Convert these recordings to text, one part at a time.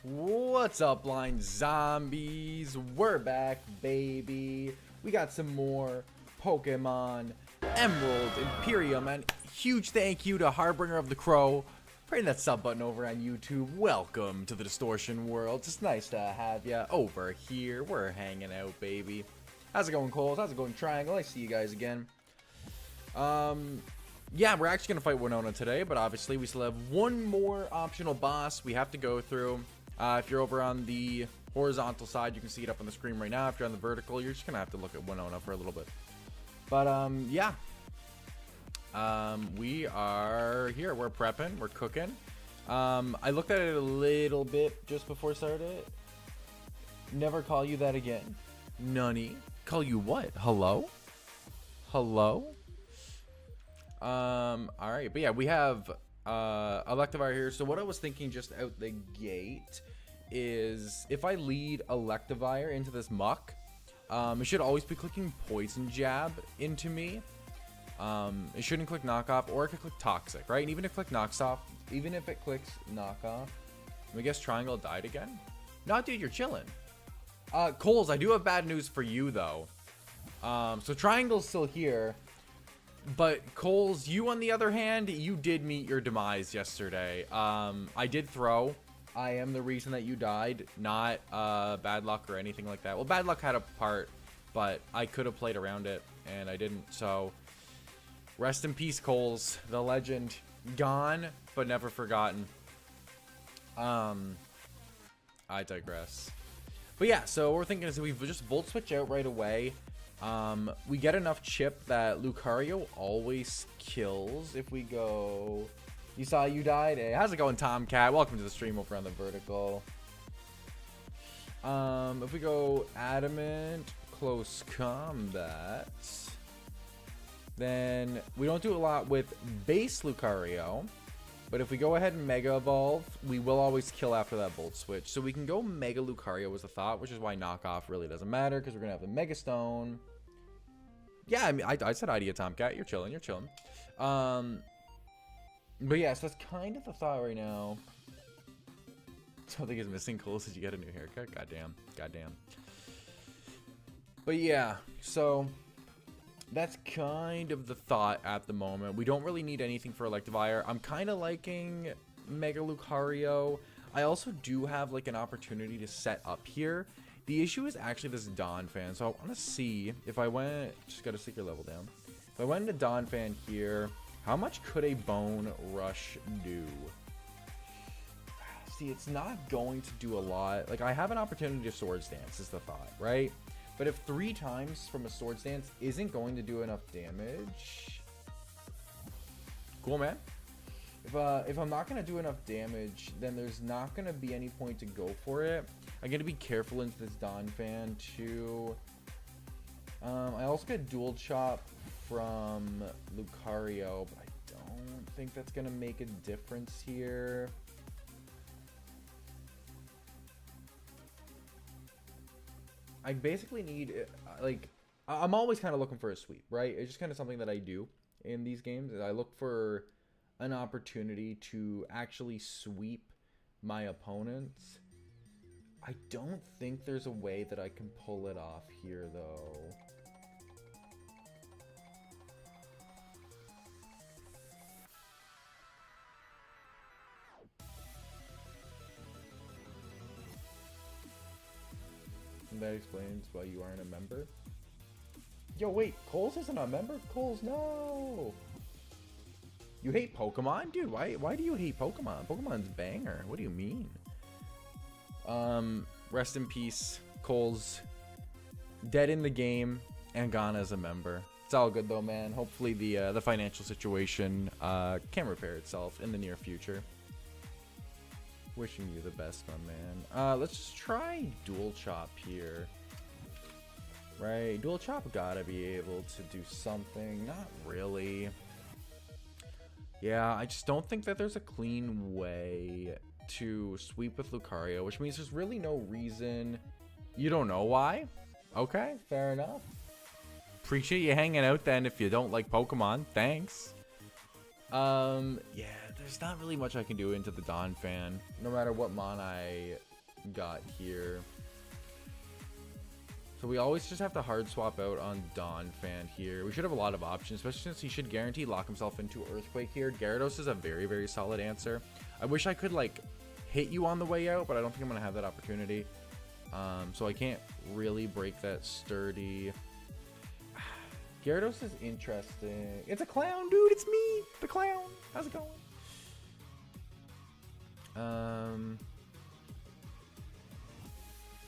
What's up, blind zombies? We're back, baby. We got some more Pokemon Emerald Imperium, and huge thank you to Harbinger of the Crow for hitting that sub button over on YouTube. Welcome to the Distortion World. It's nice to have ya over here. We're hanging out, baby. How's it going, Coles? How's it going, Triangle? I see you guys again. Yeah, we're actually gonna fight Winona today, but obviously we still have one more optional boss we have to go through. If you're over on the horizontal side, you can see it up on the screen right now. If you're on the vertical, you're just gonna have to look at Winona for a little bit. But yeah, we are here. We're prepping. We're cooking. I looked at it a little bit just before I started. Never call you that again. Nunny. Call you what? Hello? Hello? All right, but yeah, we have Electivire here. So what I was thinking just out the gate is if I lead Electivire into this muck, it should always be clicking Poison Jab into me. It shouldn't click Knockoff, or it could click Toxic, right? And even if it clicks Knockoff, even if it clicks Knockoff, I guess Triangle died again. No, dude, you're chilling. Coles, I do have bad news for you though. So Triangle's still here. But Coles, you on the other hand, you did meet your demise yesterday. I did throw. I am the reason that you died, not bad luck or anything like that. Well, bad luck had a part, but I could have played around it, and I didn't. So, rest in peace, Coles, the legend. Gone, but never forgotten. I digress. But yeah, so what we're thinking is we just Volt Switch out right away. We get enough chip that Lucario always kills if we go... You saw you died? Hey, how's it going, Tomcat? Welcome to the stream over on the vertical. If we go Adamant, Close Combat, then we don't do a lot with base Lucario. But if we go ahead and Mega Evolve, we will always kill after that Volt Switch. So we can go Mega Lucario was a thought, which is why Knockoff really doesn't matter, because we're going to have the Mega Stone. Yeah, I mean, I said idea, Tomcat. You're chilling, you're chilling. But yeah, so that's kind of the thought right now. Something is missing. Cool, did you get a new haircut? Goddamn, goddamn. But yeah, so... that's kind of the thought at the moment. We don't really need anything for Electivire. I'm kind of liking Mega Lucario. I also do have like an opportunity to set up here. The issue is actually this Donphan. So I want to see if I went... just got a secret level down. If I went into Donphan here, how much could a Bone Rush do? See, it's not going to do a lot. Like, I have an opportunity to Swords Dance is the thought, right? But if 3 times from a Swords Dance isn't going to do enough damage... Cool, man. If I'm not going to do enough damage, then there's not going to be any point to go for it. I'm going to be careful into this Donphan, too. I also get Dual Chop from Lucario, but I don't think that's going to make a difference here. I basically need, like, I'm always kind of looking for a sweep, right? It's just kind of something that I do in these games. I look for an opportunity to actually sweep my opponents. I don't think there's a way that I can pull it off here, though. That explains why you aren't a member. Yo, wait, Coles isn't a member? Coles, no! You hate Pokemon? Dude, why do you hate Pokemon? Pokemon's banger. What do you mean? Rest in peace, Coles. Dead in the game and gone as a member. It's all good though, man. Hopefully the financial situation can repair itself in the near future. Wishing you the best, my man. Let's just try Dual Chop here. Right, Dual Chop gotta be able to do something. Not really. Yeah, I just don't think that there's a clean way to sweep with Lucario, which means there's really no reason. You don't know why? Okay, fair enough. Appreciate you hanging out then if you don't like Pokemon. Thanks. Yeah, there's not really much I can do into the Donphan. No matter what mon I got here. So we always just have to hard swap out on Donphan here. We should have a lot of options, especially since he should guarantee lock himself into Earthquake here. Gyarados is a very, very solid answer. I wish I could, like, hit you on the way out, but I don't think I'm going to have that opportunity. So I can't really break that sturdy. Gyarados is interesting. It's a clown, dude. It's me, the clown. How's it going?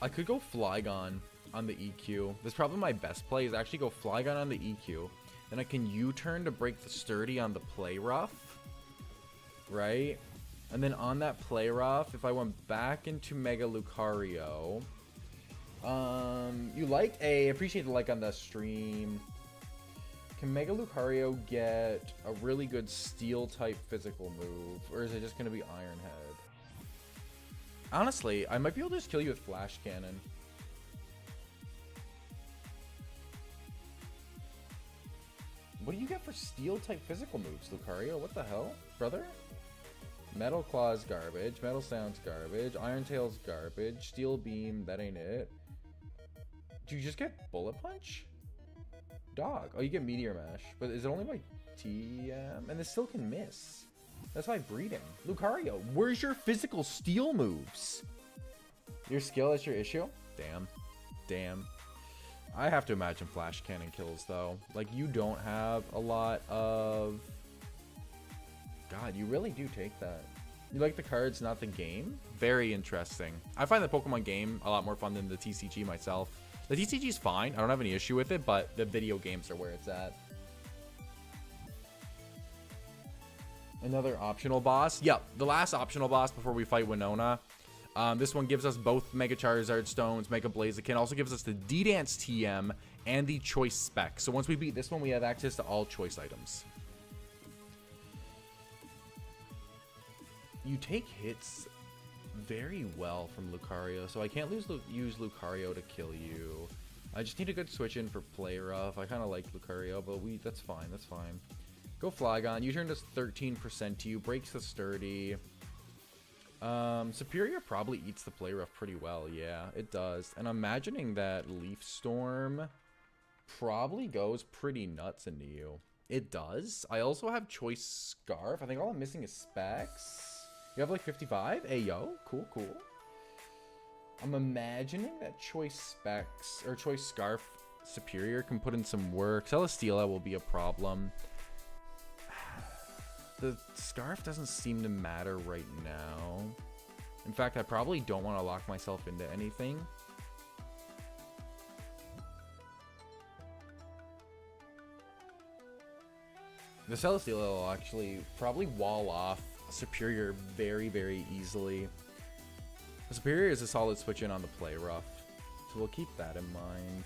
I could go Flygon on the EQ. That's probably my best play, is actually go Flygon on the EQ. Then I can U-turn to break the sturdy on the Play Rough. Right? And then on that Play Rough, if I went back into Mega Lucario. You liked appreciate the like on the stream. Can Mega Lucario get a really good steel type physical move? Or is it just gonna be Iron Head? Honestly, I might be able to just kill you with Flash Cannon. What do you get for steel type physical moves, Lucario? What the hell, brother? Metal Claw's garbage. Metal Sound's garbage. Iron Tail's garbage. Steel Beam, that ain't it. Do you just get Bullet Punch? Dog. Oh, you get Meteor Mash. But is it only by TM? And this still can miss. That's why I breed him. Lucario, where's your physical steel moves? Your skill is your issue? Damn. Damn. I have to imagine Flash Cannon kills, though. Like, you don't have a lot of... God, you really do take that. You like the cards, not the game? Very interesting. I find the Pokemon game a lot more fun than the TCG myself. The TCG is fine. I don't have any issue with it, but the video games are where it's at. Another optional boss. Yep, the last optional boss before we fight Winona. This one gives us both Mega Charizard Stones, Mega Blaziken. Also gives us the D-Dance TM and the Choice Spec. So once we beat this one, we have access to all Choice items. You take hits very well from Lucario, so I can't use Lucario to kill you. I just need a good switch in for Play Rough. I kind of like Lucario, but that's fine. That's fine. Go Flygon. U-turn does 13% to you. Breaks the sturdy. Superior probably eats the Play Rough pretty well. Yeah, it does. And I'm imagining that Leaf Storm probably goes pretty nuts into you. It does. I also have Choice Scarf. I think all I'm missing is Specs. You have like 55? Hey, yo. Cool, cool. I'm imagining that Choice Specs or Choice Scarf Superior can put in some work. Celesteela will be a problem. The Scarf doesn't seem to matter right now. In fact, I probably don't want to lock myself into anything. The Celesteela will actually probably wall off Superior very, very easily. The Superior is a solid switch in on the Play Rough, so we'll keep that in mind.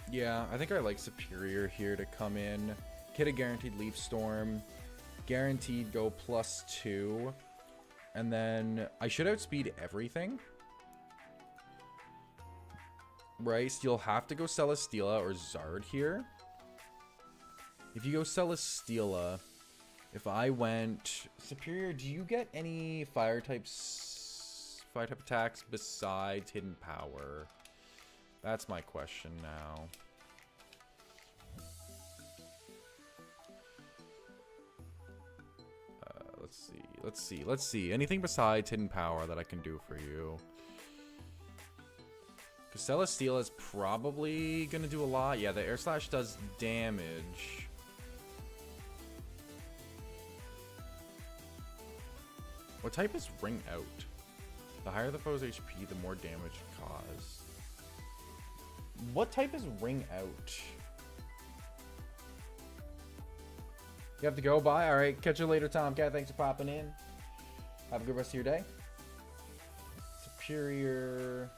Yeah, I think I like Superior here to come in. Get a guaranteed Leaf Storm. Guaranteed go +2. And then I should outspeed everything. Right, so you'll have to go Celesteela or Zard here. If you go Celesteela, if I went Superior, do you get any fire type attacks besides Hidden Power? That's my question now. Let's see. Anything besides Hidden Power that I can do for you? Because Celesteela is probably going to do a lot. Yeah, the Air Slash does damage. What type is Ring Out? The higher the foe's HP, the more damage it causes. What type is Ring Out? You have to go. Bye. All right. Catch you later, Tomcat. Thanks for popping in. Have a good rest of your day. Superior.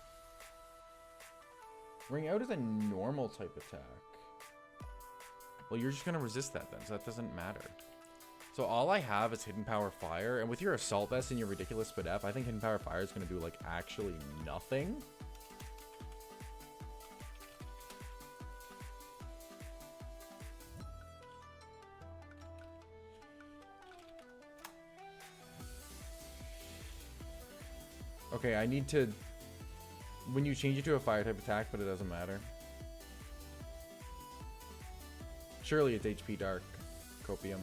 Ring Out is a normal type attack. Well, you're just going to resist that then, so that doesn't matter. So all I have is Hidden Power Fire, and with your Assault Vest and your ridiculous Spadef, I think Hidden Power Fire is going to do, like, actually nothing. Okay, I need to... When you change it to a fire type attack, but it doesn't matter. Surely it's HP Dark. Copium.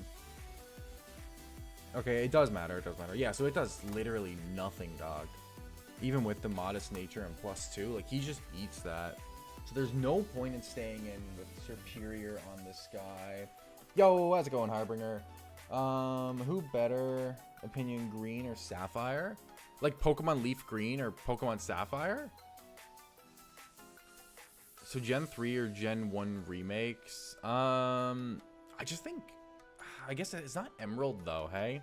Okay, it does matter. It does matter. Yeah, so it does literally nothing, dog. Even with the modest nature and +2, like, he just eats that. So there's no point in staying in with Superior on this guy. Yo, how's it going, Harbinger? Who better? Opinion Green or Sapphire? Like Pokemon Leaf Green or Pokemon Sapphire? So Gen 3 or Gen 1 remakes? I just think... I guess it's not Emerald, though, hey?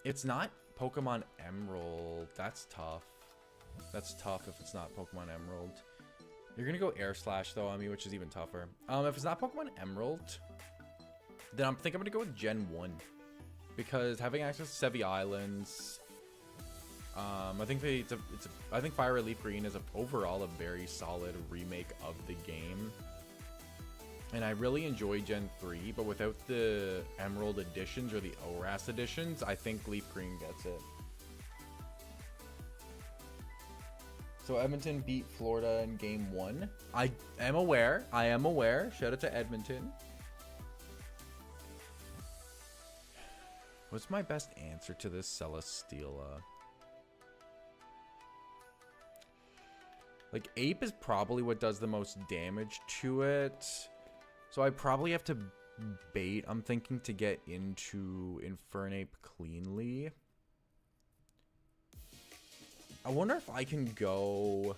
It's not Pokemon Emerald. That's tough. That's tough if it's not Pokemon Emerald. You're gonna go Air Slash, though, on me, which is even tougher. If it's not Pokemon Emerald, then I'm gonna go with Gen 1. Because having access to Sevi Islands... I think I think Fire Red Leaf Green is overall a very solid remake of the game. And I really enjoy Gen 3, but without the Emerald editions or the ORAS editions, I think Leaf Green gets it. So Edmonton beat Florida in game 1. I am aware. I am aware. Shout out to Edmonton. What's my best answer to this Celesteela? Like, Ape is probably what does the most damage to it. So I probably have to bait, I'm thinking, to get into Infernape cleanly. I wonder if I can go...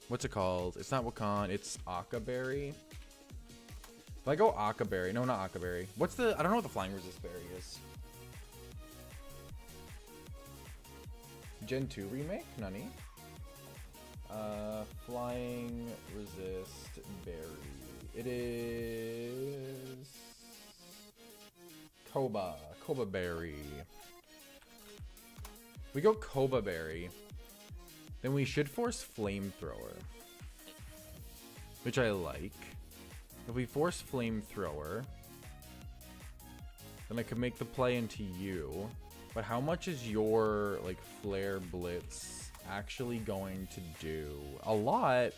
what's it called? It's not Wakan, it's Akaberry. If I go Akaberry... No, not Akaberry. What's the... I don't know what the Flying Resist Berry is. Gen 2 remake? Nani? Flying Resist Berry. It is... Koba Berry. We go Koba Berry. Then we should force Flamethrower. Which I like. If we force Flamethrower, then I could make the play into you. But how much is your, like, Flare Blitz actually going to do? A lot.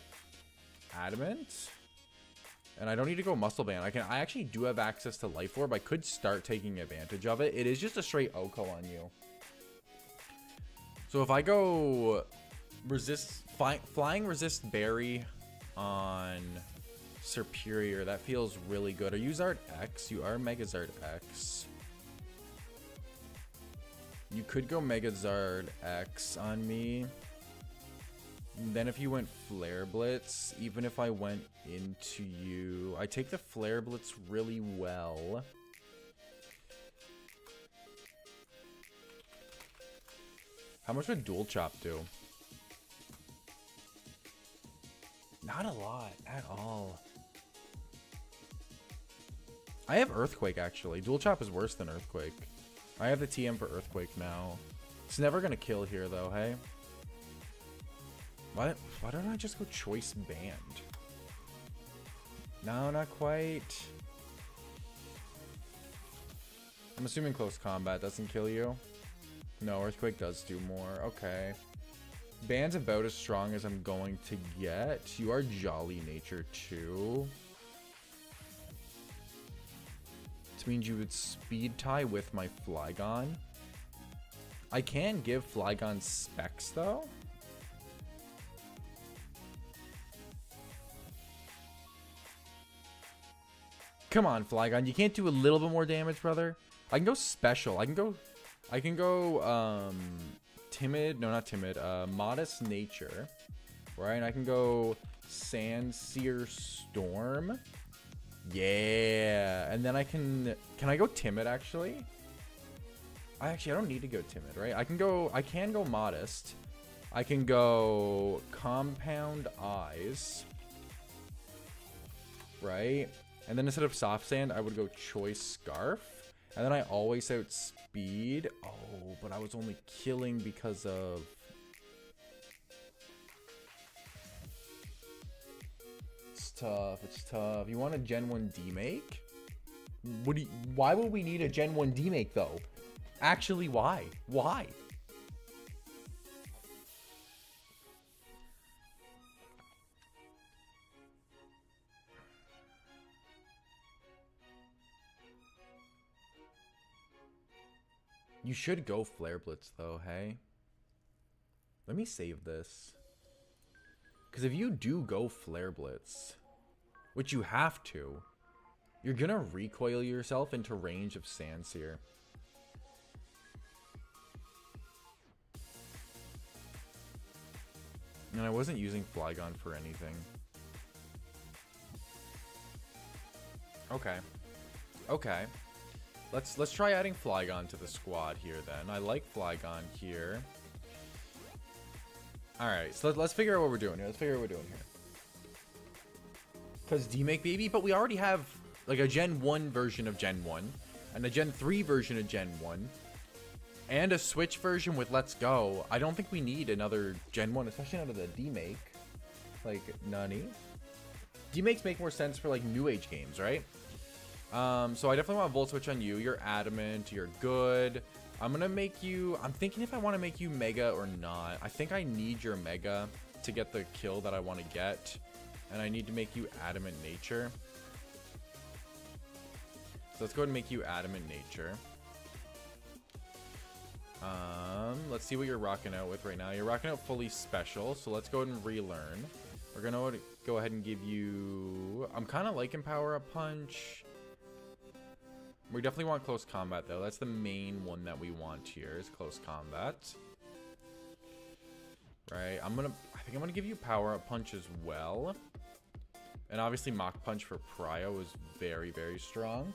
Adamant. And I don't need to go Muscle Band. I actually do have access to Life Orb. I could start taking advantage of it. It is just a straight Oko on you. So if I go Flying Resist Berry on Superior, that feels really good. Are you Zard X? You are Megazard X. You could go Megazard X on me. And then if you went Flare Blitz, even if I went into you, I take the Flare Blitz really well. How much would Dual Chop do? Not a lot at all. I have Earthquake, actually. Dual Chop is worse than Earthquake. I have the TM for Earthquake now. It's never gonna kill here, though, hey? Why don't I just go Choice Band? No, not quite. I'm assuming Close Combat doesn't kill you. No, Earthquake does do more. Okay. Band's about as strong as I'm going to get. You are Jolly Nature, too. This means you would Speed Tie with my Flygon. I can give Flygon Specs, though. Come on, Flygon. You can't do a little bit more damage, brother? I can go Special. I can go Timid. No, not Timid. Modest Nature. Right? And I can go Sandsear Storm. Yeah. And then I can I go Timid, actually? I don't need to go Timid, right? I can go Modest. I can go Compound Eyes. Right? And then instead of Soft Sand, I would go Choice Scarf. And then I always outspeed. Oh, but I was only killing because of... It's tough. It's tough. You want a Gen 1 demake? Why would we need a Gen 1 demake, though? Actually, why? Why? You should go Flare Blitz, though, hey? Let me save this. Because if you do go Flare Blitz, which you have to, you're going to recoil yourself into range of Sandsear. And I wasn't using Flygon for anything. Okay. Okay. Let's try adding Flygon to the squad here then. I like Flygon here. Alright, so let's figure out what we're doing here. Let's figure out what we're doing here. Because D-Make baby, but we already have like a Gen 1 version of Gen 1. And a Gen 3 version of Gen 1. And a Switch version with Let's Go. I don't think we need another Gen 1, especially out of the D-Make. Like, nani? D-Makes make more sense for like new age games, right? So I definitely want Volt Switch on you. You're adamant. You're good. I'm gonna make you... I'm thinking if I want to make you Mega or not. I think I need your Mega to get the kill that I want to get. And I need to make you Adamant Nature. So let's go ahead and make you Adamant Nature. Let's see what you're rocking out with right now. You're rocking out Fully Special. So let's go ahead and relearn. We're gonna go ahead and give you... I'm kind of liking Power Up Punch. We definitely want Close Combat, though. That's the main one that we want here, is Close Combat. Right, I think I'm gonna give you Power Up Punch as well. And obviously Mach Punch for Prio is very, very strong.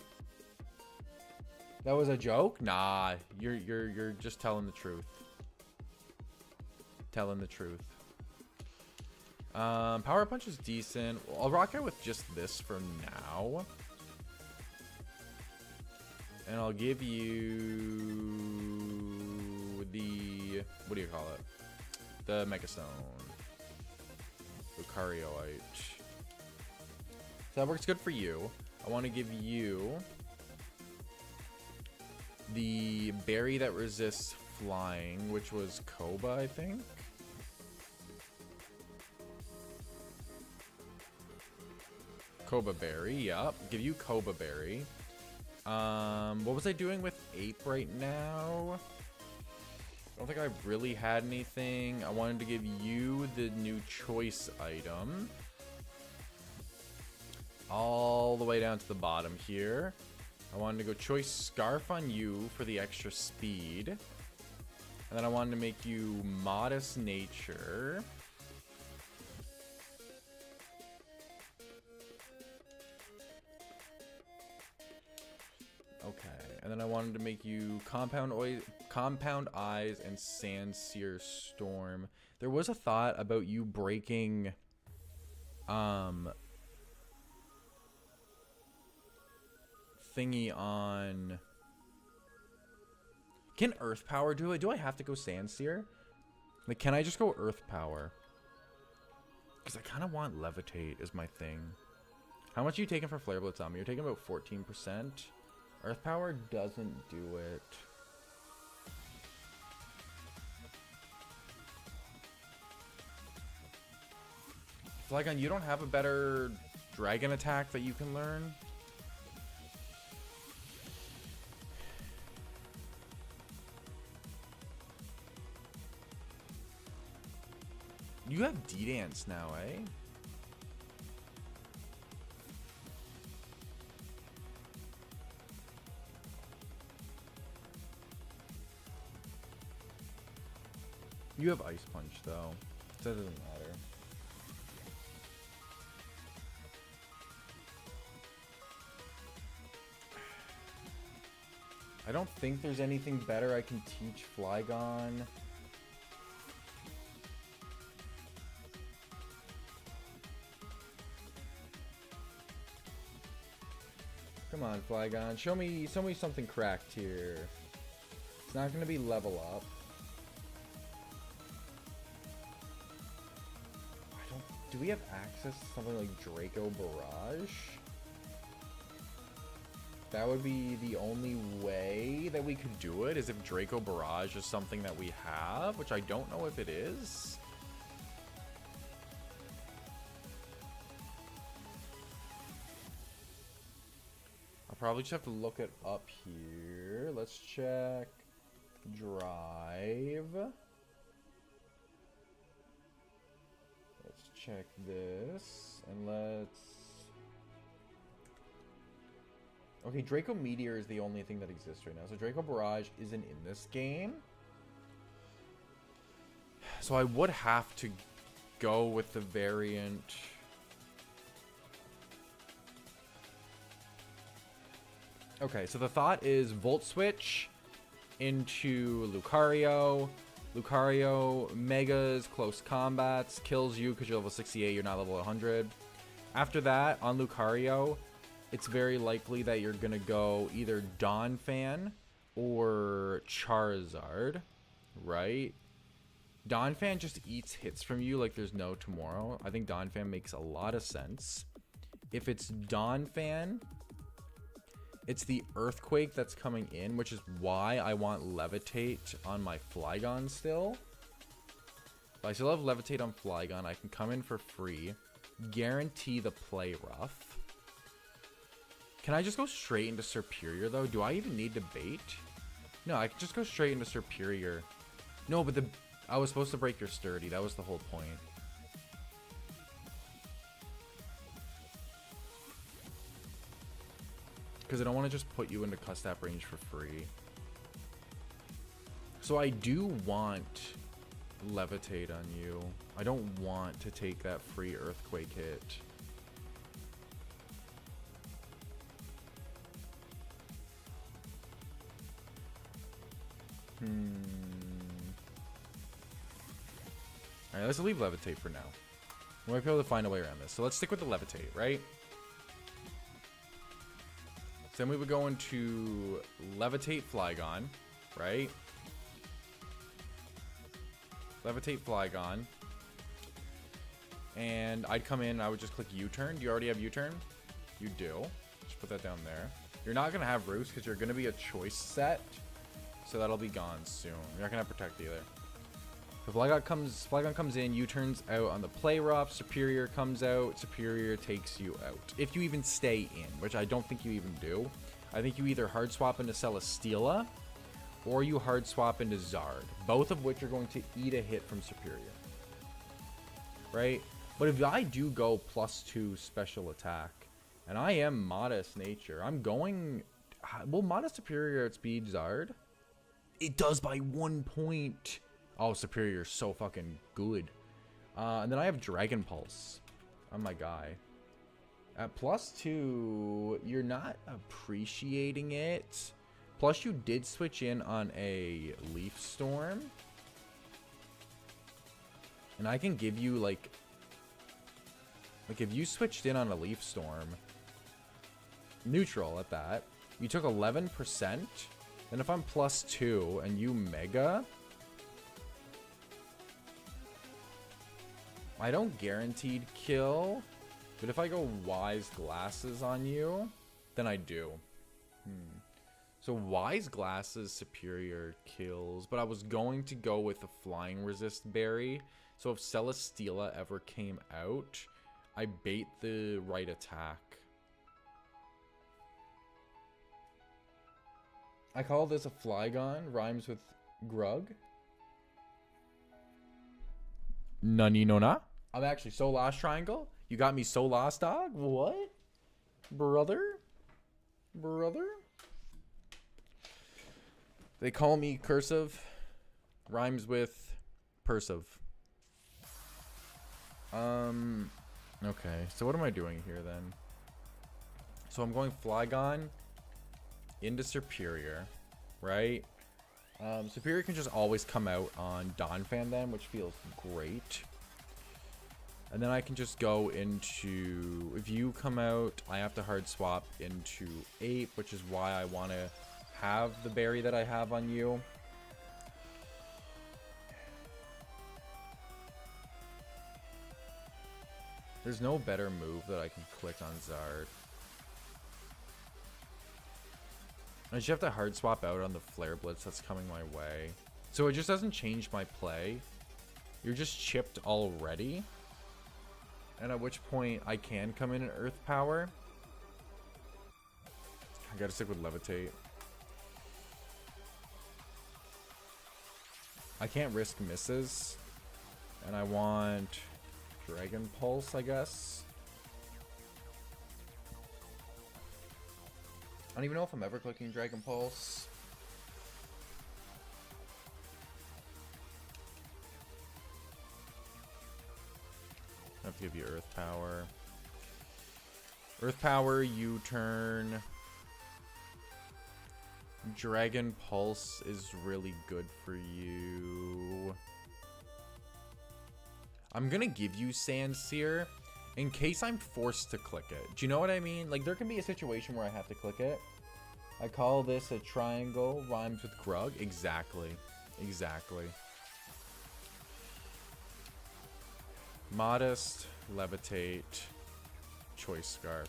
That was a joke? Nah, you're just telling the truth. Telling the truth. Power Punch is decent. I'll rock out with just this for now. And I'll give you the... What do you call it? The Megastone. Lucarioite. So that works good for you. I want to give you the berry that resists flying, which was Koba, I think. Koba Berry, yep. Give you Koba Berry. What was I doing with Ape right now? I don't think I really had anything. I wanted to give you the new choice item. All the way down to the bottom here. I wanted to go choice Scarf on you for the extra speed. And then I wanted to make you Modest Nature. Okay, and then I wanted to make you Compound Eyes and Sandsear Storm. There was a thought about you breaking thingy on... Can Earth Power do it? Do I have to go Sandsear? Like, can I just go Earth Power? Because I kind of want Levitate is my thing. How much are you taking for Flare Blitz on me? You're taking about 14%. Earth Power doesn't do it. Flygon, you don't have a better dragon attack that you can learn? You have D-Dance now, eh? You have Ice Punch, though. So that doesn't matter. I don't think there's anything better I can teach Flygon. Come on, Flygon. Show me something cracked here. It's not going to be level up. Do we have access to something like Draco Barrage? That would be the only way that we could do it, is if Draco Barrage is something that we have, which I don't know if it is. I'll probably just have to look it up here. Let's check Drive. Let's check this, and let's... Okay, Draco Meteor is the only thing that exists right now. So Draco Barrage isn't in this game. So I would have to go with the variant. Okay, so the thought is Volt Switch into Lucario. Lucario Megas, Close Combats, kills you because you're level 68, you're not level 100. After that, on Lucario, it's very likely that you're going to go either Donphan or Charizard, right? Donphan just eats hits from you like there's no tomorrow. I think Donphan makes a lot of sense. If it's Donphan, it's the Earthquake that's coming in, which is why I want Levitate on my Flygon still. If I still have Levitate on Flygon, I can come in for free, guarantee the play rough. Can I just go straight into Superior, though? Do I even need to bait? No, I can just go straight into Superior. No, but I was supposed to break your Sturdy. That was the whole point. Because I don't want to just put you into Custap range for free. So I do want Levitate on you. I don't want to take that free Earthquake hit. Alright, let's leave Levitate for now. We might be able to find a way around this. So let's stick with the Levitate, right? So then we would go into Levitate Flygon, right? Levitate Flygon. And I'd come in, I would just click U-turn. Do you already have U-turn? You do. Just put that down there. You're not going to have Roost because you're going to be a choice set. So that'll be gone soon. You're not going to have Protect either. So Flygon comes in, U-turns out on the play rough, Superior comes out, Superior takes you out. If you even stay in, which I don't think you even do. I think you either hard swap into Celesteela, or you hard swap into Zard. Both of which are going to eat a hit from Superior. Right? But if I do go +2 special attack, and I am Modest Nature, I'm going... Will Modest Superior outspeed Zard? It does by 1 point. Oh, Superior is so fucking good. And then I have Dragon Pulse on my guy. At +2, you're not appreciating it. Plus, you did switch in on a Leaf Storm. And I can give you, like if you switched in on a Leaf Storm, neutral at that, you took 11%. And if I'm +2 and you Mega, I don't guaranteed kill, but if I go Wise Glasses on you, then I do. So Wise Glasses Superior kills, but I was going to go with the Flying Resist Berry. So if Celesteela ever came out, I bait the right attack. I call this a Flygon, rhymes with Grug. Nani no na? I'm actually so lost, Triangle. You got me so lost, dog. What? Brother? They call me Cursive. Rhymes with Persive. Okay, so what am I doing here then? So I'm going Flygon into Superior, right? Superior can just always come out on Donphan then, which feels great. And then I can just go into... If you come out, I have to hard swap into Ape, which is why I want to have the berry that I have on you. There's no better move that I can click on Zard. I just have to hard swap out on the Flare Blitz that's coming my way. So it just doesn't change my play. You're just chipped already. And at which point I can come in and Earth Power. I gotta stick with Levitate. I can't risk misses. And I want Dragon Pulse, I guess. I don't even know if I'm ever clicking Dragon Pulse. I have to give you Earth Power. Earth Power, U-turn. Dragon Pulse is really good for you. I'm gonna give you Sandsear in case I'm forced to click it. Do you know what I mean? Like, there can be a situation where I have to click it. I call this a triangle, rhymes with Grug. Exactly. Exactly. Modest, Levitate, Choice Scarf.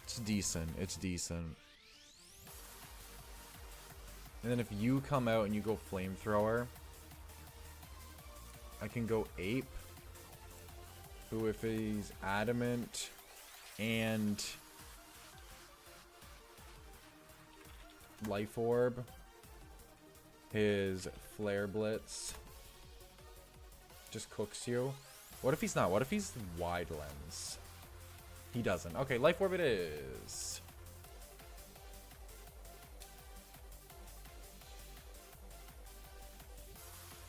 It's decent. It's decent. And then if you come out and you go Flamethrower, I can go Ape, who if he's Adamant and Life Orb, his Flare Blitz just cooks you. What if he's not? What if he's Wide Lens? He doesn't. Okay, Life Orb it is.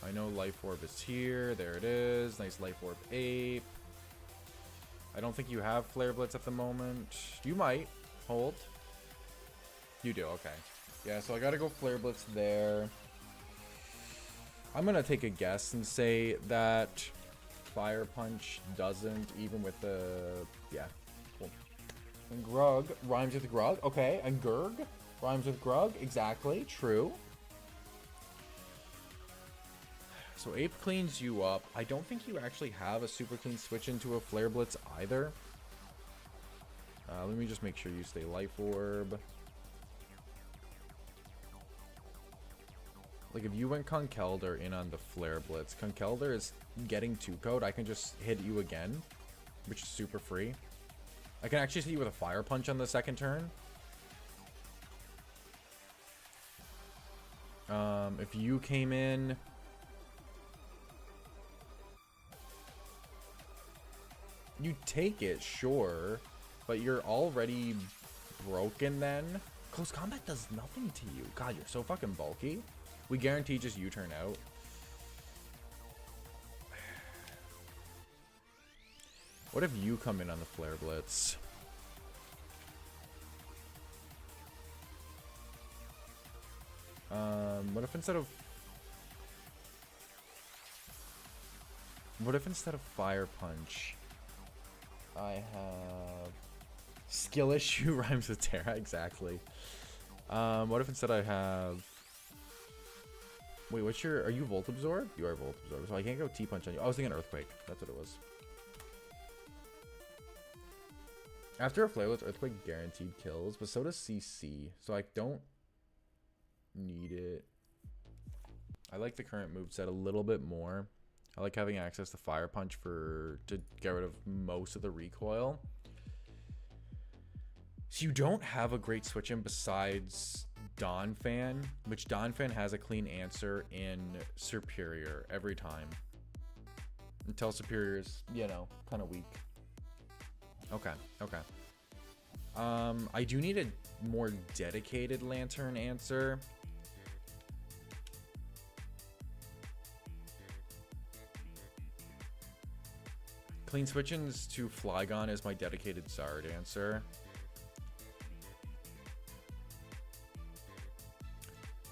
I know Life Orb is here. There it is. Nice Life Orb Ape. I don't think you have Flare Blitz at the moment. You might. Hold. You do. Okay. Yeah, so I gotta go Flare Blitz there. I'm gonna take a guess and say that Fire Punch doesn't, even with the... Yeah. Cool. And Grug rhymes with Grug. Okay. And Gurg rhymes with Grug. Exactly. True. So Ape cleans you up. I don't think you actually have a super clean switch into a Flare Blitz either. Let me just make sure you stay Life Orb. Like, if you went Conkeldurr in on the Flare Blitz, Conkeldurr is getting 2-code. I can just hit you again, which is super free. I can actually hit you with a Fire Punch on the second turn. If you came in... You take it, sure, but you're already broken then. Close combat does nothing to you. God, you're so fucking bulky. We guarantee just U-turn out. What if you come in on the Flare Blitz? What if instead of... What if instead of Fire Punch... I have Skill Issue rhymes with Terra, exactly. What if instead I have... Wait, what's your... Are you Volt Absorb? You are Volt Absorb, so I can't go T-Punch on you. I was thinking Earthquake. That's what it was. After a Flare Blitz, Earthquake guaranteed kills, but so does CC, so I don't need it. I like the current moveset a little bit more. I like having access to Fire Punch to get rid of most of the recoil. So you don't have a great switch in besides Donphan, which Donphan has a clean answer in Superior every time. Until Superior is, you know, kind of weak. Okay, okay. I do need a more dedicated Lantern answer. Clean switchins to Flygon is my dedicated Zard answer.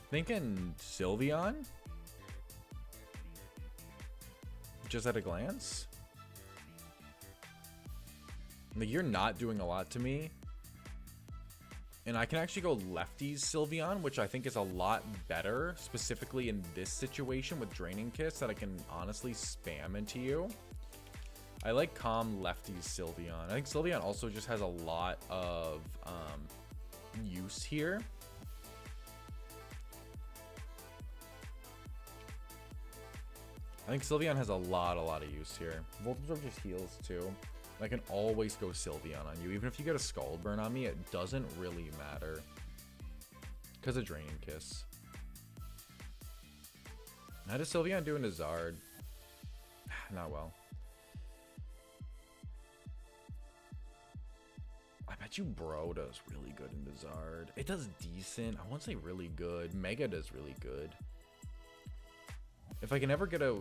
Thinking Sylveon? Just at a glance? Like, you're not doing a lot to me. And I can actually go lefties Sylveon, which I think is a lot better, specifically in this situation with Draining Kiss that I can honestly spam into you. I like calm lefties Sylveon. I think Sylveon also just has a lot of use here. I think Sylveon has a lot of use here. Volt Absorb just heals too. I can always go Sylveon on you. Even if you get a Scald Burn on me, it doesn't really matter. Because of Draining Kiss. How does Sylveon do into Zard? Not well. I bet you Bro does really good into Zard. It does decent. I won't say really good. Mega does really good. If I can ever get a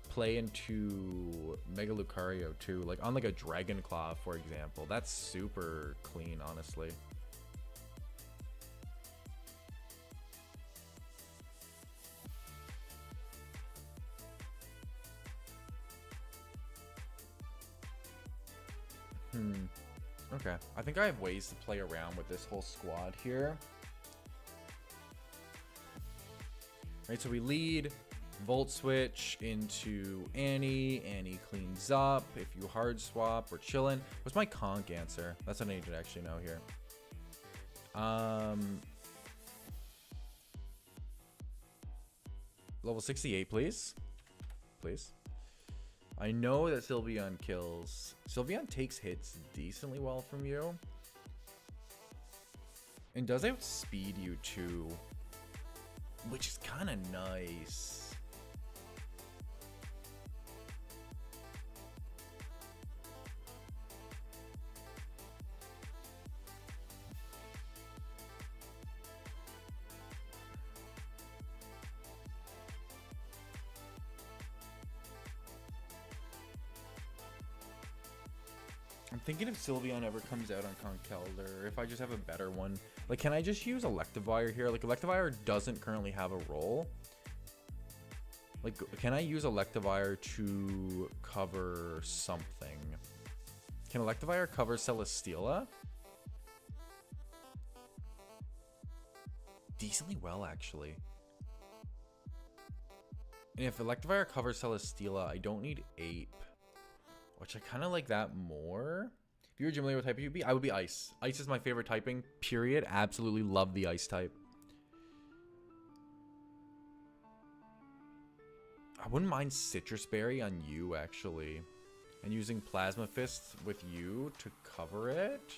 play into Mega Lucario too, like on like a Dragon Claw, for example, that's super clean, honestly. Okay, I think I have ways to play around with this whole squad here. Right, so we lead, Volt Switch into Annie. Annie cleans up. If you hard swap, we're chilling. What's my conk answer? That's what I need to actually know here. Level 68, please. Please. I know that Sylveon kills. Sylveon takes hits decently well from you. And does outspeed you too, which is kind of nice. I'm thinking if Sylveon ever comes out on Conkeldurr, if I just have a better one. Like, can I just use Electivire here? Like, Electivire doesn't currently have a role. Like, can I use Electivire to cover something? Can Electivire cover Celesteela? Decently well, actually. And if Electivire covers Celesteela, I don't need Ape. Which I kind of like that more. If you were familiar with type you'd be, I would be Ice. Ice is my favorite typing, period. Absolutely love the Ice type. I wouldn't mind Citrus Berry on you, actually. And using Plasma Fist with you to cover it.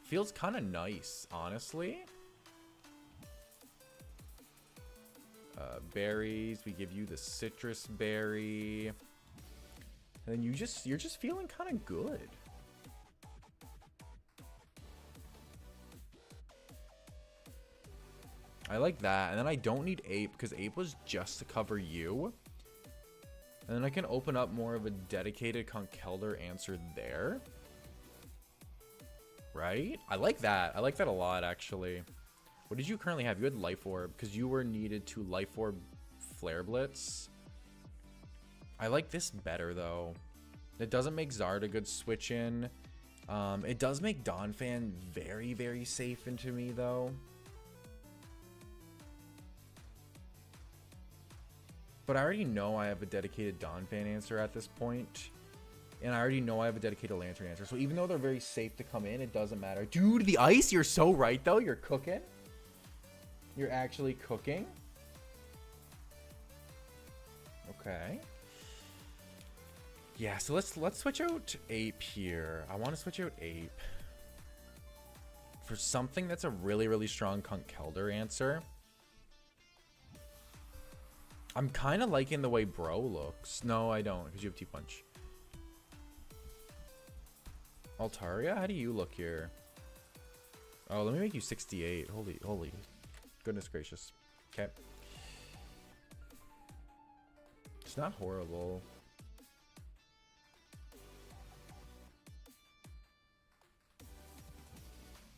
Feels kind of nice, honestly. Berries, we give you the Citrus Berry. And then you're just feeling kind of good. I like that. And then I don't need Ape because Ape was just to cover you. And then I can open up more of a dedicated Conkeldurr answer there. Right? I like that. I like that a lot, actually. What did you currently have? You had Life Orb because you were needed to Life Orb Flare Blitz. I like this better, though. It doesn't make Zard a good switch in. It does make Donphan very, very safe into me, though. But I already know I have a dedicated Donphan answer at this point. And I already know I have a dedicated Lantern answer. So even though they're very safe to come in, it doesn't matter. Dude, the Ice, you're so right, though. You're cooking. You're actually cooking. Okay. Yeah, so let's switch out Ape here. I want to switch out Ape for something that's a really, really strong Conkeldurr answer. I'm kind of liking the way Bro looks. No, I don't, because you have T-Punch. Altaria, how do you look here? Oh, let me make you 68. Holy goodness gracious. Okay. It's not horrible.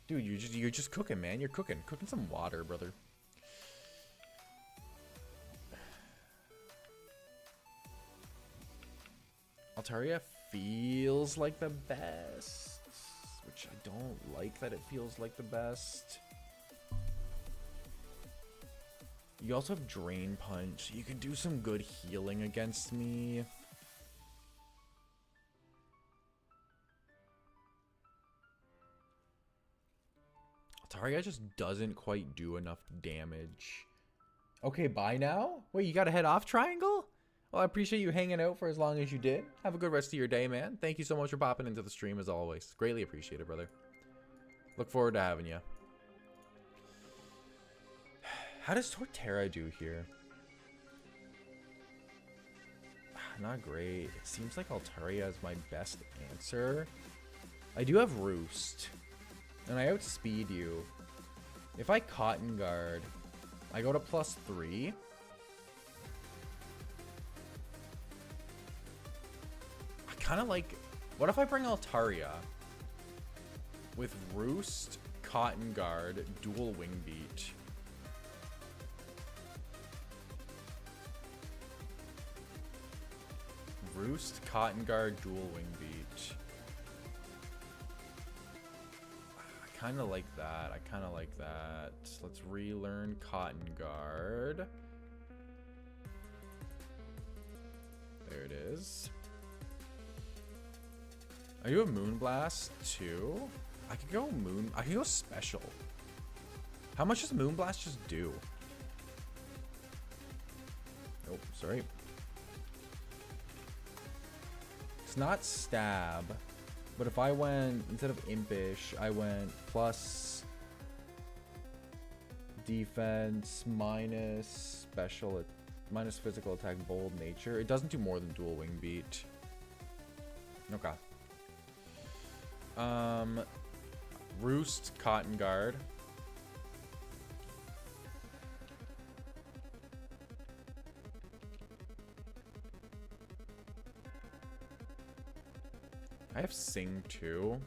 Dude, you're just cooking, man. You're cooking some water, brother. Altaria feels like the best, which I don't like that it feels like the best. You also have Drain Punch. You can do some good healing against me. Altaria just doesn't quite do enough damage. Okay, bye now? Wait, you gotta head off, Triangle? Well, I appreciate you hanging out for as long as you did. Have a good rest of your day, man. Thank you so much for popping into the stream as always. Greatly appreciated, brother. Look forward to having you. How does Torterra do here? Not great. It seems like Altaria is my best answer. I do have Roost. And I outspeed you. If I Cotton Guard, I go to +3. I kind of like... What if I bring Altaria? With Roost, Cotton Guard, Dual Wing Beat. Roost, Cotton Guard, Dual Wing Beat. I kind of like that. I kind of like that. Let's relearn Cotton Guard. There it is. I do have Moonblast too. I could go I can go special. How much does Moonblast just do? Oh, sorry. It's not stab, but if I went, instead of impish, I went plus defense minus special, minus physical attack, bold nature. It doesn't do more than dual wing beat. Okay. Roost, Cotton Guard. I have Sing too.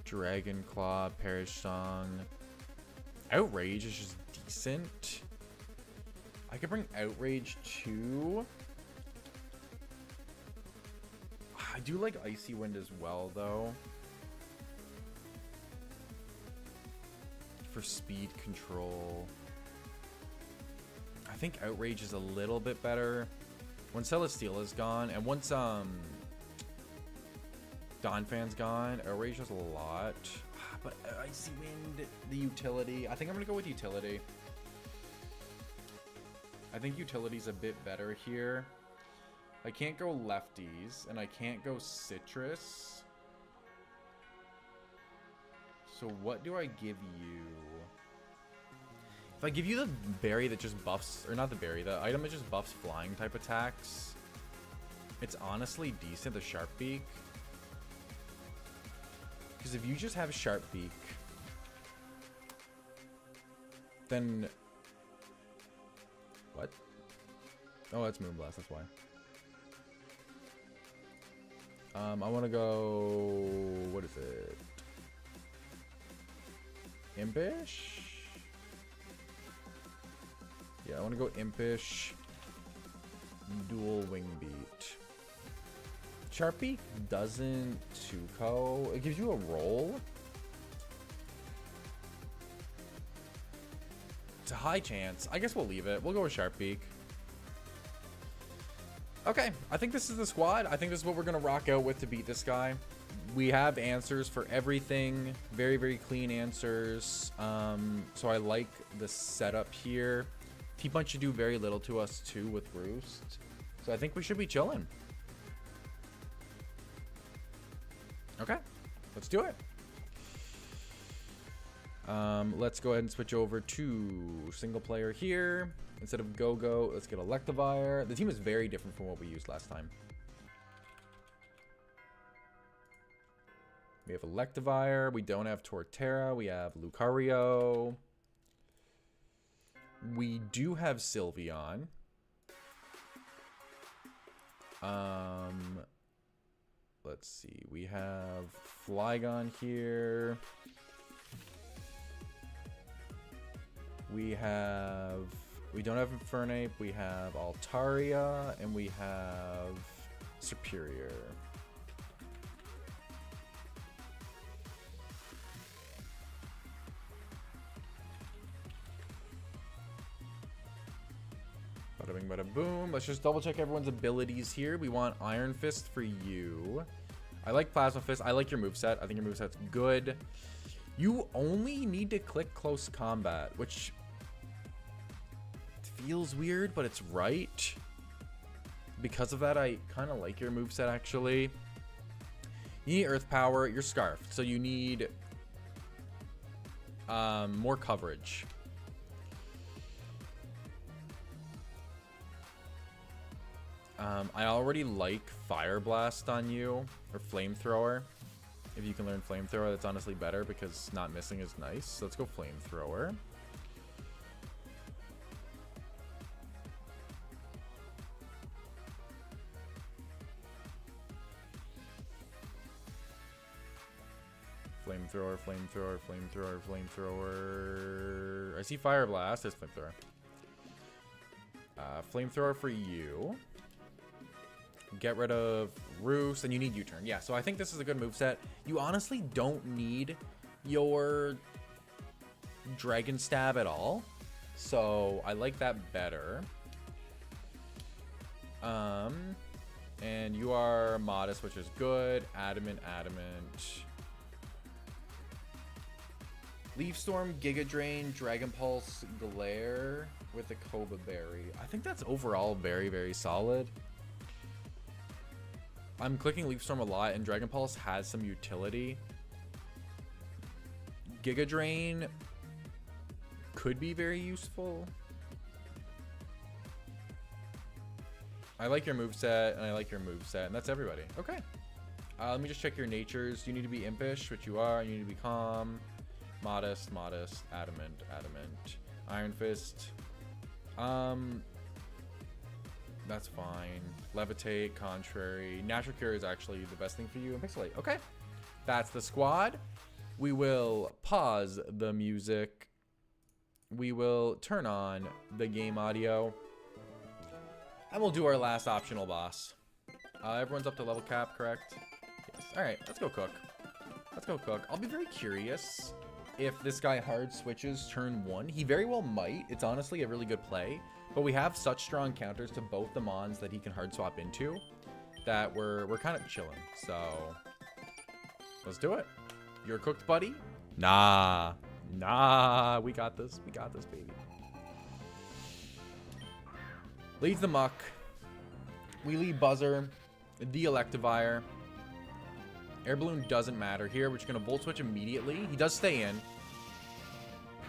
Dragon Claw, Perish Song. Outrage is just decent. I could bring Outrage too. I do like Icy Wind as well though. For speed control. I think Outrage is a little bit better. When Celesteela is gone, and once Donphan's gone, Outrage does a lot. But Icy Wind, the utility. I think I'm gonna go with utility. I think utility's a bit better here. I can't go lefties, and I can't go citrus. So what do I give you? If I give you the berry that just buffs, or not the berry, the item that just buffs flying type attacks, it's honestly decent, the Sharp Beak. Because if you just have Sharp Beak, then... What? Oh, that's Moonblast, that's why. I want to go... What is it? Impish? Yeah, I want to go Impish. Dual Wing Beat. Sharpie doesn't Tuco. It gives you a roll. It's a high chance. I guess we'll leave it. We'll go with Sharp Beak. Okay, I think this is the squad. I think this is what we're going to rock out with to beat this guy. We have answers for everything. Very, very clean answers. So I like the setup here. T-Punch should do very little to us too with Roost. So I think we should be chilling. Okay, let's do it. Let's go ahead and switch over to single player here. Instead of Go-Go, let's get Electivire. The team is very different from what we used last time. We have Electivire. We don't have Torterra. We have Lucario. We do have Sylveon. Let's see. We have Flygon here. We don't have Infernape. We have Altaria, and we have Superior. bing, bada boom. Let's just double check everyone's abilities here. We want Iron Fist for you. I like Plasma Fist. I like your moveset. I think your moveset's good. You only need to click close combat, which feels weird, but it's right. Because of that, I kind of like your moveset, actually. You need Earth Power. You're Scarfed, so you need more coverage. I already like Fire Blast on you, or Flamethrower. If you can learn Flamethrower, that's honestly better because not missing is nice. So let's go Flamethrower. Flamethrower, Flamethrower, Flamethrower, Flamethrower. I see Fire Blast. There's Flamethrower. Flamethrower for you. Get rid of Roost, and you need U-turn. Yeah, so I think this is a good moveset. You honestly don't need your Dragon Stab at all. So I like that better. And you are Modest, which is good. Adamant, Adamant. Leaf Storm, Giga Drain, Dragon Pulse, Glare with a Koba Berry. I think that's overall very, very solid. I'm clicking Leaf Storm a lot, and Dragon Pulse has some utility. Giga Drain could be very useful. I like your moveset, and I like your moveset, and that's everybody. Okay. Let me just check your natures. You need to be Impish, which you are. You need to be Calm. Modest, Modest, Adamant, Adamant. Iron Fist. That's fine. Levitate, Contrary. Natural Cure is actually the best thing for you. And Pixelate. Okay. That's the squad. We will pause the music. We will turn on the game audio. And we'll do our last optional boss. Everyone's up to level cap, correct? Yes. Alright, let's go cook. Let's go cook. I'll be very curious if this guy hard switches turn 1. He very well might. It's honestly a really good play. But we have such strong counters to both the mons that he can hard swap into that we're kind of chilling. So let's do it. You're cooked, buddy? Nah. Nah. We got this. We got this, baby. Leads the Muck. We lead Buzzer. The Electivire. Air Balloon doesn't matter here. We're just going to Volt Switch immediately. He does stay in.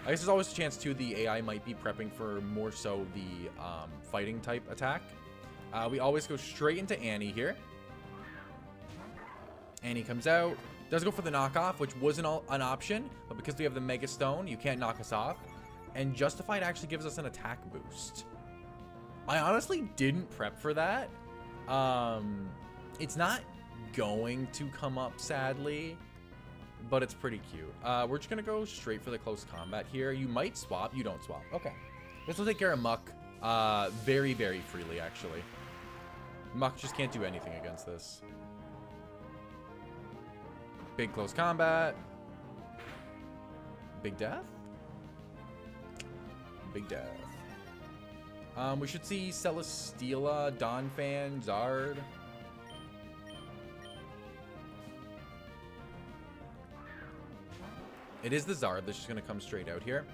I guess there's always a chance, too, the AI might be prepping for more so the fighting type attack. We always go straight into Annie here. Annie comes out. Does go for the knockoff, which wasn't an option. But because we have the Mega Stone, you can't knock us off. And Justified actually gives us an attack boost. I honestly didn't prep for that. It's not going to come up, sadly. But it's pretty cute. We're just going to go straight for the close combat here. You might swap. You don't swap. Okay. This will take care of Muck very, very freely, actually. Muck just can't do anything against this. Big close combat. Big death? Big death. We should see Celesteela, Donphan, Zard. It is the Zard that's just going to come straight out here.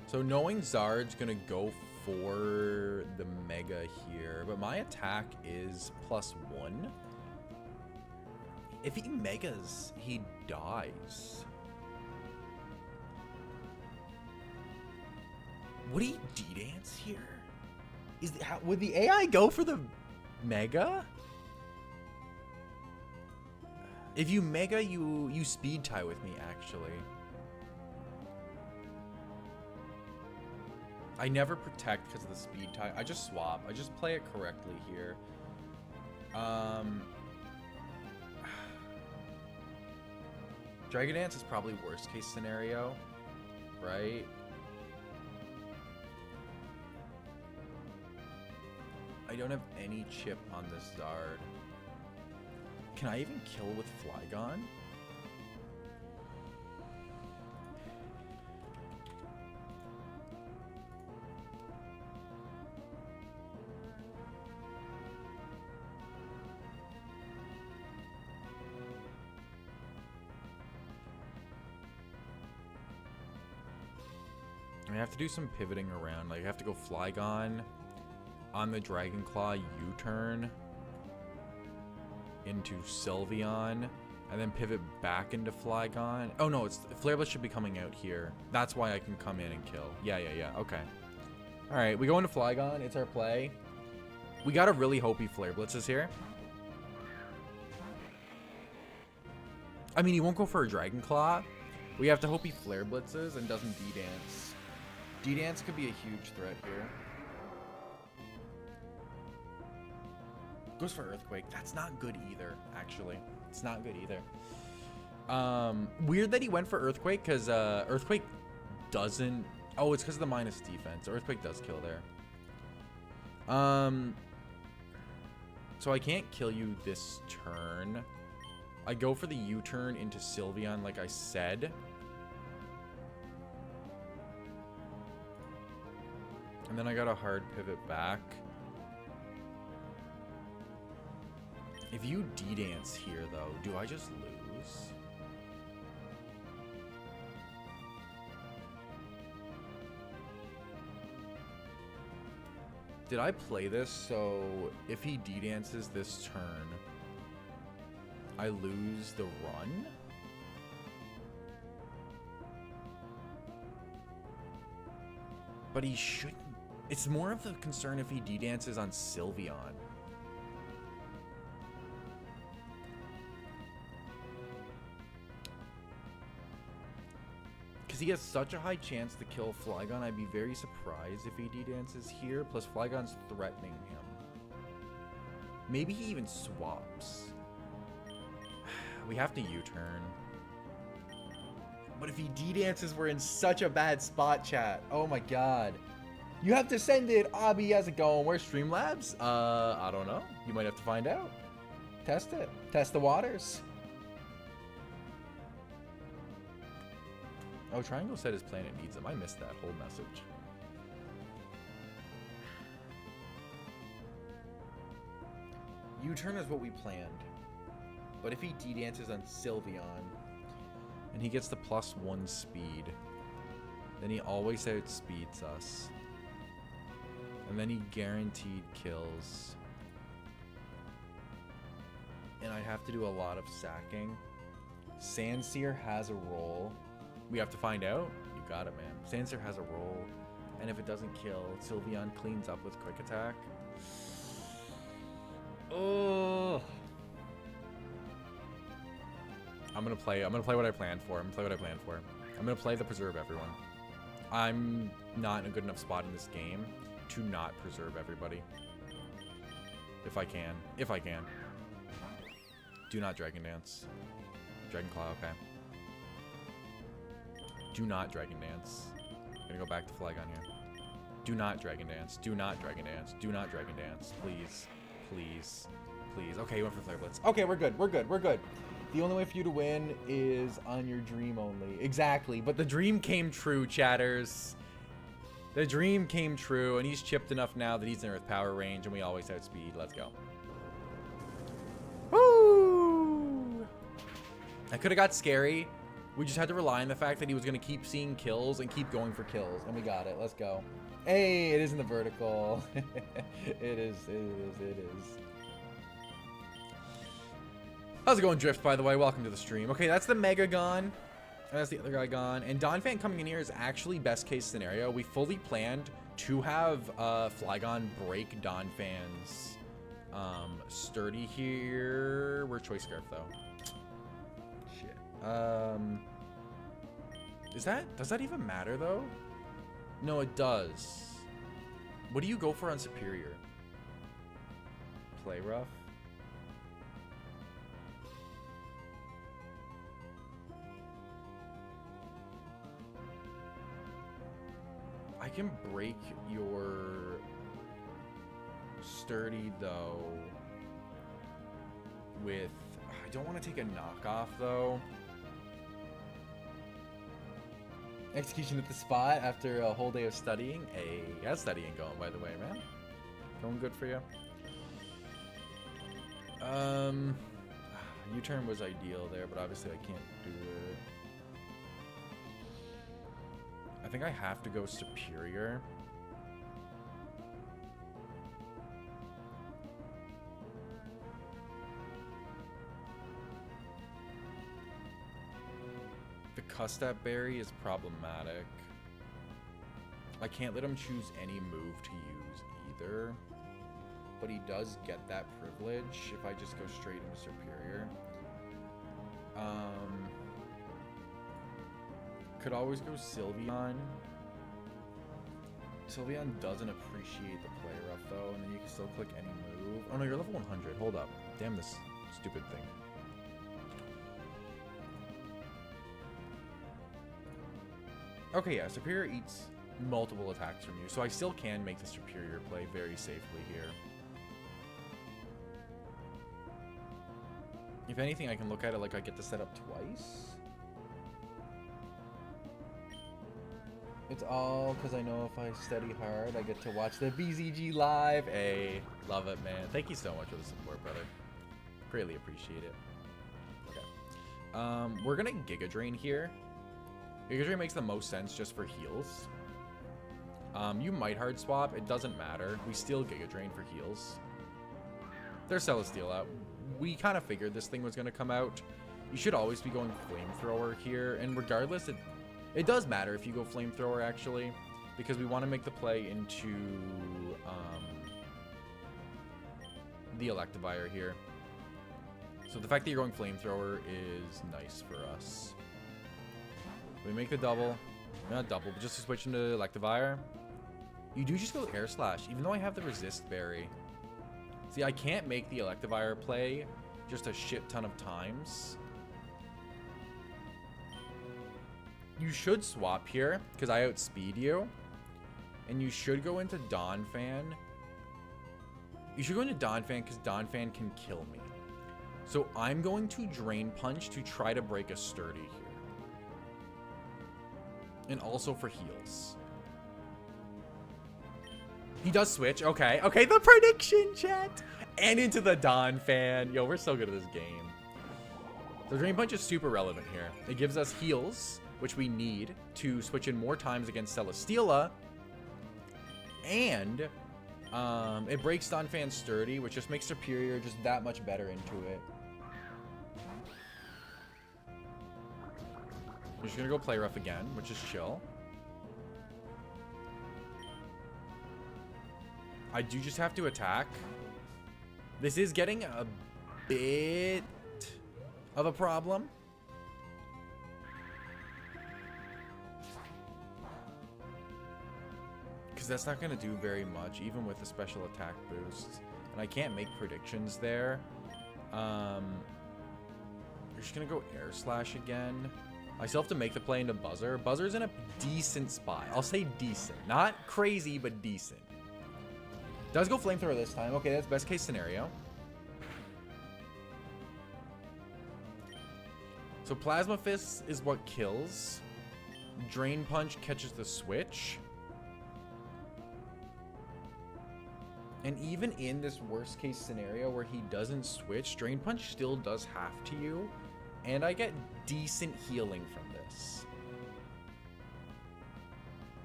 So knowing Zard's going to go for the Mega here, but my attack is +1. If he Megas, he dies. Would he D-dance here? Would the AI go for the Mega? If you Mega, you speed tie with me, actually. I never protect because of the speed tie. I just swap. I just play it correctly here. Dragon Dance is probably worst case scenario, right? I don't have any chip on this Zard. Can I even kill with Flygon? I have to do some pivoting around. Like, I have to go Flygon on the Dragon Claw U-turn into Sylveon, and then pivot back into Flygon. Oh no, it's Flare Blitz should be coming out here. That's why I can come in and kill. Yeah. Okay. All right, we go into Flygon. It's our play. We gotta really hope he Flare Blitzes here. I mean, he won't go for a Dragon Claw. We have to hope he Flare Blitzes and doesn't D-Dance. D-Dance could be a huge threat here. Goes for Earthquake. That's not good either, actually. It's not good either. Weird that he went for Earthquake, because Earthquake doesn't... Oh, it's because of the minus defense. Earthquake does kill there. So I can't kill you this turn. I go for the U-turn into Sylveon, like I said. And then I got a hard pivot back. If you D-Dance here, though, do I just lose? Did I play this so if he D-Dances this turn, I lose the run? But he shouldn't. It's more of the concern if he D-Dances on Sylveon. Because he has such a high chance to kill Flygon, I'd be very surprised if he D-Dances here. Plus, Flygon's threatening him. Maybe he even swaps. We have to U-turn. But if he D-Dances, we're in such a bad spot, chat. Oh my god. You have to send it. Abby, how's it going? Where's Streamlabs? I don't know. You might have to find out. Test it. Test the waters. Oh, Triangle said his planet needs him. I missed that whole message. U-turn is what we planned. But if he D-Dances on Sylveon, and he gets the +1 speed, then he always outspeeds us. And then he guaranteed kills. And I have to do a lot of sacking. Sandsear has a role. We have to find out. You got it, man. Sandsear has a role. And if it doesn't kill, Sylveon cleans up with Quick Attack. Oh. I'm gonna play what I planned for. I'm gonna play the Preserve Everyone. I'm not in a good enough spot in this game to not preserve everybody. If I can. Do not Dragon Dance. Dragon Claw, okay. Do not Dragon Dance. I'm gonna go back to Flygon here. Do not Dragon Dance. Do not Dragon Dance. Do not Dragon Dance. Please. Please. Please. Okay, you went for Flare Blitz. Okay, we're good. The only way for you to win is on your dream only. Exactly. But the dream came true, chatters. The dream came true, and he's chipped enough now that he's in Earth Power range, and we always outspeed. Let's go. Woo! I could have got scary. We just had to rely on the fact that he was going to keep seeing kills and keep going for kills, and we got it. Let's go. Hey, it is in the vertical. It is. How's it going, Drift, by the way? Welcome to the stream. Okay, that's the Megagon. That's the other guy gone. And Donphan coming in here is actually best case scenario. We fully planned to have Flygon break Donphan's sturdy here. We're Choice Scarf, though. Shit. Does that even matter, though? No, it does. What do you go for on Superior? Play Rough? I can break your sturdy, though, with... I don't want to take a knockoff, though. Execution at the spot after a whole day of studying. Hey, how's studying going, by the way, man? Going good for you? U-turn was ideal there, but obviously I can't do it. I think I have to go Superior. The Custap Berry is problematic. I can't let him choose any move to use either. But he does get that privilege if I just go straight into Superior. Could always go Sylveon. Sylveon doesn't appreciate the play rough though, and then you can still click any move. Oh no, you're level 100. Hold up. Damn this stupid thing. Okay, yeah, Superior eats multiple attacks from you, so I still can make the Superior play very safely here. If anything, I can look at it like I get to set up twice. It's all because I know if I study hard, I get to watch the BZG live. Hey, love it, man. Thank you so much for the support, brother. Greatly appreciate it. Okay. We're going to Giga Drain here. Giga Drain makes the most sense just for heals. You might hard swap. It doesn't matter. We steal Giga Drain for heals. There's Celesteal out. We kind of figured this thing was going to come out. You should always be going Flamethrower here. And regardless, it does matter if you go Flamethrower, actually. Because we want to make the play into the Electivire here. So the fact that you're going Flamethrower is nice for us. We make the double. Not double, but just to switch into Electivire. You do just go Air Slash, even though I have the Resist Berry. See, I can't make the Electivire play just a shit ton of times. You should swap here, because I outspeed you. And you should go into Donphan. You should go into Donphan, because Donphan can kill me. So I'm going to Drain Punch to try to break a Sturdy here. And also for heals. He does switch. Okay. Okay, the prediction, chat. And into the Donphan. Yo, we're so good at this game. The Drain Punch is super relevant here. It gives us heals, which we need to switch in more times against Celesteela. And it breaks Donphan's Sturdy, which just makes Superior just that much better into it. We're just going to go Play Rough again, which is chill. I do just have to attack. This is getting a bit of a problem. Because that's not going to do very much, even with the special attack boost. And I can't make predictions there. You're just going to go Air Slash again. I still have to make the play into Buzzer. Buzzer's in a decent spot. I'll say decent. Not crazy, but decent. Does go Flamethrower this time. Okay, that's best case scenario. So Plasma Fist is what kills. Drain Punch catches the switch. And even in this worst case scenario where he doesn't switch, Drain Punch still does half to you. And I get decent healing from this.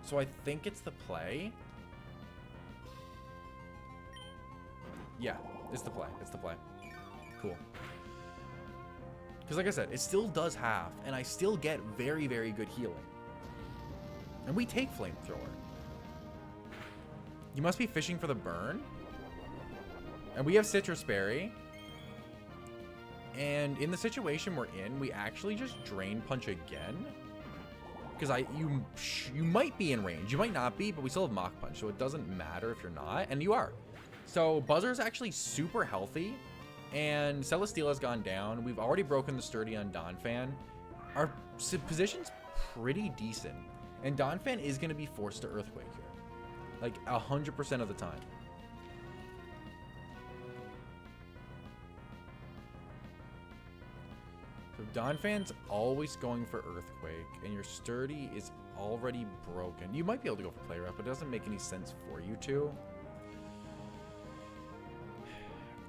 So I think it's the play. Yeah, it's the play. It's the play. Cool. Because like I said, it still does half, and I still get very, very good healing. And we take Flamethrower. You must be fishing for the burn. And we have Citrus Berry. And in the situation we're in, we actually just Drain Punch again. Because you might be in range. You might not be, but we still have Mach Punch, so it doesn't matter if you're not. And you are. So Buzzer is actually super healthy, and Celesteela has gone down. We've already broken the Sturdy on Donphan. Our position's pretty decent, and Donphan is going to be forced to Earthquake here, like 100% of the time. So Donphan's always going for Earthquake, and your Sturdy is already broken. You might be able to go for Play Rough, but it doesn't make any sense for you to.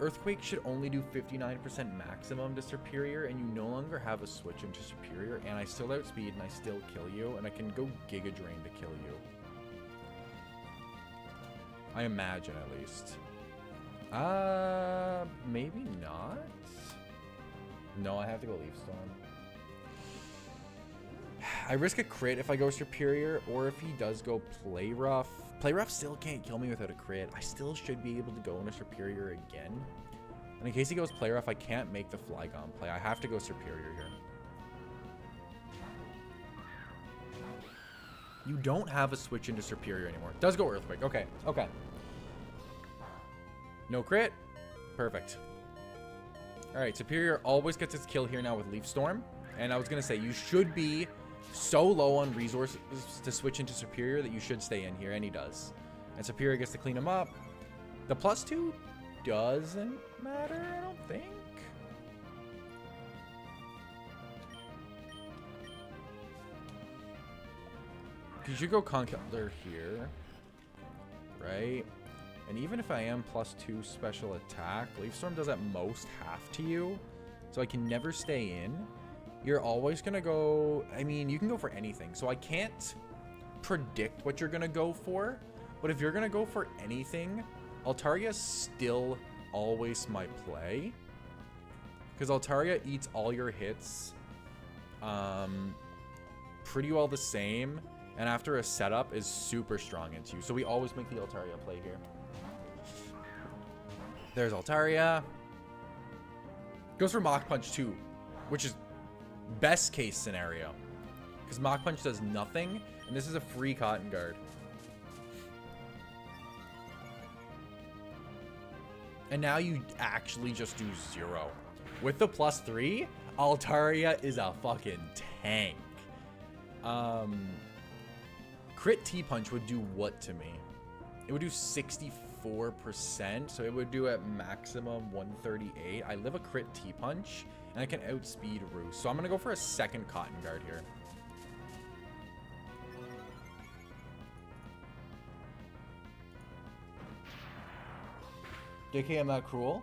Earthquake should only do 59% maximum to Superior, and you no longer have a switch into Superior, and I still outspeed and I still kill you, and I can go Giga Drain to kill you. I imagine, at least. Maybe not. No, I have to go Leaf Storm. I risk a crit if I go Superior, or if he does go Play Rough. Play Rough still can't kill me without a crit. I still should be able to go into Superior again. And in case he goes Play Rough, I can't make the Flygon play. I have to go Superior here. You don't have a switch into Superior anymore. Does go Earthquake. Okay, okay. No crit. Perfect. Alright, Superior always gets its kill here now with Leaf Storm. And I was going to say, you should be so low on resources to switch into Superior that you should stay in here, and he does. And Superior gets to clean him up. The +2 doesn't matter, I don't think. You should go Conkeldurr here, right? And even if I am +2 special attack, Leaf Storm does at most half to you, so I can never stay in. You're always going to go... I mean, you can go for anything. So I can't predict what you're going to go for. But if you're going to go for anything, Altaria is still always my play. Because Altaria eats all your hits pretty well the same. And after a setup is super strong into you. So we always make the Altaria play here. There's Altaria. Goes for Mach Punch too, which is... best case scenario, because Mach Punch does nothing, and this is a free Cotton Guard. And now you actually just do 0. With the +3, Altaria is a fucking tank. Crit T-Punch would do what to me? It would do 64%, so it would do at maximum 138. I live a crit T-Punch, and I can outspeed Roost. So I'm going to go for a second Cotton Guard here. JK, I'm not cruel.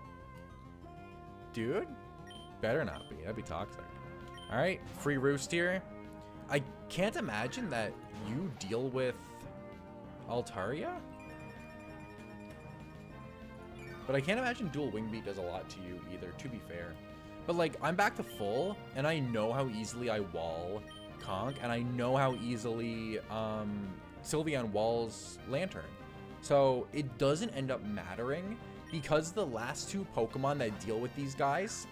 Dude? Better not be. That'd be toxic. Alright, free Roost here. I can't imagine that you deal with Altaria. But I can't imagine dual Wing Beat does a lot to you either, to be fair. But, like, I'm back to full, and I know how easily I wall Conk, and I know how easily Sylveon walls Lantern. So, it doesn't end up mattering, because the last 2 Pokemon that deal with these guys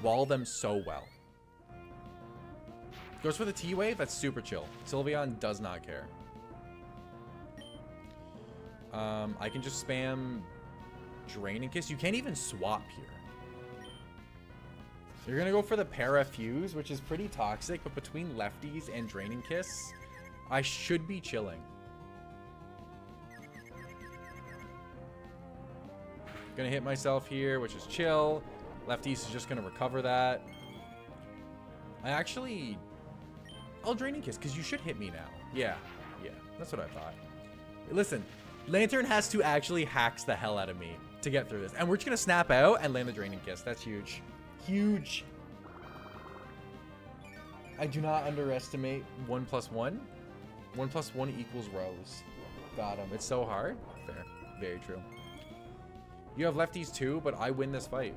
wall them so well. Goes for the T-Wave, that's super chill. Sylveon does not care. I can just spam Draining Kiss. You can't even swap here. You're gonna go for the Parafuse, which is pretty toxic, but between lefties and Draining Kiss, I should be chilling. Gonna hit myself here, which is chill. Lefties is just gonna recover that. I'll Draining Kiss, because you should hit me now. Yeah, that's what I thought. Listen, Lantern has to actually hacks the hell out of me to get through this. And we're just gonna snap out and land the Draining Kiss. That's huge. Huge. I do not underestimate 1+1. 1+1 equals Rose. Got him. It's so hard. Fair. Very true. You have lefties too, but I win this fight.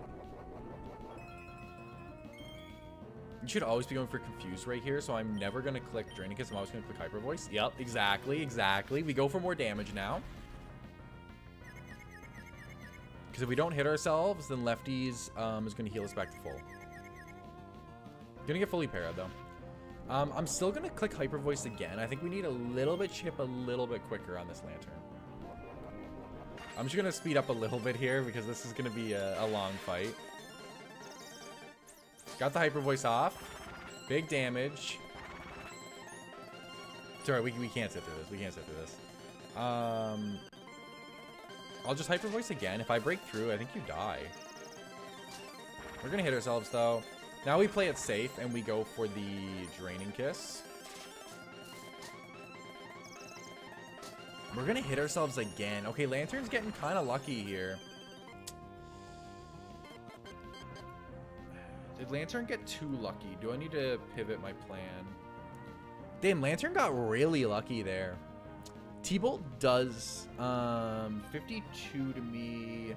You should always be going for Confuse right here, so I'm never going to click Draining Kiss. I'm always going to click Hyper Voice. Yep, exactly, exactly. We go for more damage now. Because if we don't hit ourselves, then lefties is going to heal us back to full. Going to get fully parried, though. I'm still going to click Hyper Voice again. I think we need a little bit chip a little bit quicker on this Lantern. I'm just going to speed up a little bit here because this is going to be a long fight. Got the Hyper Voice off. Big damage. Sorry, we can't sit through this. We can't sit through this. I'll just Hyper Voice again. If I break through, I think you die. We're going to hit ourselves, though. Now we play it safe, and we go for the Draining Kiss. We're going to hit ourselves again. Okay, Lantern's getting kind of lucky here. Did Lantern get too lucky? Do I need to pivot my plan? Damn, Lantern got really lucky there. T-Bolt does 52 to me.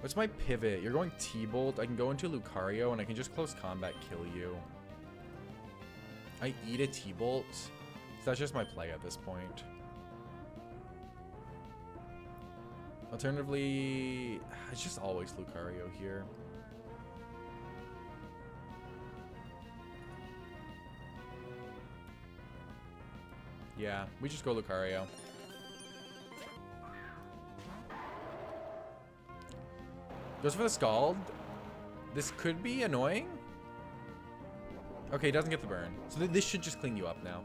What's my pivot? You're going T-Bolt. I can go into Lucario and I can just close combat kill you. I eat a T-Bolt. So that's just my play at this point. Alternatively, it's just always Lucario here. Yeah, we just go Lucario. Goes for the Scald. This could be annoying. Okay, doesn't get the burn. So this should just clean you up now.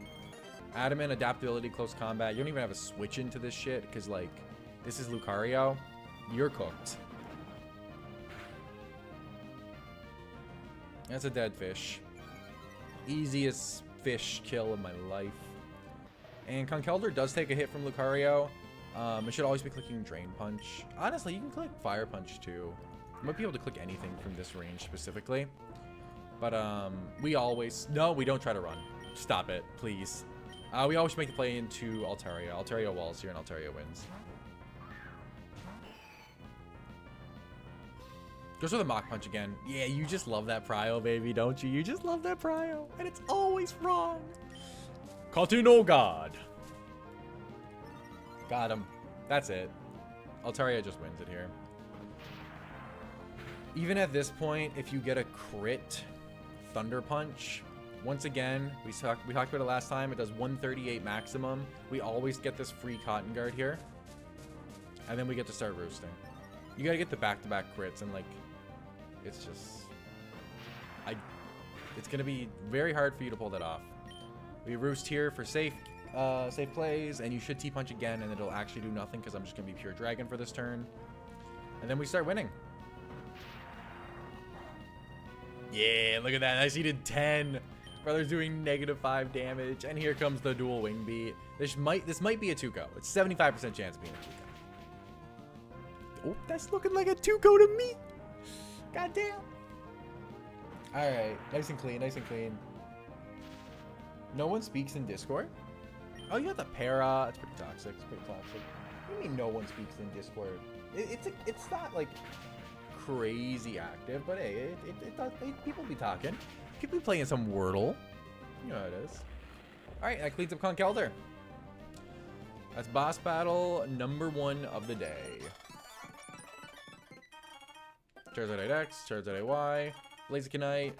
Adamant, adaptability, close combat. You don't even have a switch into this shit because, like, this is Lucario. You're cooked. That's a dead fish. Easiest fish kill of my life. And Conkeldurr does take a hit from Lucario. It should always be clicking Drain Punch. Honestly, you can click Fire Punch too. You might be able to click anything from this range specifically. But we always... No, we don't try to run. Stop it, please. We always make the play into Altaria. Altaria walls here and Altaria wins. Goes for the Mach Punch again. Yeah, you just love that Prio, baby, don't you? You just love that Prio. And it's always wrong. Cartoon God. Got him. That's it. Altaria just wins it here. Even at this point, if you get a crit Thunder Punch, once again, we talked about it last time, it does 138 maximum. We always get this free Cotton Guard here. And then we get to start roosting. You gotta get the back-to-back crits, and like, it's just... It's gonna be very hard for you to pull that off. We roost here for safe plays, and you should T-Punch again, and it'll actually do nothing because I'm just gonna be pure Dragon for this turn. And then we start winning. Yeah, look at that. I seeded 10. Brother's doing -5 damage, and here comes the dual wing beat. This might be a 2-go. It's 75% chance of being a 2-go. Oh, that's looking like a 2-go to me. God damn. All right, nice and clean, nice and clean. No one speaks in Discord. Oh, you got the para. It's pretty toxic. It's pretty toxic. What do you mean no one speaks in Discord? It's not like crazy active, but hey, people be talking. People be playing some Wordle. You know how it is. All right, that cleans up Conkeldurr. That's boss battle number 1 of the day. Charizard X, Charizard Y, Blazikenite,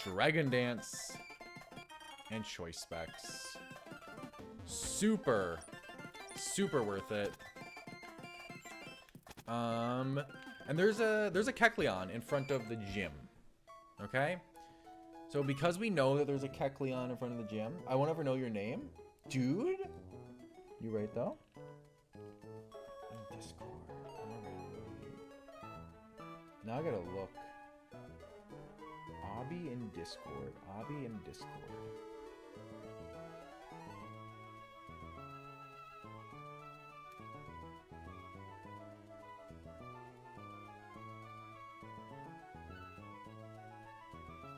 Dragon Dance, and Choice Specs. Super worth it. And there's a Kecleon in front of the gym. Okay? So because we know that there's a Kecleon in front of the gym, I won't ever know your name. Dude? You right though? In Discord. Now I gotta look. Obby in Discord. Obby in Discord.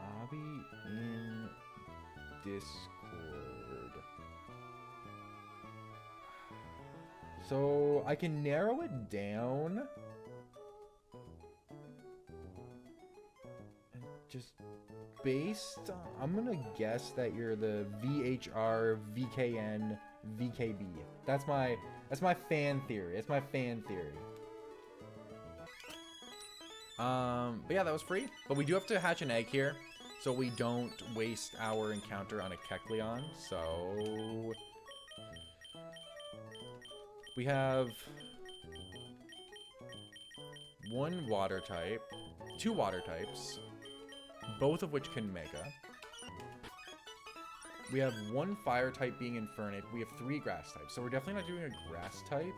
Obby in Discord. So I can narrow it down. Just based on, I'm gonna guess that you're the VHR, VKN, VKB. That's my fan theory. It's my fan theory. But yeah, that was free. But we do have to hatch an egg here, so we don't waste our encounter on a Kecleon. So we have 1 water type, 2 water types, both of which can Mega. We have 1 fire type being Infernape. We have 3 grass types, so we're definitely not doing a grass type.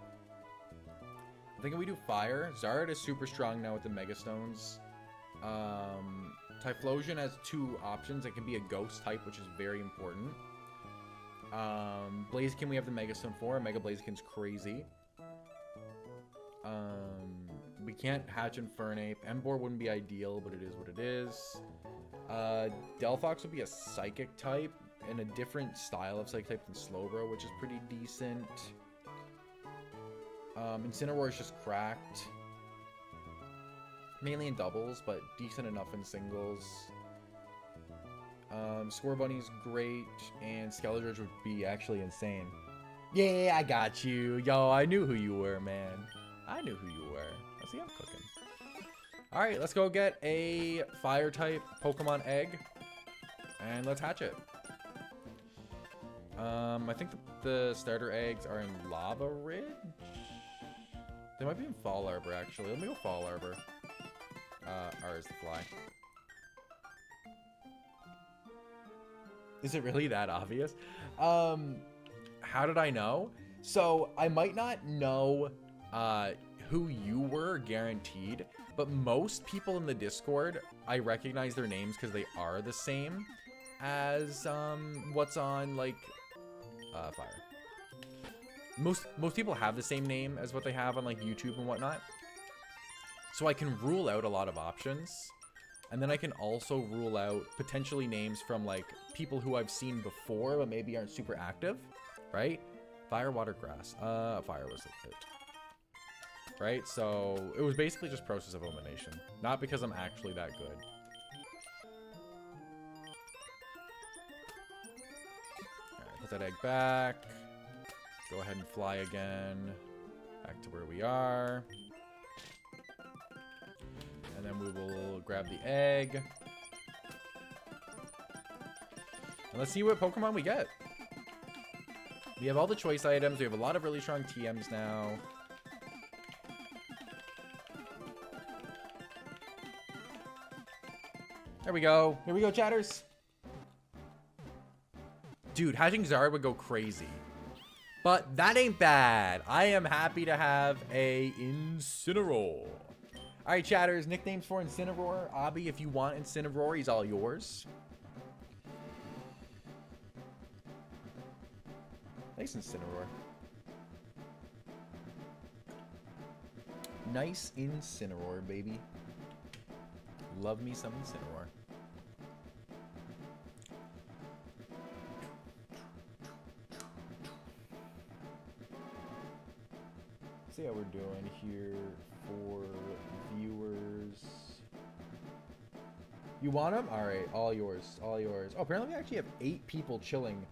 I think if we do fire, Zard is super strong now with the Mega Stones. Typhlosion has 2 options. It can be a ghost type, which is very important. Blaziken, we have the Megastone for. Mega Blaziken's crazy. We can't hatch Infernape. Emboar wouldn't be ideal, but it is what it is. Delphox would be a Psychic type and a different style of Psychic type than Slowbro, which is pretty decent. Incineroar is just cracked. Mainly in doubles, but decent enough in singles. Scorbunny's great, and Skeledridge would be actually insane. Yeah, I got you. Yo, I knew who you were, man. I knew who you were. Let's see, I'm cooking. Alright, let's go get a Fire-type Pokemon egg, and let's hatch it. I think the starter eggs are in Lava Ridge? They might be in Fall Arbor, actually. Let me go Fall Arbor. R is the fly. Is it really that obvious? How did I know? So I might not know who you were guaranteed, but most people in the Discord, I recognize their names because they are the same as what's on like Fire. Most people have the same name as what they have on like YouTube and whatnot. So I can rule out a lot of options. And then I can also rule out potentially names from like people who I've seen before, but maybe aren't super active, right? Fire, water, grass. Fire was it. Right? So it was basically just process of elimination. Not because I'm actually that good. Alright, put that egg back. Go ahead and fly again. Back to where we are. And then we will grab the egg. And let's see what Pokemon we get. We have all the choice items. We have a lot of really strong TMs now. There we go. Here we go, chatters. Dude, hatching Zard would go crazy. But that ain't bad. I am happy to have a Incineroar. Alright, chatters, nicknames for Incineroar. Abby, if you want Incineroar, he's all yours. Nice Incineroar. Nice Incineroar, baby. Love me some Incineroar. See how we're doing here for viewers. You want them? All right, all yours, all yours. Oh, apparently we actually have 8 people chilling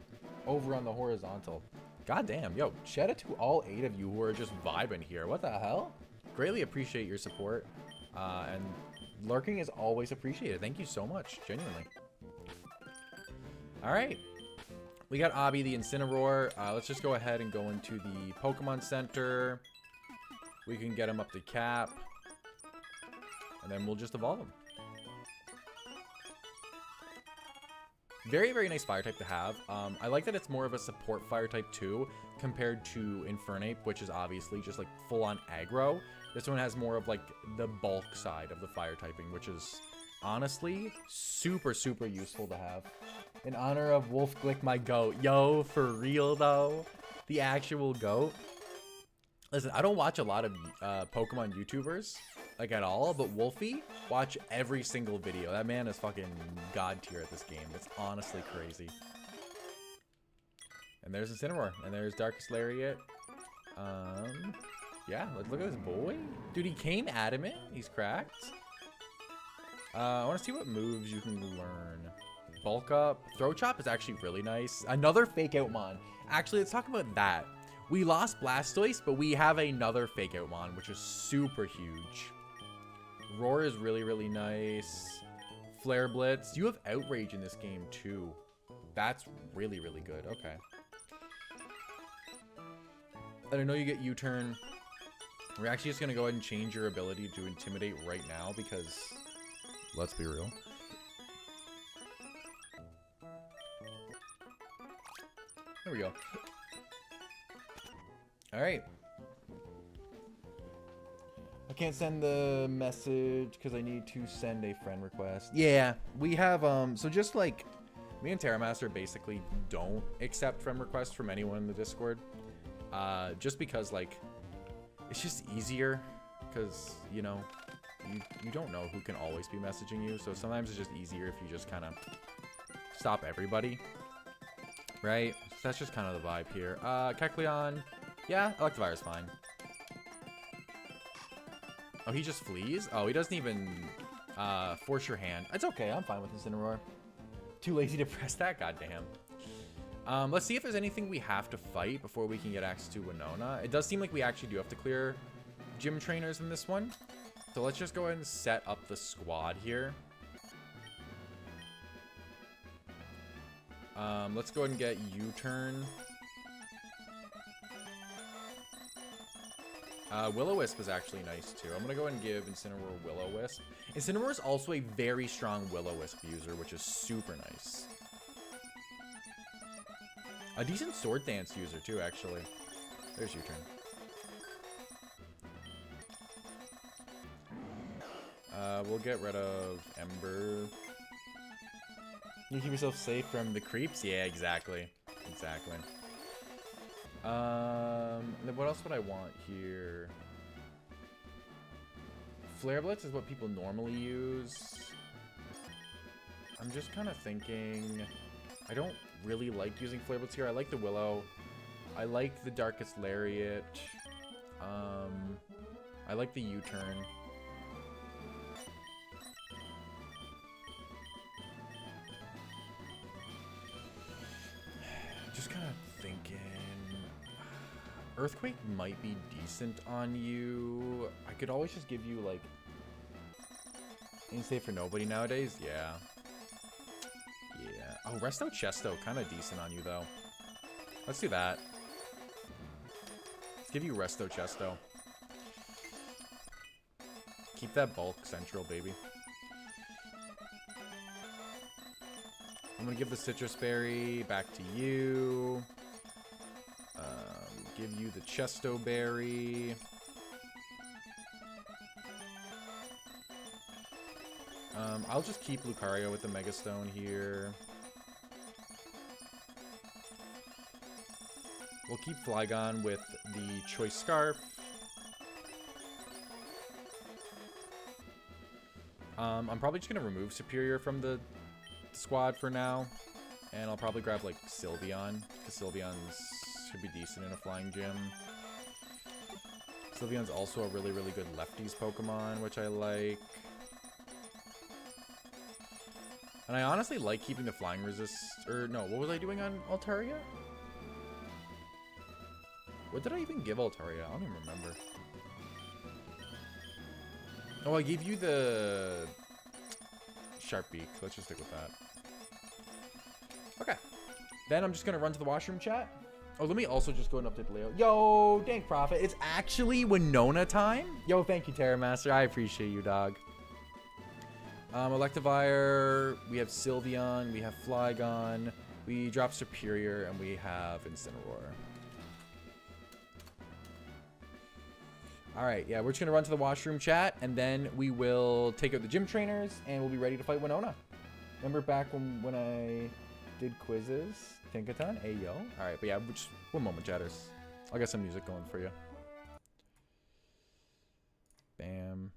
over on the horizontal. God damn, yo, shout out to all 8 of you who are just vibing here. What the hell? Greatly appreciate your support, and lurking is always appreciated. Thank you so much, genuinely. All right, we got Abby the Incineroar. Let's just go ahead and go into the Pokemon Center. We can get him up to cap, and then we'll just evolve him. Very, very nice fire type to have. I like that it's more of a support fire type too, compared to Infernape, which is obviously just like full on aggro. This one has more of like the bulk side of the fire typing, which is honestly super, super useful to have. In honor of Wolf Glick, my goat. Yo, for real though, the actual goat. Listen, I don't watch a lot of Pokemon YouTubers, like at all, but Wolfie, watch every single video. That man is fucking god tier at this game. It's honestly crazy. And there's Incineroar, and there's Darkest Lariat. Yeah, look at this boy. Dude, he came adamant. He's cracked. I want to see what moves you can learn. Bulk Up. Throw Chop is actually really nice. Another Fake Out Mon. Actually, let's talk about that. We lost Blastoise, but we have another Fake Out Mon, which is super huge. Roar is really, really nice. Flare Blitz. You have Outrage in this game, too. That's really, really good. Okay. And I know you get U-Turn. We're actually just going to go ahead and change your ability to Intimidate right now because, let's be real. There we go. All right. I can't send the message because I need to send a friend request. Yeah, we have, so just like Me and Terramaster basically don't accept friend requests from anyone in the Discord. Just because, like, it's just easier. Because, you know, you don't know who can always be messaging you. So sometimes it's just easier if you just kind of stop everybody. Right? So that's just kind of the vibe here. Kecleon. Yeah, Electivire is fine. Oh, he just flees? Oh, he doesn't even force your hand. It's okay. I'm fine with Incineroar. Too lazy to press that? Goddamn. Let's see if there's anything we have to fight before we can get access to Winona. It does seem like we actually do have to clear gym trainers in this one. So let's just go ahead and set up the squad here. Let's go ahead and get U-turn. Will-O-Wisp is actually nice too. I'm gonna go ahead and give Incineroar Will-O-Wisp. Incineroar is also a very strong Will-O-Wisp user, which is super nice. A decent Sword Dance user too, actually. There's your turn. We'll get rid of Ember. You keep yourself safe from the creeps? Yeah, exactly. Exactly. Then what else would I want here? Flare Blitz is what people normally use. I'm just kind of thinking... I don't really like using Flare Blitz here. I like the Willow. I like the Darkest Lariat. I like the U-turn. Just kind of thinking... Earthquake might be decent on you. I could always just give you, like... Insane for nobody nowadays? Yeah. Yeah. Oh, Resto Chesto. Kind of decent on you, though. Let's do that. Let's give you Resto Chesto. Keep that bulk central, baby. I'm going to give the Citrus Berry back to you. Give you the Chesto Berry. I'll just keep Lucario with the Mega Stone here. We'll keep Flygon with the Choice Scarf. I'm probably just going to remove Superior from the squad for now. And I'll probably grab, like, Sylveon. Because Sylveon's should be decent in a flying gym. Sylveon's also a really, really good lefties Pokemon, which I like. And I honestly like keeping the flying resist... Or, no, what was I doing on Altaria? What did I even give Altaria? I don't even remember. Oh, I gave you the... Sharp Beak. Let's just stick with that. Okay. Then I'm just going to run to the washroom chat. Oh, let me also just go and update Leo. Yo, Dank Prophet. It's actually Winona time. Yo, thank you, Terramaster. I appreciate you, dog. Electivire. We have Sylveon. We have Flygon. We drop Superior. And we have Incineroar. Alright, yeah, we're just going to run to the washroom chat. And then we will take out the gym trainers. And we'll be ready to fight Winona. Remember back when I did quizzes? Tinkaton? Hey, yo. Alright, but yeah, just one moment, chatters. I'll get some music going for you. Bam.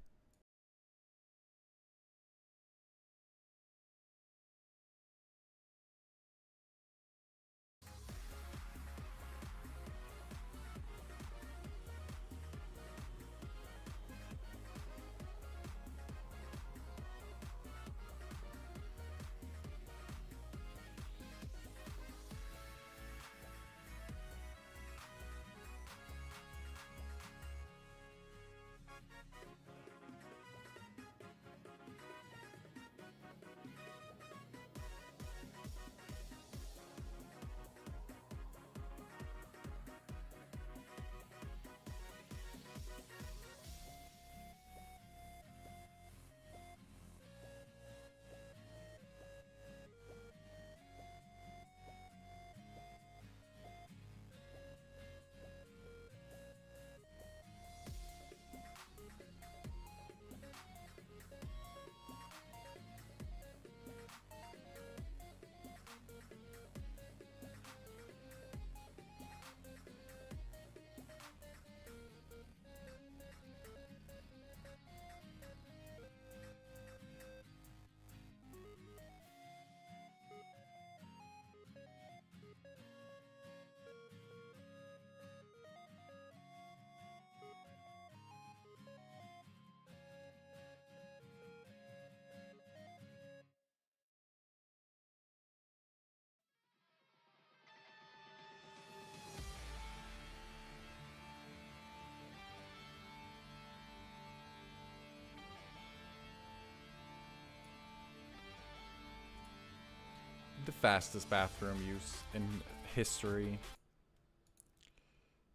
the fastest bathroom use in history.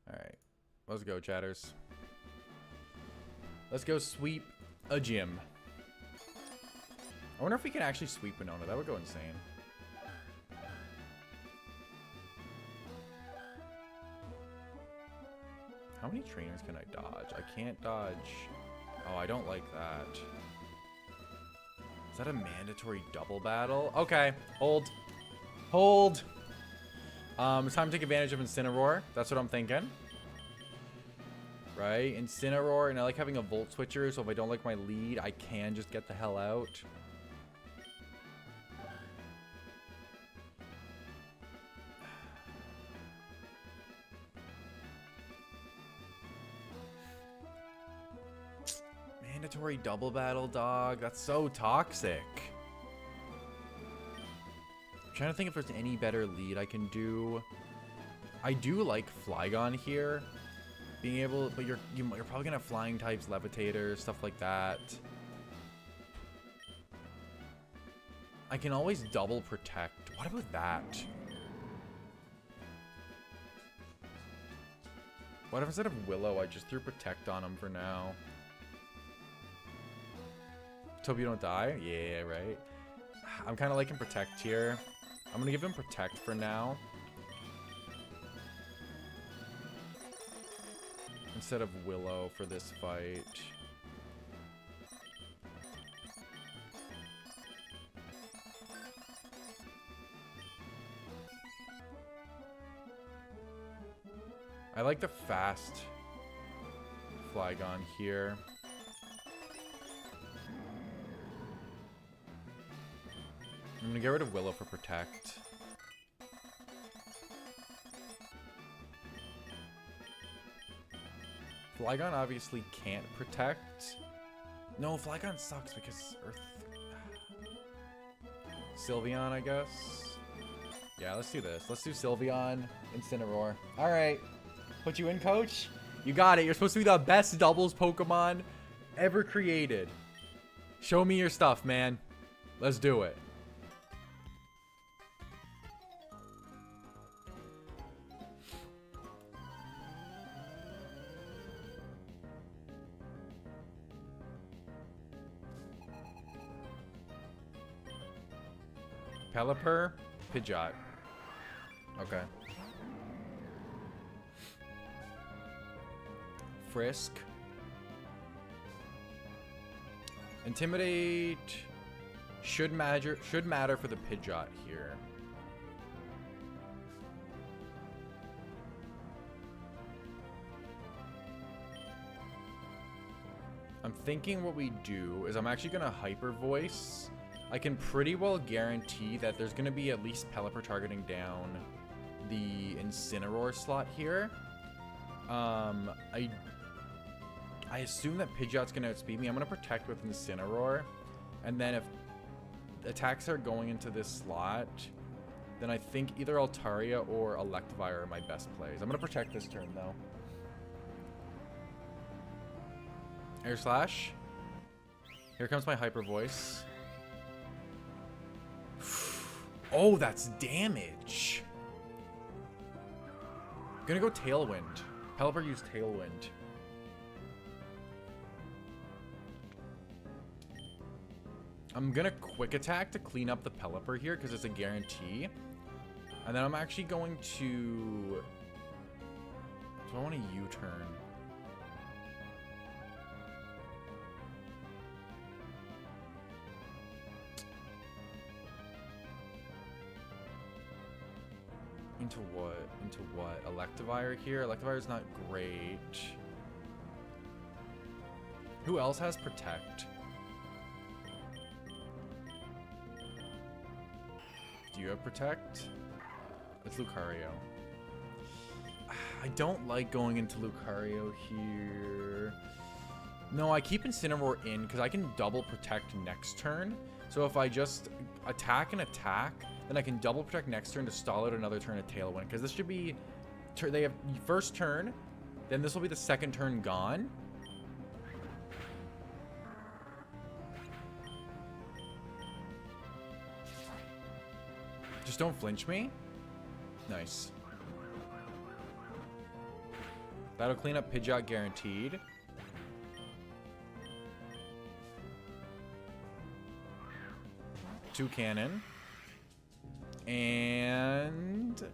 Alright. Let's go, chatters. Let's go sweep a gym. I wonder if we can actually sweep Winona. That would go insane. How many trainers can I dodge? I can't dodge. Oh, I don't like that. Is that a mandatory double battle? Okay, hold. Hold. It's time to take advantage of Incineroar. That's what I'm thinking. Right? Incineroar, and I like having a Volt Switcher, so if I don't like my lead, I can just get the hell out. Mandatory double battle, dog. That's so toxic. I'm trying to think if there's any better lead I can do. I do like Flygon here. Being able, but you're probably gonna have flying types, levitators, stuff like that. I can always double protect. What about that? What if instead of Willow, I just threw protect on him for now? Hope you don't die? Yeah, right. I'm kind of liking protect here. I'm gonna give him protect for now. Instead of Willow for this fight. I like the fast Flygon here. I'm gonna get rid of Willow for protect. Flygon obviously can't protect. No, Flygon sucks because Earth... Sylveon, I guess. Yeah, let's do this. Let's do Sylveon, Incineroar. Alright. Put you in, coach. You got it. You're supposed to be the best doubles Pokemon ever created. Show me your stuff, man. Let's do it. Pelipper, Pidgeot. Okay. Frisk. Intimidate should matter for the Pidgeot here. I'm thinking what we do is I'm actually gonna Hyper Voice. I can pretty well guarantee that there's going to be at least Pelipper targeting down the Incineroar slot here. I assume that Pidgeot's going to outspeed me. I'm going to protect with Incineroar. And then if attacks are going into this slot, then I think either Altaria or Electivire are my best plays. I'm going to protect this turn, though. Air Slash. Here comes my Hyper Voice. Oh, that's damage. I'm gonna go Tailwind. Pelipper used Tailwind. I'm gonna Quick Attack to clean up the Pelipper here because it's a guarantee. And then I'm actually going to... Do I want a U-turn? Into what? Into what? Electivire here? Electivire's not great. Who else has Protect? Do you have Protect? It's Lucario. I don't like going into Lucario here. No, I keep Incineroar in because I can double Protect next turn. So if I just attack and attack, then I can double protect next turn to stall out another turn of Tailwind. Because this should be... They have first turn, then this will be the second turn gone. Just don't flinch me. Nice. That'll clean up Pidgeot guaranteed. Two cannon. And...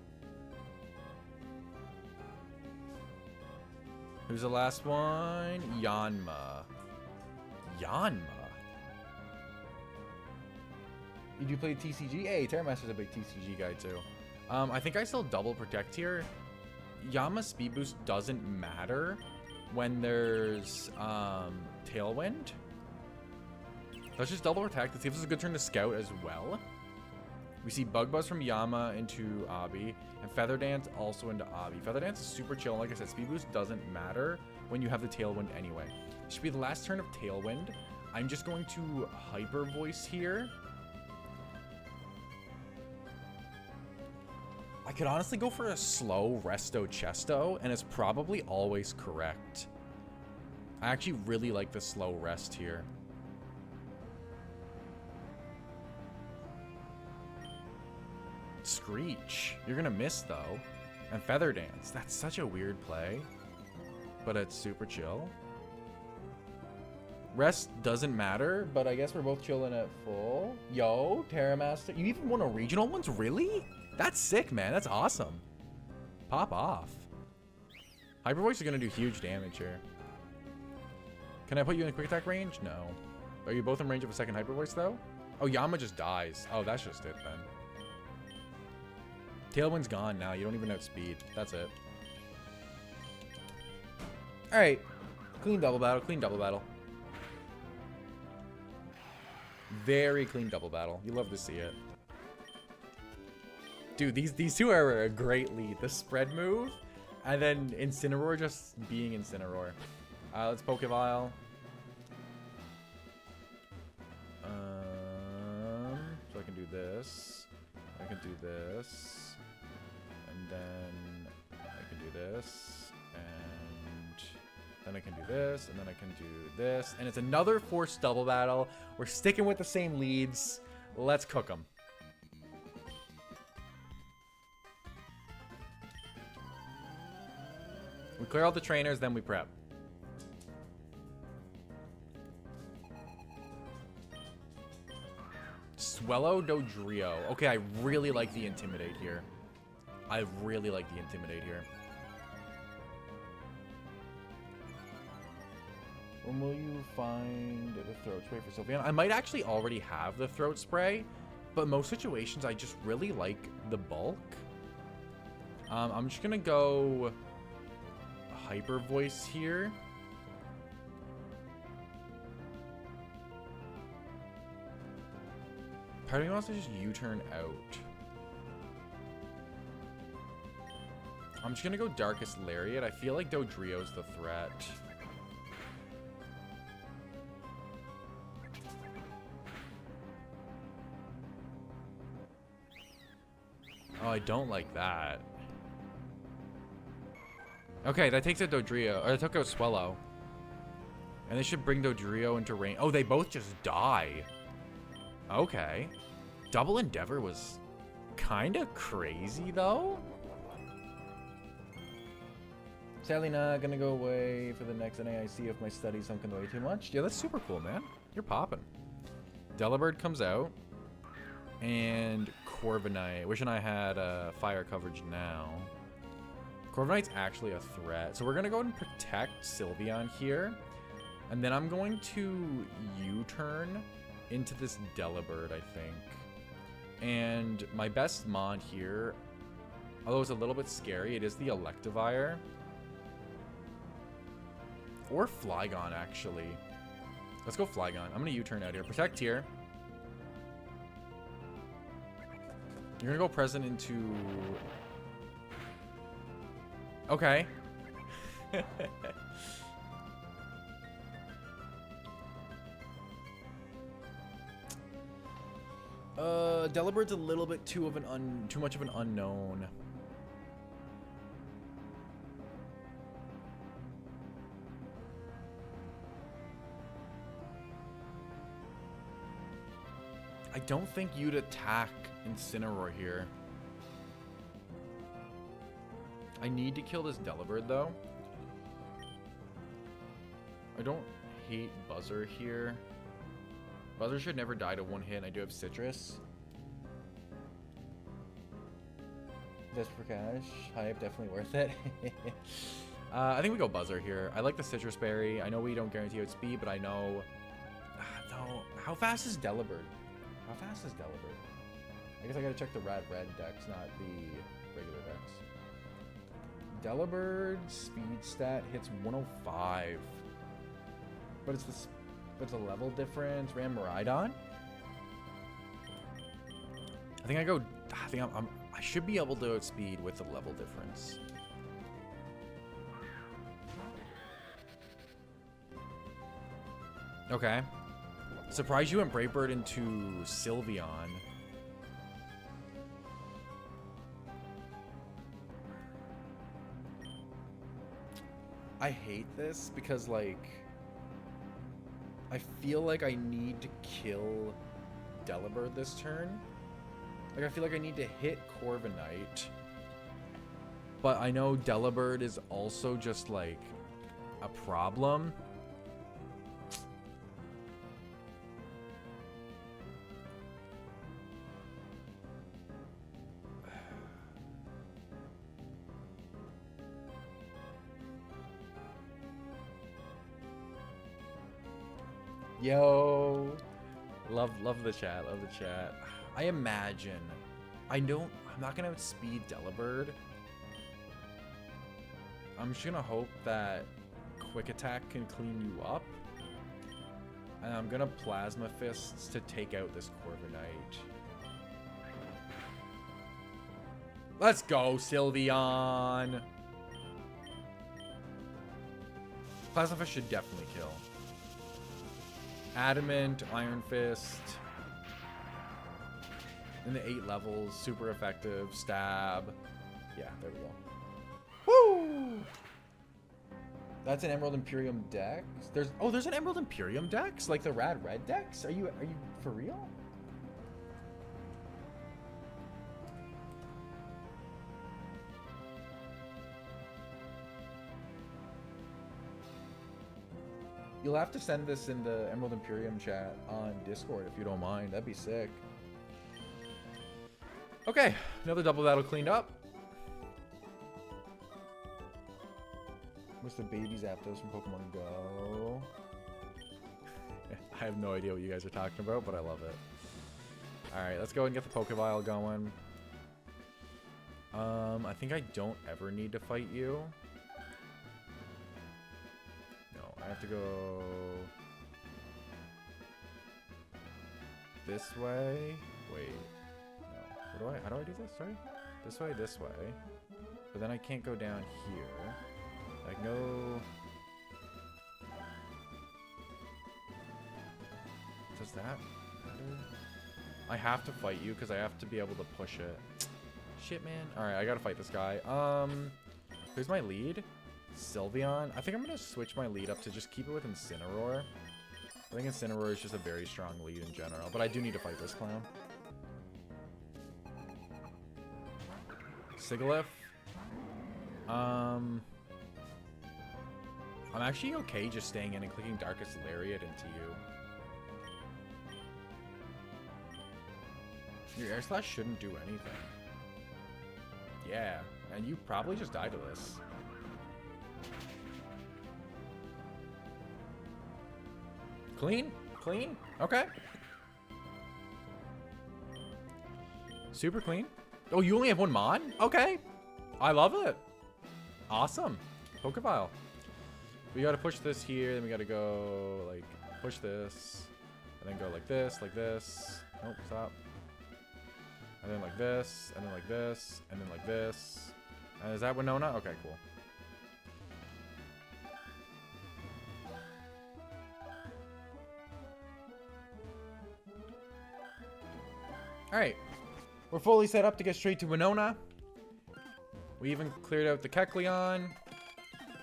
who's the last one? Yanma. Yanma? You do play TCG? Hey, Terramaster's a big TCG guy too. I think I still double protect here. Yanma's speed boost doesn't matter when there's Tailwind. Let's just double protect. Let's see if this is a good turn to scout as well. We see Bug Buzz from Yama into Obby, and Feather Dance also into Obby. Feather Dance is super chill. Like I said, speed boost doesn't matter when you have the Tailwind anyway. This should be the last turn of Tailwind. I'm just going to Hyper Voice here. I could honestly go for a slow Resto Chesto, and it's probably always correct. I actually really like the slow rest here. Screech. You're gonna miss though. And Feather Dance. That's such a weird play, but it's super chill. Rest doesn't matter, but I guess we're both chilling at full. Yo, Terramaster. You even won a regional once? Really? That's sick, man. That's awesome. Pop off. Hyper Voice is gonna do huge damage here. Can I put you in quick attack range? No. Are you both in range of a second Hyper Voice though? Oh, Yama just dies. Oh, that's just it then. Tailwind's gone now. You don't even outspeed. That's it. Alright. Clean double battle. Clean double battle. Very clean double battle. You love to see it. Dude, these two are a great lead. The spread move, and then Incineroar just being Incineroar. Let's Pokevile. So I can do this. I can do this. And then I can do this. And then I can do this. And then I can do this. And it's another forced double battle. We're sticking with the same leads. Let's cook them. We clear all the trainers, then we prep. Swellow Dodrio. Okay, I really like the Intimidate here. I really like the Intimidate here. When will you find the throat spray for Sylveon? I might actually already have the throat spray, but most situations I just really like the bulk. I'm just gonna go Hyper Voice here. Part of me wants to just U-turn out. I'm just gonna go Darkest Lariat. I feel like Dodrio's the threat. Oh, I don't like that. Okay, that takes out Dodrio, or it took out Swellow. And they should bring Dodrio into range. Oh, they both just die. Okay. Double Endeavor was kind of crazy, though. Sadly not gonna go away for the next NAIC if my study's sunken away too much. Yeah, that's super cool, man. You're popping. Delibird comes out. And Corviknight. Wishing I had fire coverage now. Corviknight's actually a threat. So we're going to go ahead and protect Sylveon here. And then I'm going to U-turn into this Delibird, I think. And my best mod here, although it's a little bit scary, it is the Electivire. Or Flygon, actually. Let's go Flygon. I'm going to U-turn out here. Protect here. You're going to go present into... Okay. Delibird's a little bit too much of an unknown. I don't think you'd attack Incineroar here. I need to kill this Delibird, though. I don't hate Buzzer here. Buzzer should never die to one hit, and I do have Citrus. Just for cash. Hype, definitely worth it. I think we go Buzzer here. I like the Citrus Berry. I know we don't guarantee outspeed, but I know... no. How fast is Delibird? How fast is Delibird? I guess I gotta check the red dex, not the regular dex. Delibird's speed stat hits 105. But it's a level difference. Ram Miraidon? I think I should be able to outspeed with the level difference. Okay. Surprised you went Brave Bird into Sylveon. I hate this because, like, I feel like I need to kill Delibird this turn. Like, I feel like I need to hit Corviknight. But I know Delibird is also just, like, a problem. Yo, love the chat, love the chat. I imagine, I'm not gonna outspeed Delibird. I'm just gonna hope that Quick Attack can clean you up, and I'm gonna Plasma Fists to take out this Corviknight. Let's go, Sylveon. Plasma Fist should definitely kill. Adamant, Iron Fist. In the 8 levels, super effective. Stab. Yeah, there we go. Woo! That's an Emerald Imperium dex. There's an Emerald Imperium dex? Like the Rad Red dex? Are you for real? You'll have to send this in the Emerald Imperium chat on Discord if you don't mind. That'd be sick. Okay, another double battle cleaned up. What's the baby's Zapdos from Pokemon Go? I have no idea what you guys are talking about, but I love it. Alright, let's go and get the Pokeball going. I think I don't ever need to fight you. I have to go this way. Wait, no. How do I do this? Sorry, this way. But then I can't go down here. I can go. Does that matter? I have to fight you because I have to be able to push it. Shit, man. All right, I gotta fight this guy. Who's my lead? Sylveon. I think I'm going to switch my lead up to just keep it with Incineroar. I think Incineroar is just a very strong lead in general, but I do need to fight this clown. Sigilyph. I'm actually okay just staying in and clicking Darkest Lariat into you. Your Air Slash shouldn't do anything. Yeah, and you probably just died to this. Clean? Clean? Okay. Super clean. Oh, you only have one Mon? Okay. I love it. Awesome. Pokeball. We gotta push this here, then we gotta go, like, push this. And then go like this, like this. Nope, stop. And then like this, and then like this, and then like this. Is that Winona? Okay, cool. Alright, we're fully set up to get straight to Winona. We even cleared out the Kecleon.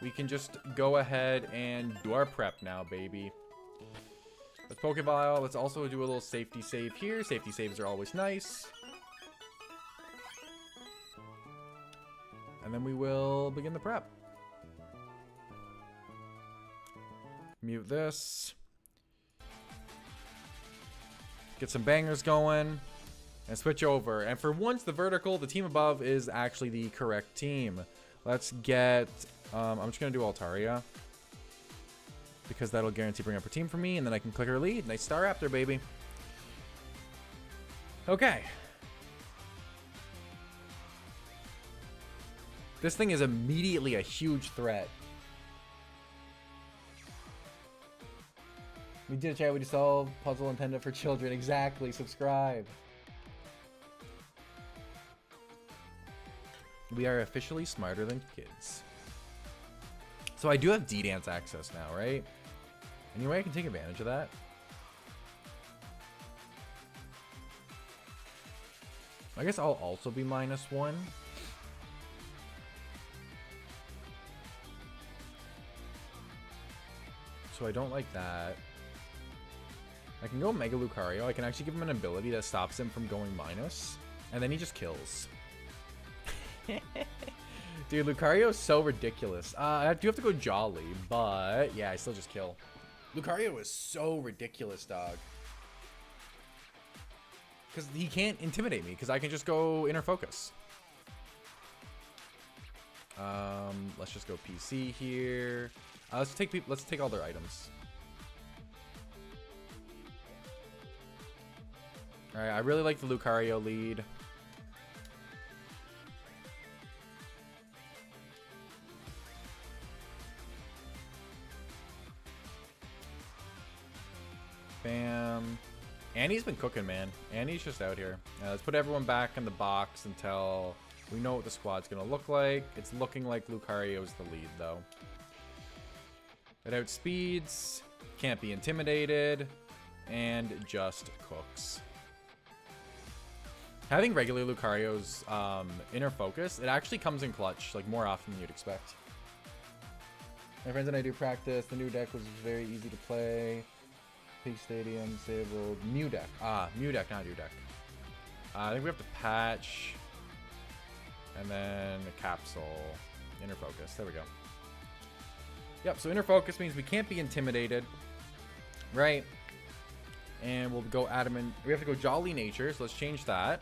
We can just go ahead and do our prep now, baby. this Pokeball. Let's also do a little safety save here. Safety saves are always nice. And then we will begin the prep. Mute this. Get some bangers going. And switch over. And for once, the vertical, the team above is actually the correct team. Let's get... I'm just going to do Altaria. Because that'll guarantee bring up her team for me. And then I can click her lead. Nice Staraptor, baby. Okay. This thing is immediately a huge threat. We did a chat. We just solved puzzle intended for children. Exactly. Subscribe. We are officially smarter than kids. So I do have D-Dance access now, right? Any way I can take advantage of that? I guess I'll also be -1. So I don't like that. I can go Mega Lucario. I can actually give him an ability that stops him from going minus. And then he just kills. Dude, Lucario is so ridiculous. I do have to go Jolly, but yeah, I still just kill. Lucario is so ridiculous, dog. Because he can't intimidate me, because I can just go Inner Focus. Let's just go PC here. Let's take all their items. All right, I really like the Lucario lead. Bam. Annie's been cooking, man. Annie's just out here. Let's put everyone back in the box until we know what the squad's gonna look like. It's looking like Lucario's the lead, though. It outspeeds, can't be intimidated, and just cooks. Having regular Lucario's Inner Focus, it actually comes in clutch, like more often than you'd expect. My friends and I do practice. The new deck was very easy to play. Peak Stadium, disabled. Mew deck. Mew deck, not new deck. I think we have to patch. And then a capsule. Inner Focus. There we go. Yep, so Inner Focus means we can't be intimidated. Right? And we'll go Adamant. We have to go Jolly Nature, so let's change that.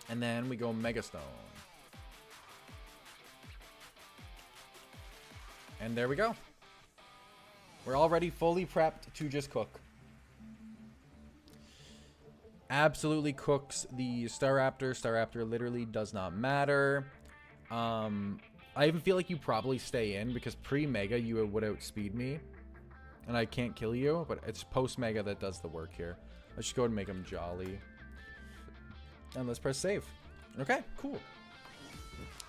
And then we go Megastone. And there we go. We're already fully prepped to just cook. Absolutely cooks the Staraptor. Staraptor literally does not matter. I even feel like you probably stay in because pre-Mega you would outspeed me. And I can't kill you, but it's post-Mega that does the work here. Let's just go ahead and make him Jolly. And let's press save. Okay, cool.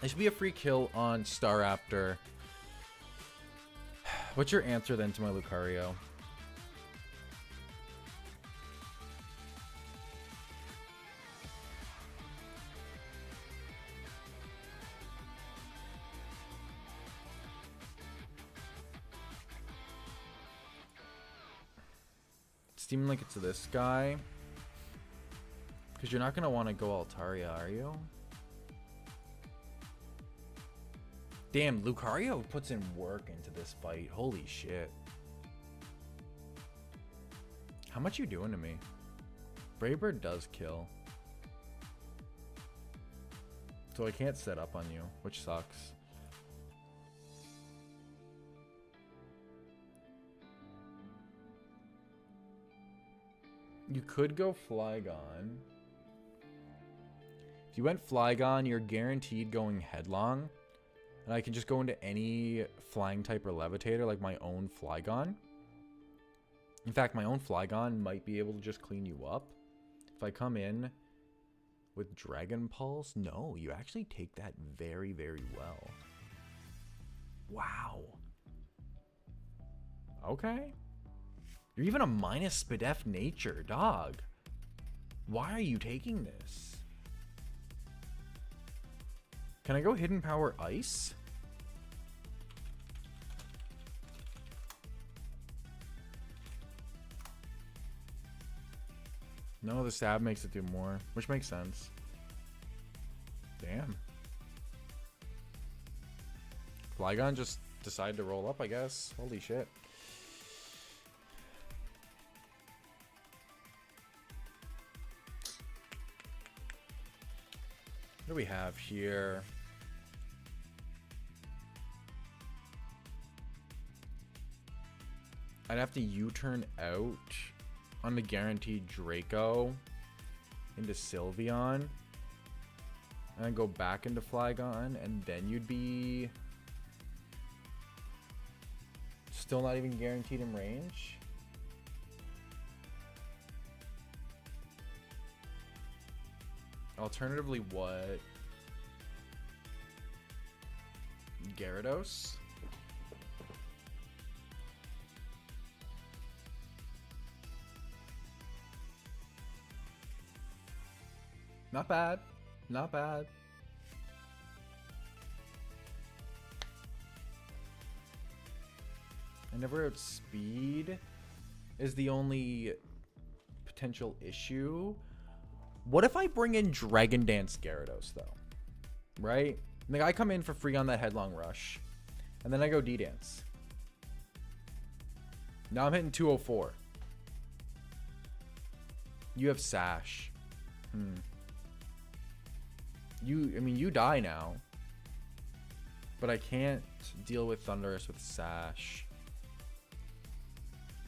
It should be a free kill on Staraptor. What's your answer then to my Lucario? It's seeming like it's this guy. Because you're not going to want to go Altaria, are you? Damn, Lucario puts in work into this fight. Holy shit. How much you doing to me? Braybird does kill. So I can't set up on you, which sucks. You could go Flygon. If you went Flygon, you're guaranteed going headlong. And I can just go into any flying type or levitator, like my own Flygon. In fact, my own Flygon might be able to just clean you up. If I come in with Dragon Pulse, no, you actually take that very, very well. Wow. Okay. You're even a minus Spadef nature, dog. Why are you taking this? Can I go hidden power ice? No, the stab makes it do more, which makes sense. Damn. Flygon just decided to roll up, I guess. Holy shit. What do we have here? I'd have to U-turn out on the guaranteed Draco into Sylveon. And then go back into Flygon, and then you'd be still not even guaranteed in range. Alternatively, what? Gyarados? Not bad. Not bad. I never outspeed is the only potential issue. What if I bring in Dragon Dance Gyarados, though? Right? Like, I come in for free on that Headlong Rush. And then I go D-Dance. Now I'm hitting 204. You have Sash. I mean, you die now. But I can't deal with Thundurus with Sash.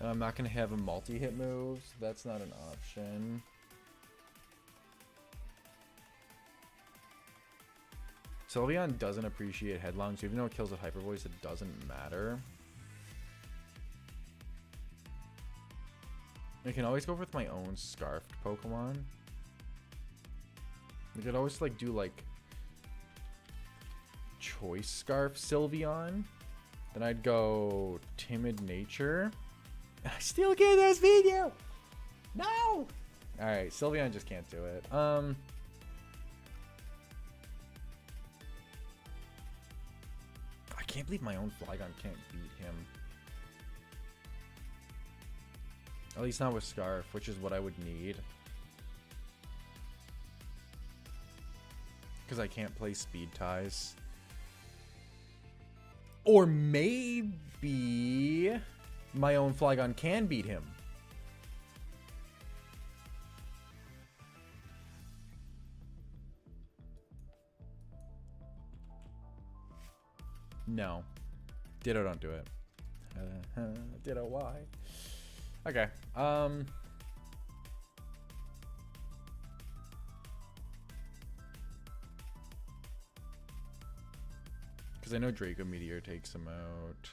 And I'm not going to have a multi-hit move, so that's not an option. Sylveon doesn't appreciate Headlong, so even though it kills with Hyper Voice, it doesn't matter. I can always go with my own Scarfed Pokemon. I could always like do like Choice Scarf Sylveon. Then I'd go Timid Nature. I still get this video. No. All right, Sylveon just can't do it. I can't believe my own Flygon can't beat him. At least not with Scarf, which is what I would need. Because I can't play Speed Ties. Or maybe my own Flygon can beat him. No. Ditto, don't do it. Ditto, why? Okay. Because I know Draco Meteor takes him out.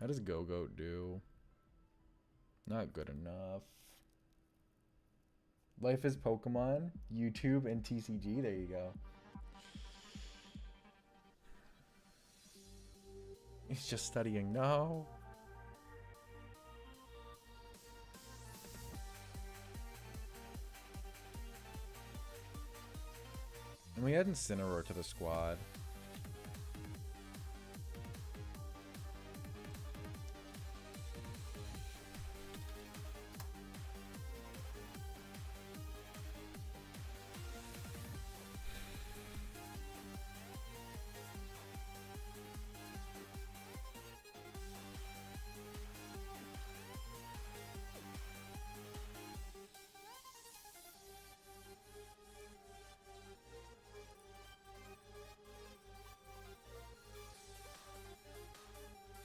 How does Go-Goat do? Not good enough. Life is Pokemon, YouTube, and TCG. There you go. He's just studying. No. And we add Incineroar to the squad.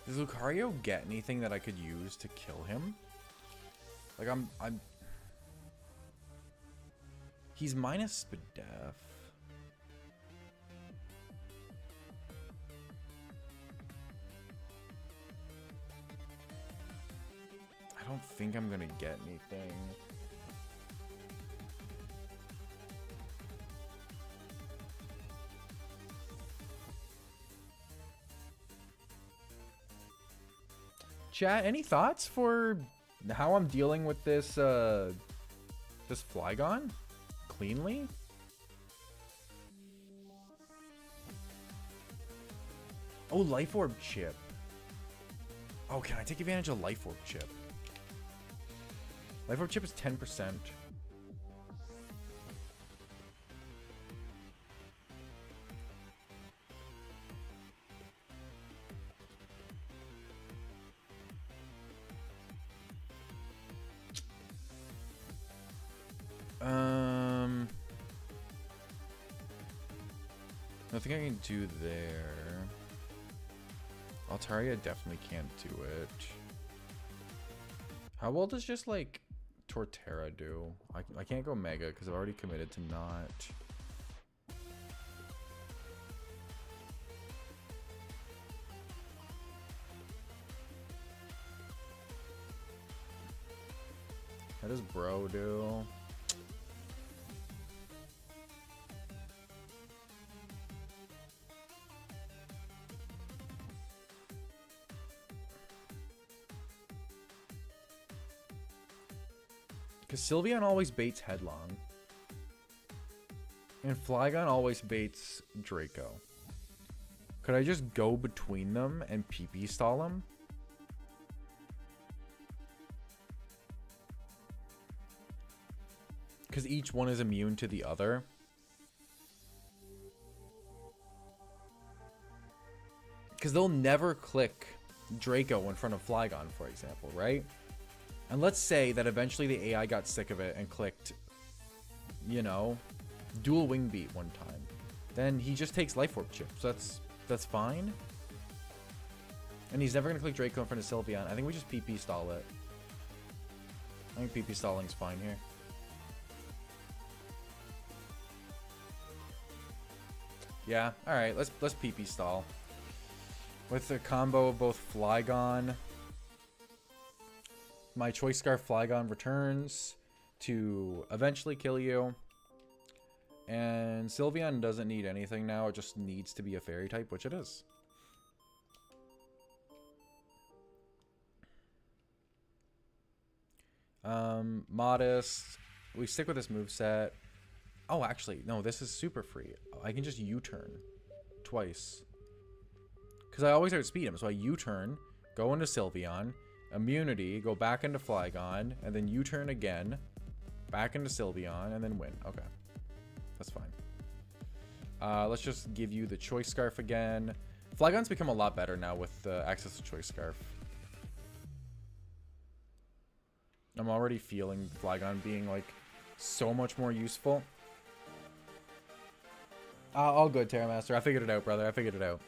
Does Lucario get anything that I could use to kill him? Like I'm he's minus Spadef. I don't think I'm gonna get anything. Chat, any thoughts for how I'm dealing with this this Flygon cleanly? Oh, Life Orb chip. Oh, can I take advantage of Life Orb chip? Life Orb chip is 10%. Nothing I can do there. Altaria definitely can't do it. How well does just like Torterra do? I can't go Mega because I've already committed to not. How does Bro do? Because Sylveon always baits Headlong. And Flygon always baits Draco. Could I just go between them and PP stall them? Because each one is immune to the other. Because they'll never click Draco in front of Flygon, for example, right? And let's say that eventually the AI got sick of it and clicked, you know, dual wing beat one time. Then he just takes Life Orb chip. So that's fine. And he's never going to click Draco in front of Sylveon. I think we just PP stall it. I think PP stalling's fine here. Yeah, alright, let's PP stall. With the combo of both Flygon. My Choice Scarf Flygon returns to eventually kill you. And Sylveon doesn't need anything now. It just needs to be a fairy type, which it is. Modest. We stick with this moveset. Oh, actually, no, this is super free. I can just U-turn twice. Because I always outspeed him. So I U-turn, go into Sylveon. Immunity, go back into Flygon, and then U-turn again, back into Sylveon, and then win. Okay. That's fine. Let's just give you the Choice Scarf again. Flygon's become a lot better now with access to Choice Scarf. I'm already feeling Flygon being, like, so much more useful. All good, Terramaster. I figured it out, brother. I figured it out.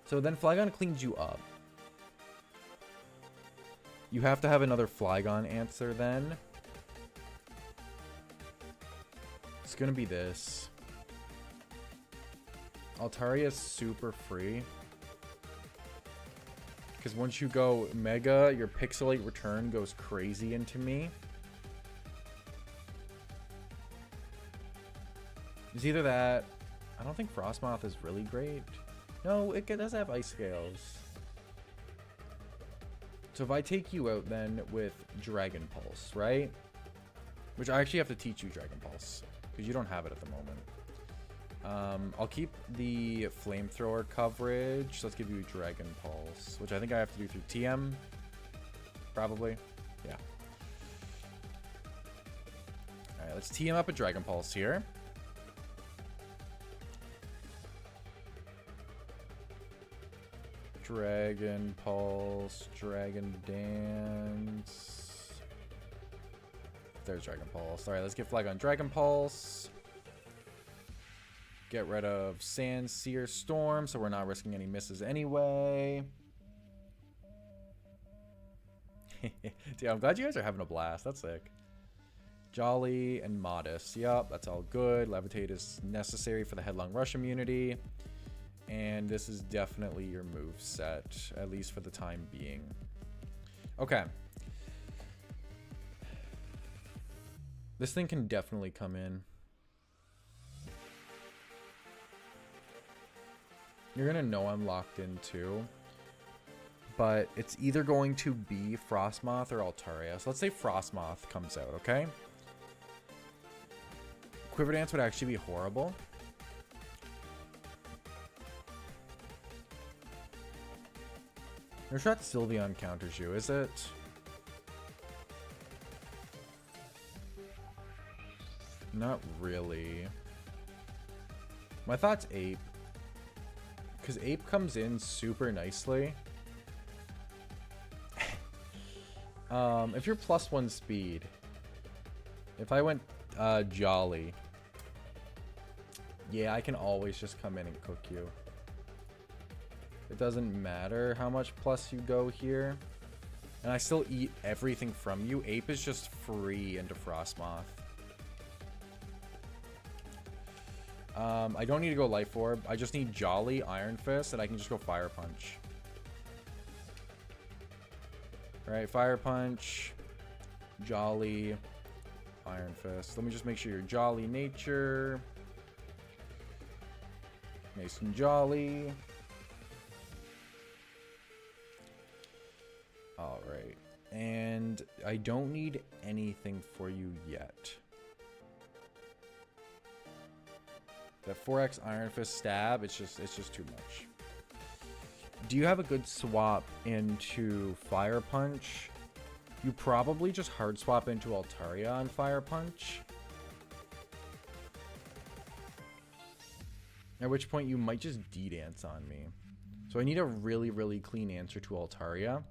So then Flygon cleans you up. You have to have another Flygon answer then. It's gonna be this. Altaria is super free. Because once you go Mega, your Pixelate return goes crazy into me. It's either that. I don't think Frostmoth is really great. No, it does have Ice Scales. So if I take you out then with Dragon Pulse, right? Which I actually have to teach you Dragon Pulse. Because you don't have it at the moment. I'll keep the Flamethrower coverage. So let's give you Dragon Pulse. Which I think I have to do through TM. Probably. Yeah. Alright, let's TM up a Dragon Pulse here. Dragon Pulse, Dragon Dance. There's Dragon Pulse. Alright, let's get Flygon Dragon Pulse. Get rid of Sand Seer Storm, so we're not risking any misses anyway. Dude, I'm glad you guys are having a blast. That's sick. Jolly and Modest. Yup, that's all good. Levitate is necessary for the Headlong Rush immunity. And this is definitely your move set, at least for the time being. Okay. This thing can definitely come in. You're going to know I'm locked in too. But it's either going to be Frostmoth or Altaria. So let's say Frostmoth comes out, okay? Quiver Dance would actually be horrible. I'm sure that Sylveon counters you, is it? Not really. My thought's Ape. Because Ape comes in super nicely. If you're +1 speed. If I went Jolly. Yeah, I can always just come in and cook you. It doesn't matter how much plus you go here. And I still eat everything from you. Ape is just free into Frostmoth. I don't need to go Life Orb. I just need Jolly, Iron Fist, and I can just go Fire Punch. Alright, Fire Punch, Jolly, Iron Fist. Let me just make sure you're Jolly Nature. Mason Jolly. Alright. And I don't need anything for you yet. That 4x Iron Fist stab, it's just too much. Do you have a good swap into Fire Punch? You probably just hard swap into Altaria on Fire Punch. At which point you might just D-Dance on me. So I need a really, really clean answer to Altaria.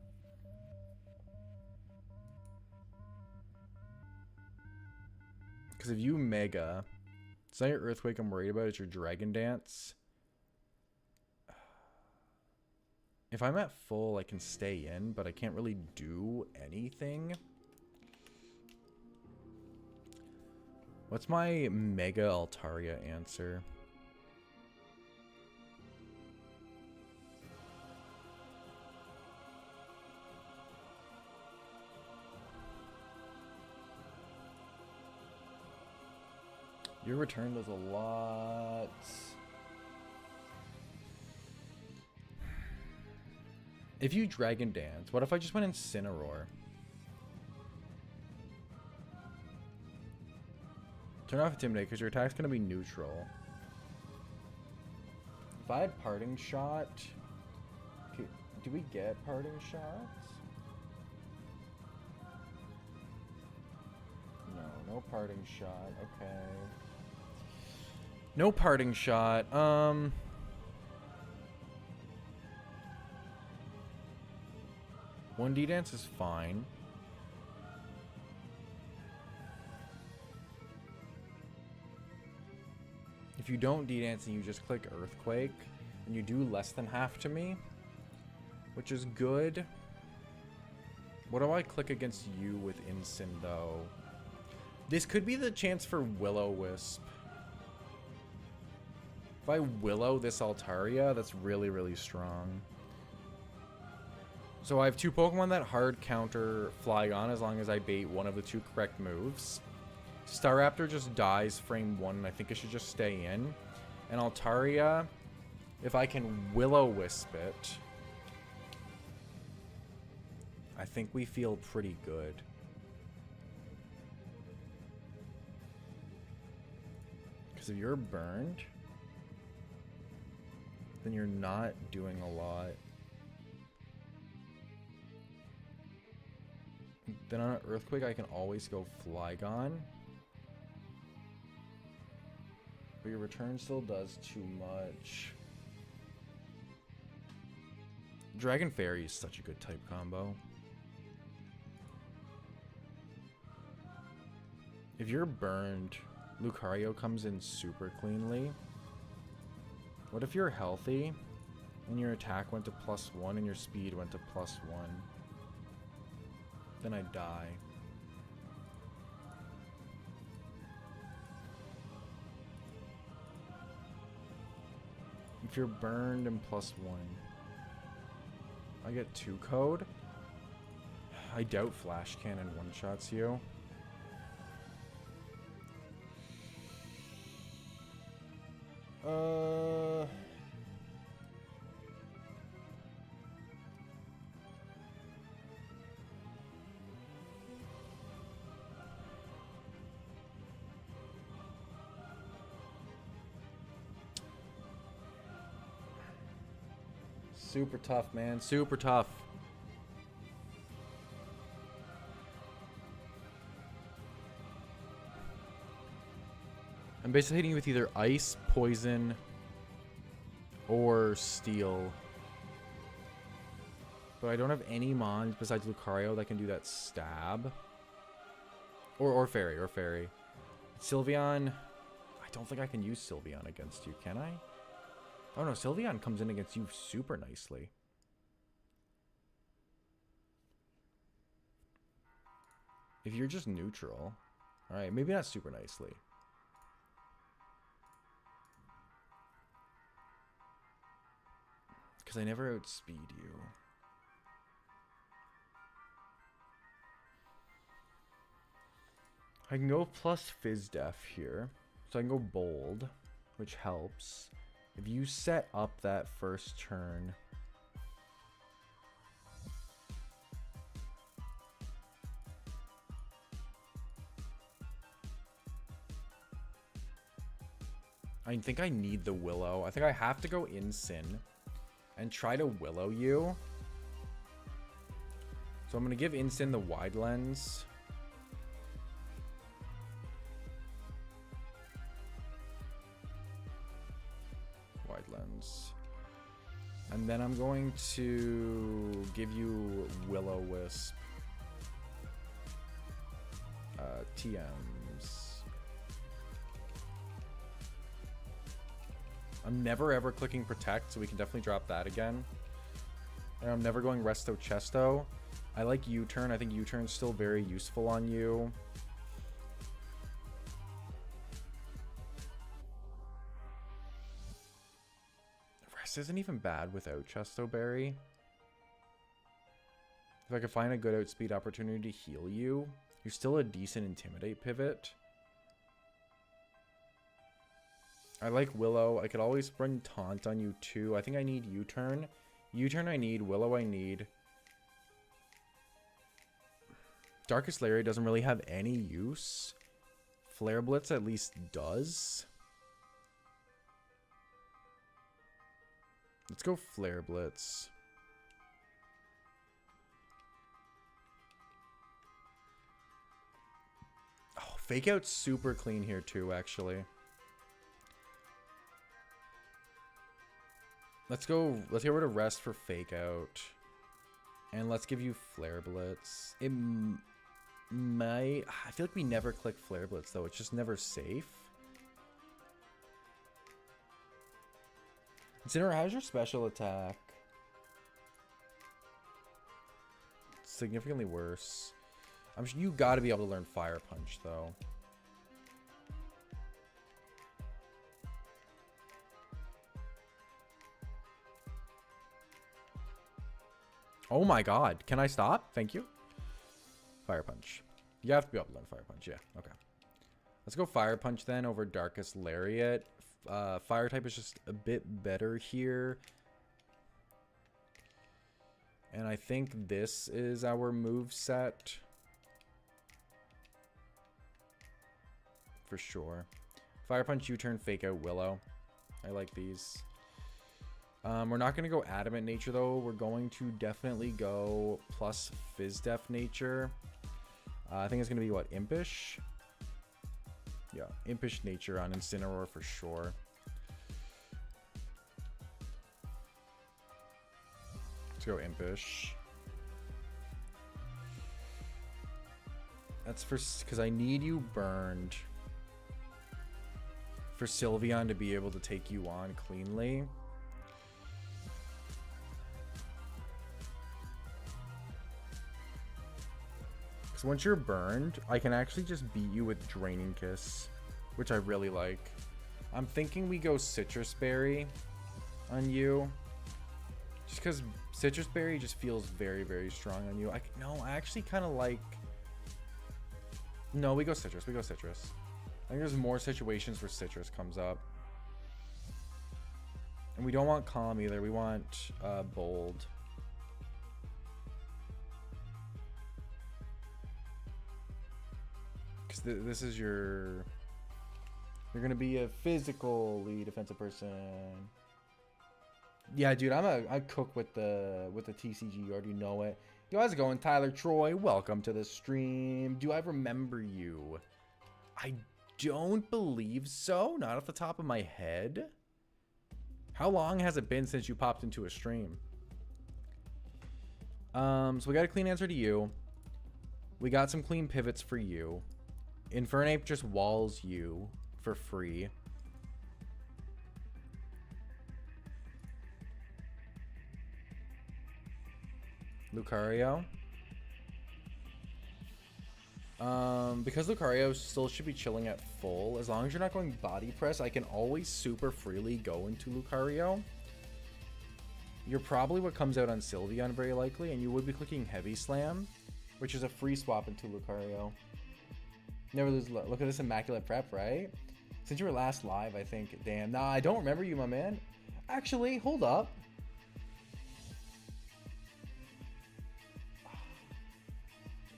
Because if you Mega... It's not your Earthquake I'm worried about, it's your Dragon Dance. If I'm at full, I can stay in, but I can't really do anything. What's my Mega Altaria answer? Your return does a lot. If you Dragon Dance, what if I just went Incineroar? Turn off Intimidate because your attack's going to be neutral. If I had Parting Shot... Okay, do we get Parting Shots? No, no Parting Shot. Okay. No Parting Shot. One D-Dance is fine. If you don't D-Dance and you just click Earthquake, and you do less than half to me, which is good. What do I click against you with Incin, though? This could be the chance for Will-O-Wisp. If I Willow this Altaria, that's really, really strong. So I have two Pokemon that hard counter Flygon as long as I bait one of the two correct moves. Staraptor just dies frame 1, and I think it should just stay in. And Altaria, if I can Will-O-Wisp it, I think we feel pretty good. Because if you're burned, then you're not doing a lot. Then on an Earthquake, I can always go Flygon. But your return still does too much. Dragon Fairy is such a good type combo. If you're burned, Lucario comes in super cleanly. What if you're healthy and your attack went to +1 and your speed went to +1? Then I die. If you're burned and +1, I get 2 code. I doubt Flash Cannon one-shots you. Super tough, man. Super tough. I'm basically hitting you with either ice, poison, or steel. But I don't have any mons besides Lucario that can do that stab. Or fairy, Sylveon, I don't think I can use Sylveon against you, can I? Oh no, Sylveon comes in against you super nicely. If you're just neutral. Alright, maybe not super nicely. Because I never outspeed you. I can go plus Fizz Def here. So I can go bold, which helps. If you set up that first turn. I think I need the Willow. I think I have to go in Sin and try to Willow you. So I'm going to give Incin the Wide Lens. Wide Lens. And then I'm going to give you Will-O-Wisp. TMs. I'm never ever clicking Protect, so we can definitely drop that again. And I'm never going Resto Chesto. I like U-Turn. I think U-Turn's still very useful on you. Rest isn't even bad without Chesto Berry. If I could find a good outspeed opportunity to heal you, you're still a decent Intimidate pivot. I like Willow. I could always run Taunt on you too. I think I need U-Turn. U-Turn I need. Willow I need. Darkest Lariat doesn't really have any use. Flare Blitz at least does. Let's go Flare Blitz. Oh, Fake Out's super clean here too, actually. Let's get rid of Rest for Fake Out. And let's give you Flare Blitz. It might... I feel like we never click Flare Blitz, though. It's just never safe. Incineroar, how's your special attack? Significantly worse. I'm sure you gotta be able to learn Fire Punch, though. Oh my god. Can I stop? Thank you. Fire Punch. You have to be able to learn Fire Punch. Yeah. Okay. Let's go Fire Punch then over Darkest Lariat. Fire type is just a bit better here. And I think this is our move set. For sure. Fire Punch, U-Turn, Fake Out, Willow. I like these. We're not going to go Adamant Nature, though. We're going to definitely go plus Fizz Def Nature. I think it's going to be, what, Impish? Yeah, Impish Nature on Incineroar for sure. Let's go Impish. That's for... because I need you burned. For Sylveon to be able to take you on cleanly. Once you're burned, I can actually just beat you with Draining Kiss, which I really like. I'm thinking we go Citrus Berry on you, just because Citrus Berry just feels very, very strong on you. I actually kind of like... No, we go Citrus. We go Citrus. I think there's more situations where Citrus comes up. And we don't want Calm either. We want Bold. This is you're gonna be a physically defensive person. Yeah, dude, I cook with the TCG. You already know it. Yo, how's it going, Tyler Troy? Welcome to the stream. Do I remember you? I don't believe so. Not off the top of my head. How long has it been since you popped into a stream? So we got a clean answer to you. We got some clean pivots for you. Infernape just walls you for free. Lucario. Because Lucario still should be chilling at full, as long as you're not going body press, I can always super freely go into Lucario. You're probably what comes out on Sylveon very likely, and you would be clicking Heavy Slam, which is a free swap into Lucario. Never lose. Look at this immaculate prep, right? Since you were last live, I think. Damn. Nah, I don't remember you, my man. Actually, hold up.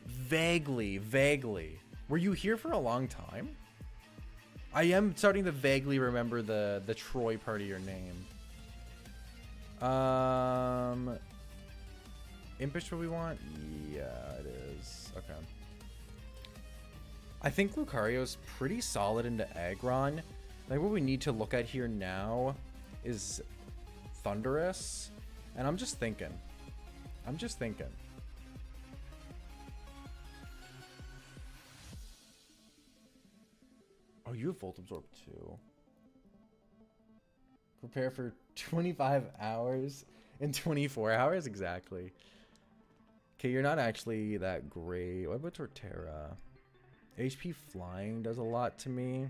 Vaguely. Were you here for a long time? I am starting to vaguely remember the Troy part of your name. Impish what we want? Yeah, it is. Okay. I think Lucario's pretty solid into Aggron. I think what we need to look at here now is Thundurus. And I'm just thinking. Oh, you have Volt Absorb too. Prepare for 25 hours in 24 hours? Exactly. Okay, you're not actually that great. What about Torterra? HP Flying does a lot to me.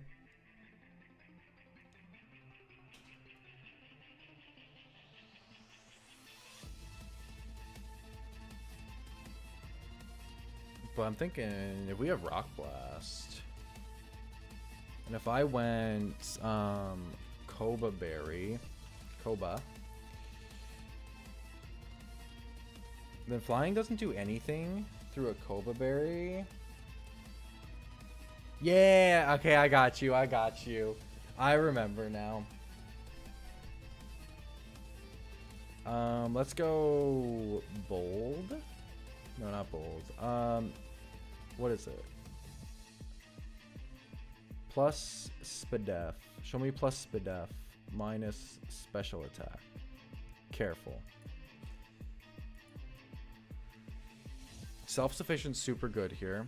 But I'm thinking if we have Rock Blast, and if I went Koba Berry, then Flying doesn't do anything through a Koba Berry. Yeah, okay, I got you. I remember now. Let's go Bold. No, not Bold. What is it? Plus Spadef. Show me plus Spadef. Minus special attack. Careful. Self-sufficient, super good here.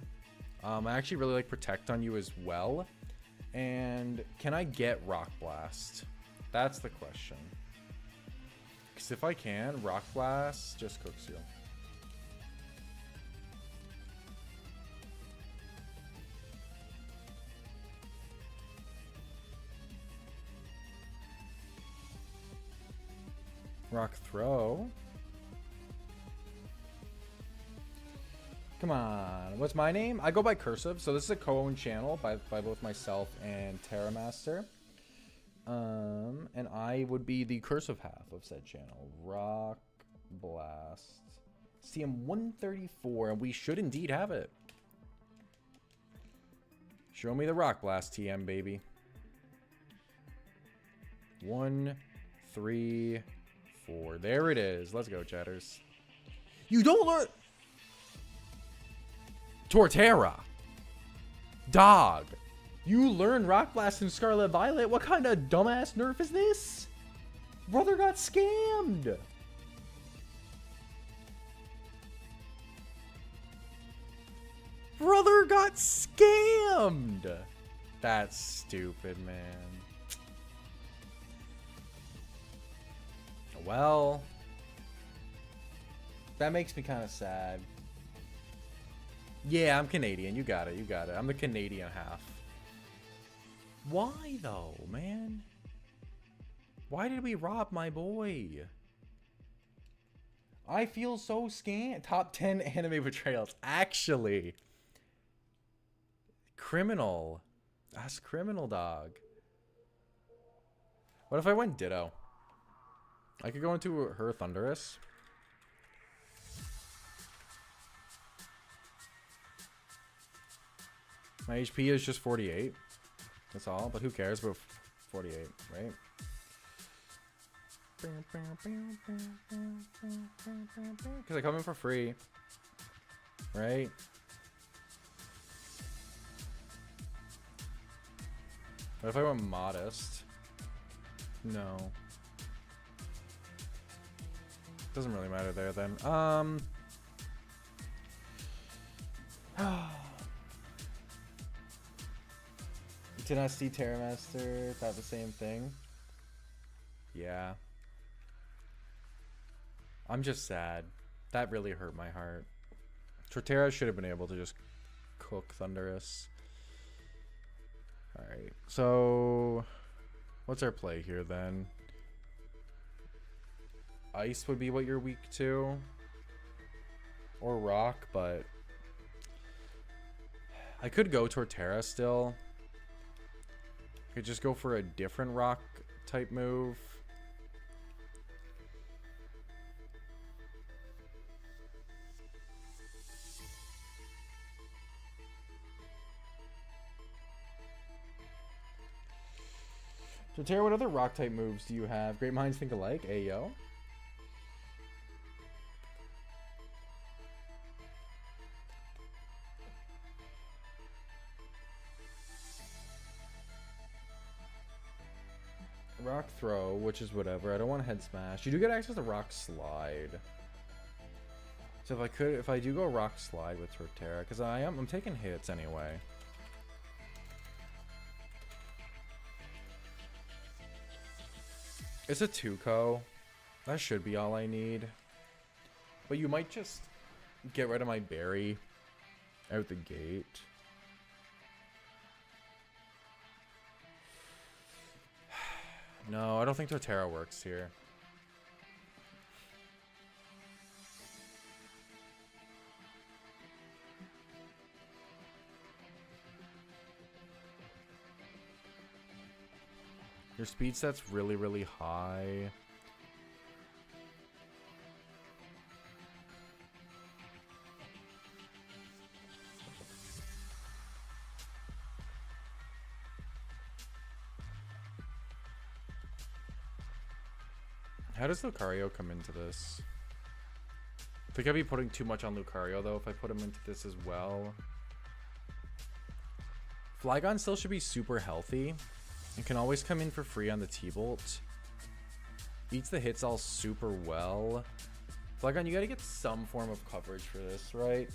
I actually really like Protect on you as well. And can I get Rock Blast? That's the question. Because if I can, Rock Blast just cooks you. Rock Throw. Come on. What's my name? I go by Cursive. So this is a co-owned channel by both myself and Terramaster. And I would be the Cursive half of said channel. Rock Blast. CM 134. And we should indeed have it. Show me the Rock Blast TM, baby. 1, 3, 4. There it is. Let's go, chatters. You don't learn... Torterra. Dog. You learn Rock Blast in Scarlet Violet? What kind of dumbass nerf is this? Brother got scammed. Brother got scammed. That's stupid, man. Well, that makes me kind of sad. Yeah, I'm Canadian. You got it. I'm the Canadian half. Why, though, man? Why did we rob my boy? I feel so scammed. Top 10 anime betrayals. Actually. Criminal. That's criminal, dog. What if I went Ditto? I could go into her Thundurus. My HP is just 48. That's all, but who cares about 48, right? Because I come in for free, right? What if I went modest? No. Doesn't really matter there then. Tenacity Terramaster, thought the same thing. Yeah. I'm just sad. That really hurt my heart. Torterra should have been able to just cook Thundurus. Alright, so what's our play here then? Ice would be what you're weak to. Or rock, but I could go Torterra still. I could just go for a different rock type move. Torterra, what other rock type moves do you have? Great minds think alike. Ayo. Rock throw, which is whatever. I don't want head smash. You do get access to rock slide. So if I do go rock slide with Torterra, because I'm taking hits anyway. It's a 2-co. That should be all I need. But you might just get rid of my berry out the gate. No, I don't think Torterra works here. Your speed set's really, really high. How does Lucario come into this? I think I'd be putting too much on Lucario though if I put him into this as well. Flygon still should be super healthy. It can always come in for free on the T-Bolt. Beats the hits all super well. Flygon, you gotta get some form of coverage for this, right?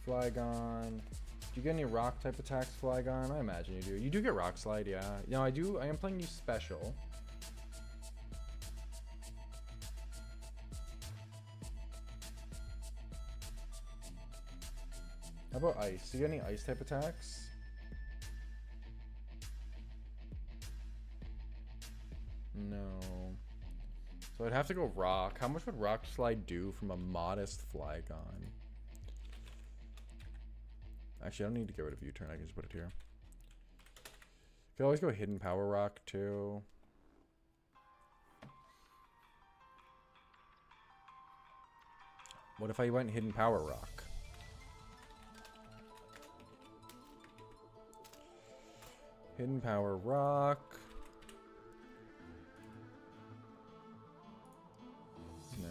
Flygon. Do you get any rock type attacks, Flygon? I imagine you do. You do get rock slide, yeah. No, I do. I am playing you special. How about ice? Do you get any ice type attacks? No. So I'd have to go rock. How much would rock slide do from a modest Flygon? Actually, I don't need to get rid of U-turn. I can just put it here. Could always go hidden power rock too. What if I went hidden power rock? Hidden power rock. No.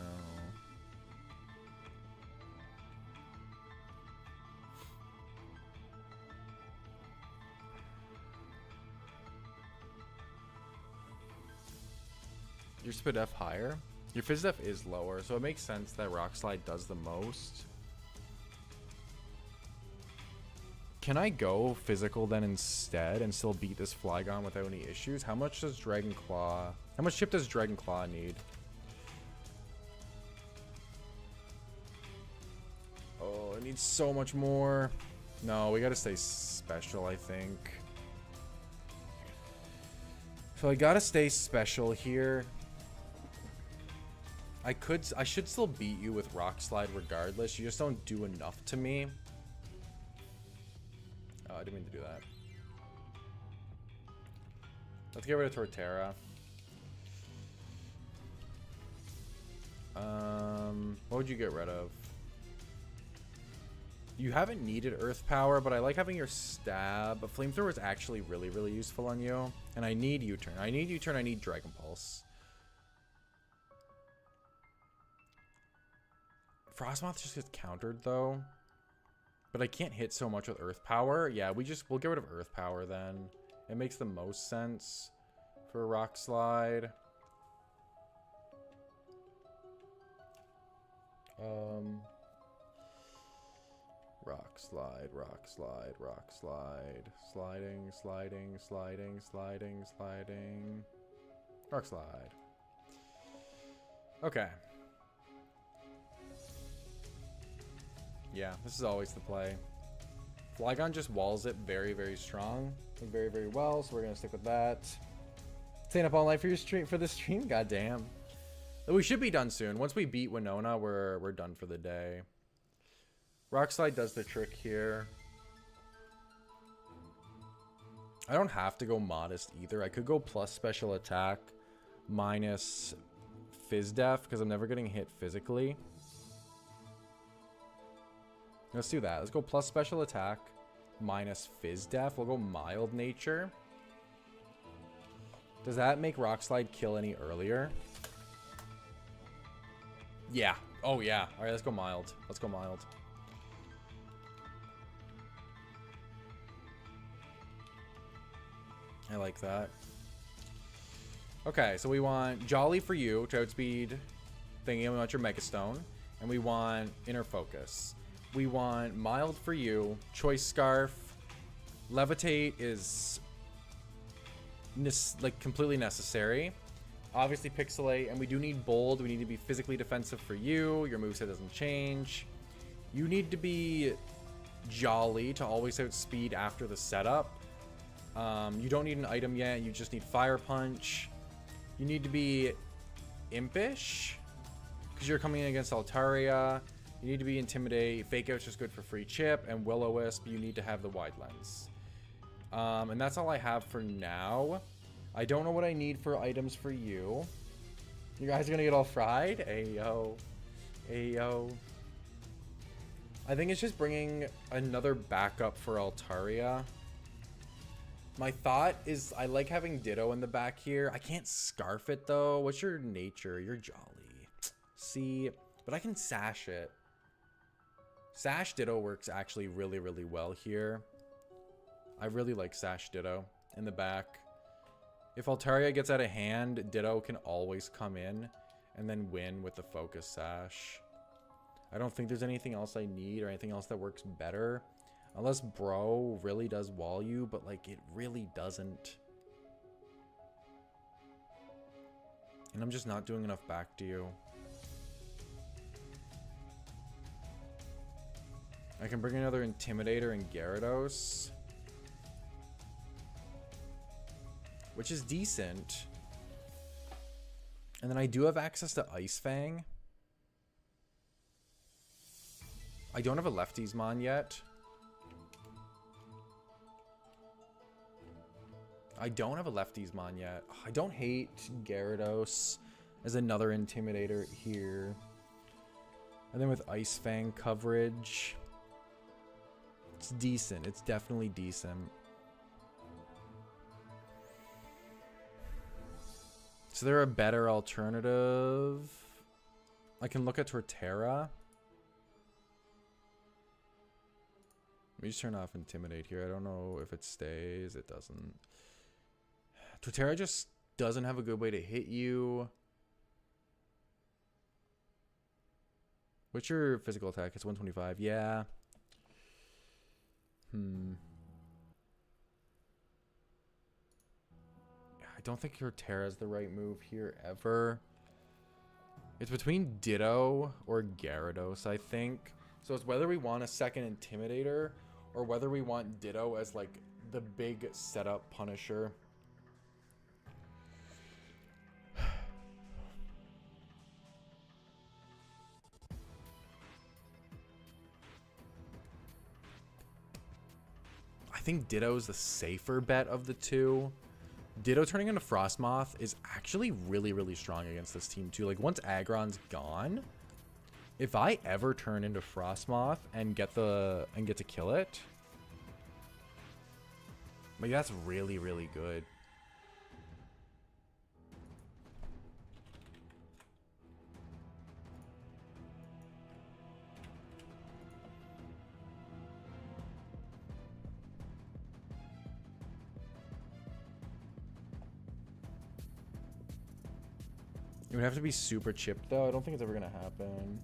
Your Spit F higher? Your Fizz F is lower, so it makes sense that Rock Slide does the most. Can I go physical then instead and still beat this Flygon without any issues? How much does Dragon Claw... How much chip does Dragon Claw need? Oh, it needs so much more. No, we gotta stay special, I think. So I gotta stay special here. I should still beat you with Rock Slide regardless. You just don't do enough to me. Oh, I didn't mean to do that. Let's get rid of Torterra. What would you get rid of? You haven't needed Earth Power, but I like having your stab. But Flamethrower is actually really, really useful on you. And I need U-turn. I need U-turn. I need Dragon Pulse. Frostmoth just gets countered, though. But I can't hit so much with Earth Power. Yeah, we'll get rid of Earth Power then. It makes the most sense for a Rock Slide. Rock Slide, Rock Slide, Rock Slide. Sliding, sliding, sliding, sliding, sliding. Rock Slide. Okay. Yeah, this is always the play. Flygon just walls it very, very strong. Very, very well, so we're going to stick with that. Staying up all night for your stream, for this stream? Goddamn. We should be done soon. Once we beat Winona, we're done for the day. Rock Slide does the trick here. I don't have to go Modest either. I could go plus special attack minus Fizz Def because I'm never getting hit physically. Let's do that. Let's go plus special attack minus Fizz Def. We'll go mild nature. Does that make Rock Slide kill any earlier? Yeah. Oh, yeah. All right, let's go mild. Let's go mild. I like that. Okay, so we want Jolly for you to outspeed thingy, and we want your Mega Stone, and we want Inner Focus. We want Mild for you, Choice Scarf. Levitate is like completely necessary. Obviously Pixelate, and we do need Bold. We need to be physically defensive for you. Your moveset doesn't change. You need to be Jolly to always outspeed after the setup. You don't need an item yet. You just need Fire Punch. You need to be Impish because you're coming in against Altaria. You need to be Intimidate. Fake Out's just good for free chip. And Will-O-Wisp, you need to have the Wide Lens. And that's all I have for now. I don't know what I need for items for you. You guys are gonna get all fried? Ayo. Ayo. I think it's just bringing another backup for Altaria. My thought is I like having Ditto in the back here. I can't Scarf it though. What's your nature? You're Jolly. See, but I can Sash it. Sash Ditto works actually really, really well here. I really like Sash Ditto in the back. If Altaria gets out of hand, Ditto can always come in and then win with the Focus Sash. I don't think there's anything else I need or anything else that works better. Unless Bro really does wall you, but like it really doesn't. And I'm just not doing enough back to you. I can bring another Intimidator and Gyarados, which is decent. And then I do have access to Ice Fang. I don't have a Lefties Mon yet. I don't have a Lefties Mon yet. I don't hate Gyarados as another Intimidator here. And then with Ice Fang coverage, it's decent. It's definitely decent. Is there a better alternative? I can look at Torterra. Let me just turn off Intimidate here. I don't know if it stays. It doesn't. Torterra just doesn't have a good way to hit you. What's your physical attack? It's 125. Yeah. I don't think Torterra is the right move here ever. It's between Ditto or Gyarados, I think. So it's whether we want a second Intimidator or whether we want Ditto as like the big setup Punisher. I think Ditto's the safer bet of the two. Ditto turning into Frostmoth is actually really, really strong against this team too. Like once Aggron's gone, If I ever turn into Frostmoth and get to kill it, like that's really, really good. It would have to be super chipped, though. I don't think it's ever going to happen.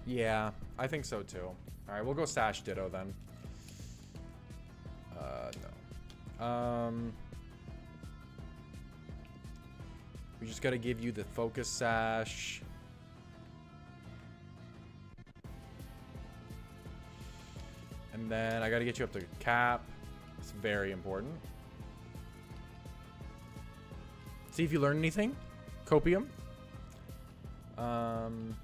Yeah, I think so, too. All right, we'll go Sash Ditto, then. No. We just got to give you the Focus Sash. And then I got to get you up to Cap. It's very important. See if you learn anything. Copium. Calm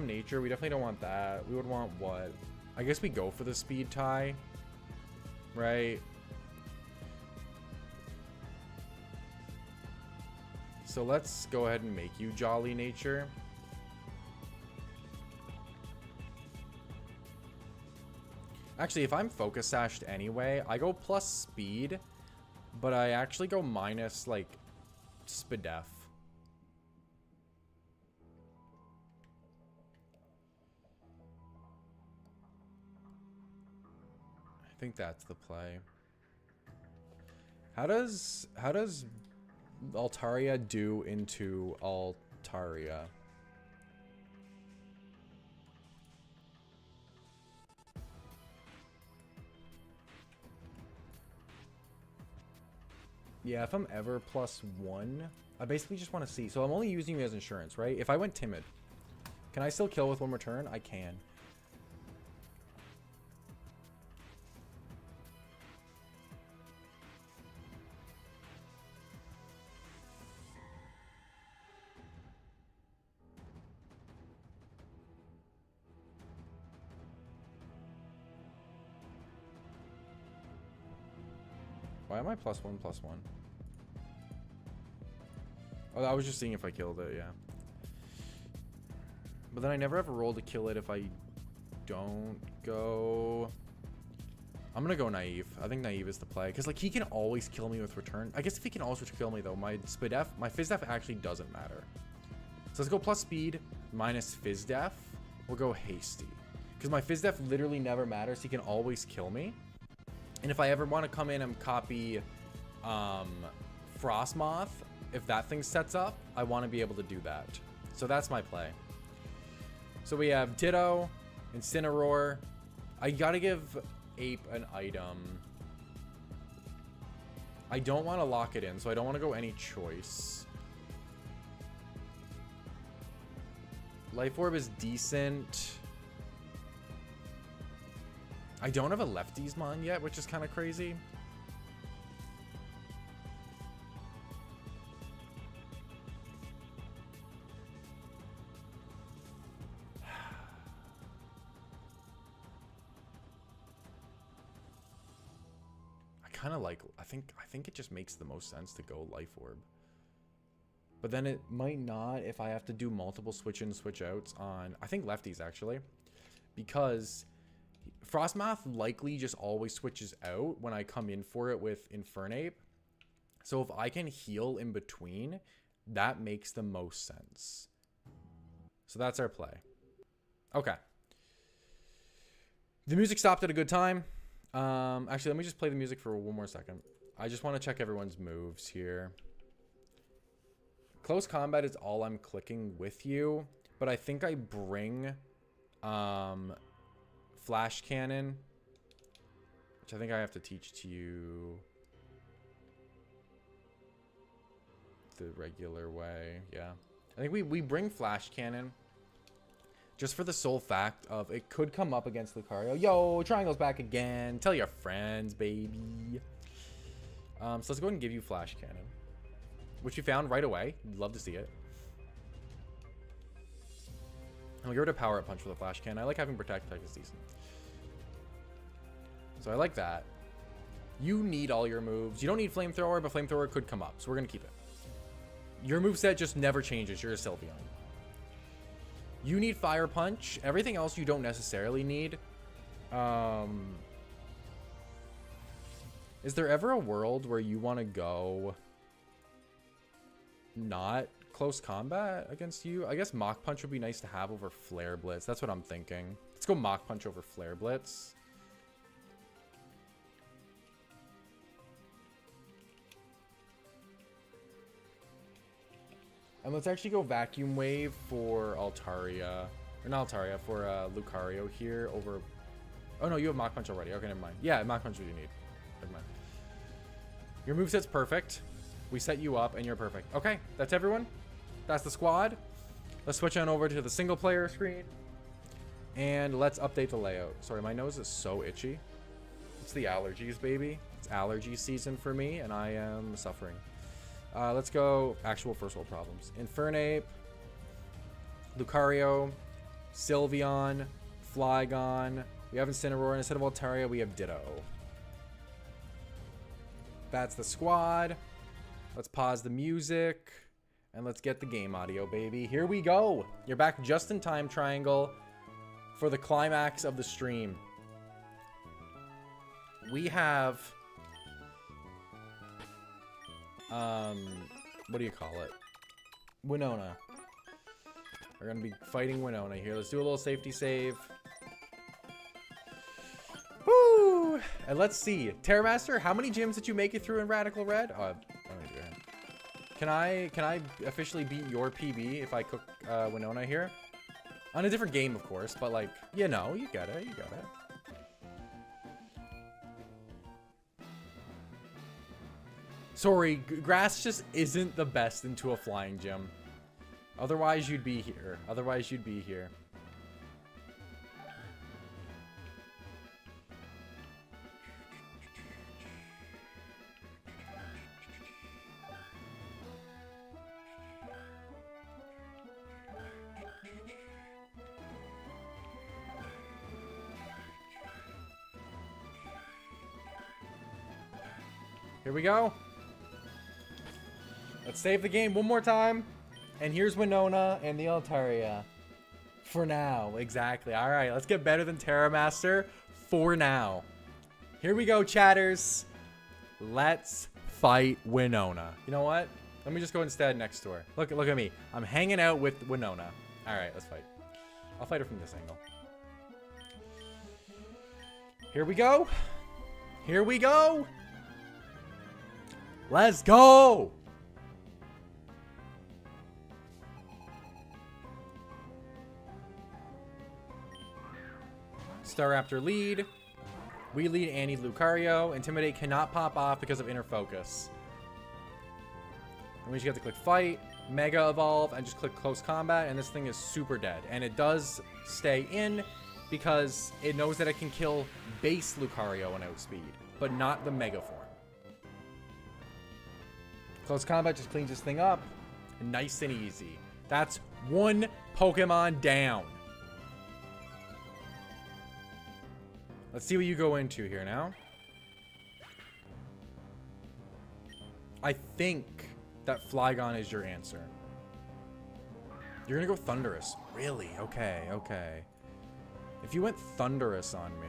Nature. We definitely don't want that. We would want what? I guess we go for the Speed tie. Right? So let's go ahead and make you Jolly Nature. Actually, if I'm Focus Sashed anyway, I go plus speed, but I actually go minus, like, Spadef. I think that's the play. How does Altaria do into Altaria? Yeah, if I'm ever +1, I basically just want to see. So I'm only using you as insurance, right? If I went Timid, can I still kill with 1 more turn? I can. Why am I +1/+1? Oh, I was just seeing if I killed it, yeah. But then I never have a roll to kill it if I don't go... I'm gonna go Naive. I think Naive is the play. Because, like, he can always kill me with Return. I guess if he can always kill me, though, my Fizdef actually doesn't matter. So let's go plus Speed, minus Fizdef. We'll go Hasty. Because my Fizdef literally never matters. He can always kill me. And if I ever want to come in and copy Frostmoth, if that thing sets up, I want to be able to do that. So that's my play. So we have Ditto, Incineroar. I gotta give Ape an item. I don't want to lock it in, so I don't want to go any choice. Life Orb is decent. I don't have a Lefties Mon yet, which is kind of crazy. Kind of like, I think it just makes the most sense to go Life Orb. But then it might not if I have to do multiple switch in, switch outs on, I think lefties actually, because Frostmoth likely just always switches out when I come in for it with Infernape. So if I can heal in between, that makes the most sense. So that's our play. Okay. The music stopped at a good time. Actually, let me just play the music for 1 more second. I just want to check everyone's moves here. Close combat is all I'm clicking with you, but I think I bring Flash Cannon, which I think I have to teach to you the regular way. Yeah, I think we bring Flash Cannon. Just for the sole fact of it could come up against Lucario. Yo, Triangle's back again. Tell your friends, baby. So let's go ahead and give you Flash Cannon, which you found right away. Love to see it. And we go to Power Up Punch for the Flash Cannon. I like having Protect. Protect is decent. So I like that. You need all your moves. You don't need Flamethrower, but Flamethrower could come up, so we're going to keep it. Your moveset just never changes. You're a Sylveon. You need Fire Punch. Everything else you don't necessarily need. Is there ever a world where you want to go not close combat against you? I guess Mach Punch would be nice to have over Flare Blitz. That's what I'm thinking. Let's go Mach Punch over Flare Blitz. And let's actually go Vacuum Wave for Altaria. Or not Altaria, for Lucario here over... Oh no, you have Mach Punch already. Okay, never mind. Yeah, Mach Punch is what you need. Never mind. Your moveset's perfect. We set you up and you're perfect. Okay, that's everyone. That's the squad. Let's switch on over to the single player screen. And let's update the layout. Sorry, my nose is so itchy. It's the allergies, baby. It's allergy season for me and I am suffering. Let's go actual first world problems. Infernape, Lucario, Sylveon, Flygon. We have Incineroar, and instead of Altaria, we have Ditto. That's the squad. Let's pause the music, and let's get the game audio, baby. Here we go. You're back just in time, Triangle, for the climax of the stream. We have... what do you call it? Winona. We're gonna be fighting Winona here. Let's do a little safety save. Woo! And let's see. Terramaster, how many gyms did you make it through in Radical Red? Oh, can I officially beat your PB if I cook Winona here? On a different game, of course, but like, you know, you got it, you got it. Sorry, grass just isn't the best into a flying gym. Otherwise, you'd be here. Otherwise, you'd be here. Here we go. Let's save the game one more time. And here's Winona and the Altaria. For now, exactly. All right, let's get better than Terramaster for now. Here we go, chatters. Let's fight Winona. You know what? Let me just go instead next to her. Look at me. I'm hanging out with Winona. All right, let's fight. I'll fight her from this angle. Here we go. Here we go. Let's go. Staraptor lead. We lead Annie Lucario. Intimidate cannot pop off because of inner focus. And we just have to click fight, mega evolve, and just click close combat, and this thing is super dead. And it does stay in because it knows that it can kill base Lucario and outspeed, but not the mega form. Close combat just cleans this thing up. Nice and easy. That's one Pokemon down. Let's see what you go into here now. I think that Flygon is your answer. You're gonna go Thundurus. Really? Okay, okay. If you went Thundurus on me,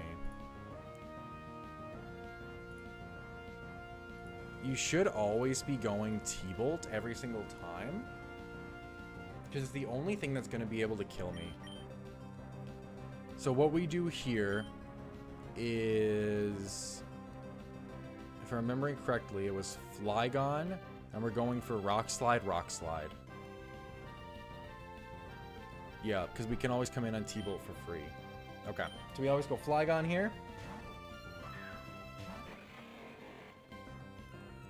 you should always be going T-Bolt every single time, because it's the only thing that's going to be able to kill me. So what we do here is, if I'm remembering correctly, it was Flygon, and we're going for Rock Slide, Rock Slide. Yeah, because we can always come in on T-Bolt for free. Okay, so we always go Flygon here.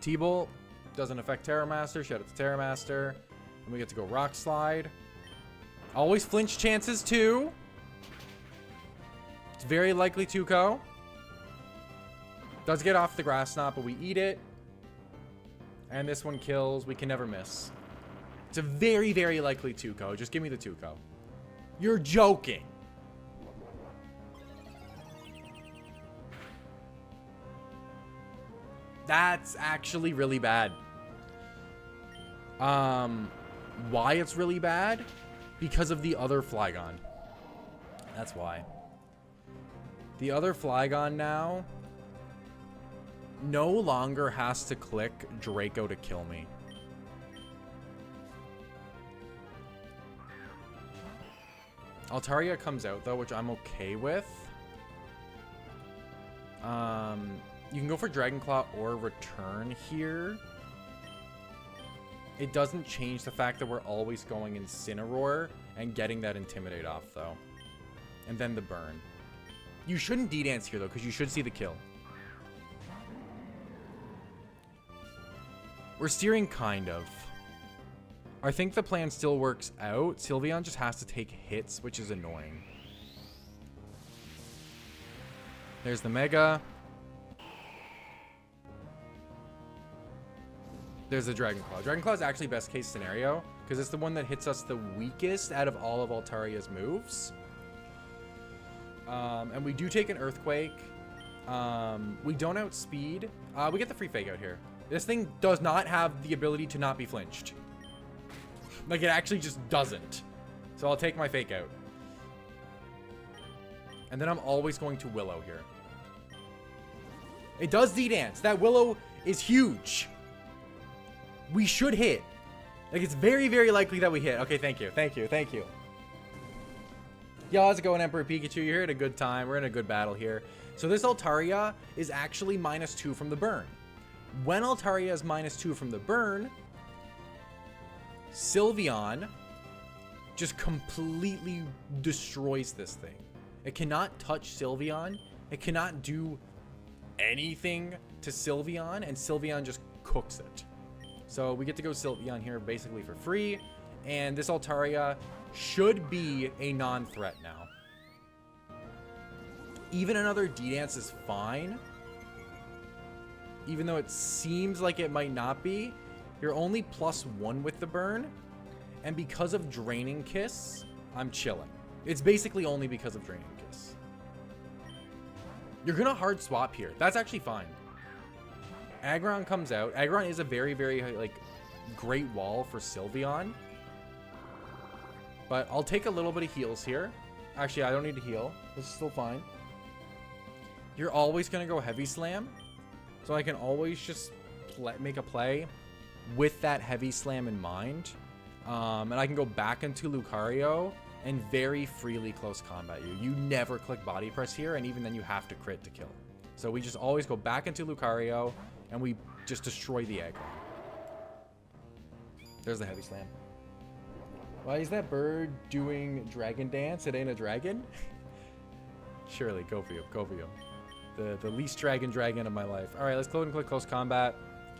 T-Bolt doesn't affect Terramaster. Shout out to Terramaster. And we get to go Rock Slide. Always flinch chances too. It's very likely Tuco. Does get off the Grass Knot, but we eat it. And this one kills. We can never miss. It's a very, very likely Tuco. Just give me the Tuco. You're joking. That's actually really bad. Why it's really bad? Because of the other Flygon. That's why. The other Flygon now no longer has to click Draco to kill me. Altaria comes out though, which I'm okay with. You can go for Dragon Claw or Return here. It doesn't change the fact that we're always going Incineroar and getting that Intimidate off though. And then the burn. You shouldn't D-Dance here though, because you should see the kill. We're steering kind of. I think the plan still works out. Sylveon just has to take hits, which is annoying. There's the Mega. There's the Dragon Claw. Dragon Claw is actually best case scenario because it's the one that hits us the weakest out of all of Altaria's moves. And we do take an Earthquake. We don't outspeed. We get the free Fake Out here. This thing does not have the ability to not be flinched. Like, it actually just doesn't. So I'll take my Fake Out. And then I'm always going to Willow here. It does D-Dance. That Willow is huge. We should hit. Like, it's very, very likely that we hit. Okay, thank you. Thank you. Thank you. Yo, how's it going, Emperor Pikachu? You're here at a good time. We're in a good battle here. So this Altaria is actually -2 from the burn. When Altaria is -2 from the burn, Sylveon just completely destroys this thing. It cannot touch Sylveon. It cannot do anything to Sylveon, and Sylveon just cooks it. So we get to go Sylveon here basically for free, and this Altaria should be a non-threat now. Even another D-Dance is fine. Even though it seems like it might not be. You're only +1 with the burn. And because of Draining Kiss, I'm chilling. It's basically only because of Draining Kiss. You're going to hard swap here. That's actually fine. Aggron comes out. Aggron is a very, very, like, great wall for Sylveon. But I'll take a little bit of heals here. Actually, I don't need to heal. This is still fine. You're always going to go Heavy Slam. So I can always just make a play with that Heavy Slam in mind. And I can go back into Lucario and very freely close combat you. You never click Body Press here, and even then you have to crit to kill. So we just always go back into Lucario, and we just destroy the Aggron. There's the Heavy Slam. Why is that bird doing Dragon Dance? It ain't a dragon? Surely, go for you. Go for you. The least dragon of my life. All right, let's go and click close combat.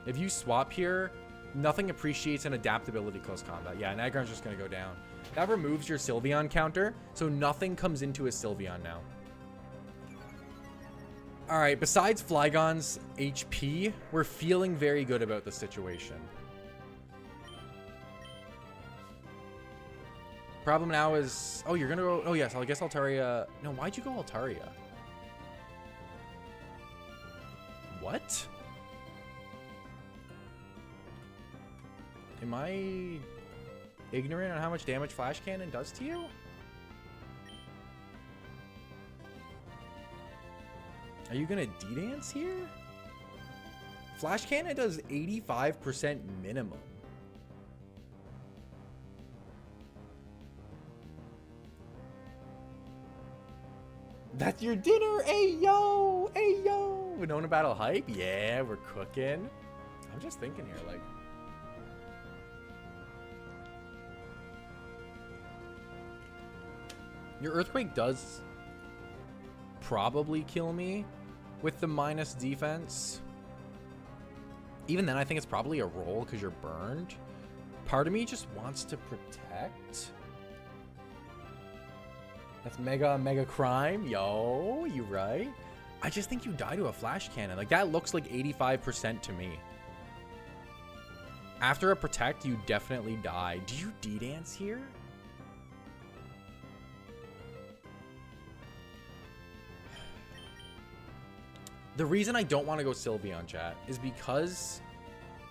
If you swap here, nothing appreciates an adaptability close combat. Yeah, and Aggron's just going to go down. That removes your Sylveon counter, so nothing comes into a Sylveon now. All right, besides Flygon's HP, we're feeling very good about the situation. Problem now is... Oh, you're going to go... Oh, yes, I guess Altaria... No, why'd you go Altaria? What? Am I ignorant on how much damage Flash Cannon does to you? Are you gonna D-Dance here? Flash Cannon does 85% minimum. That's your dinner! Hey yo! Hey yo! Winona battle hype? Yeah, we're cooking. I'm just thinking here, like... Your Earthquake does probably kill me with the minus defense. Even then, I think it's probably a roll because you're burned. Part of me just wants to protect. That's mega crime. Yo, you right? I just think you die to a Flash Cannon. Like, that looks like 85% to me. After a protect, you definitely die. Do you D-Dance here? The reason I don't want to go Sylveon, chat, is because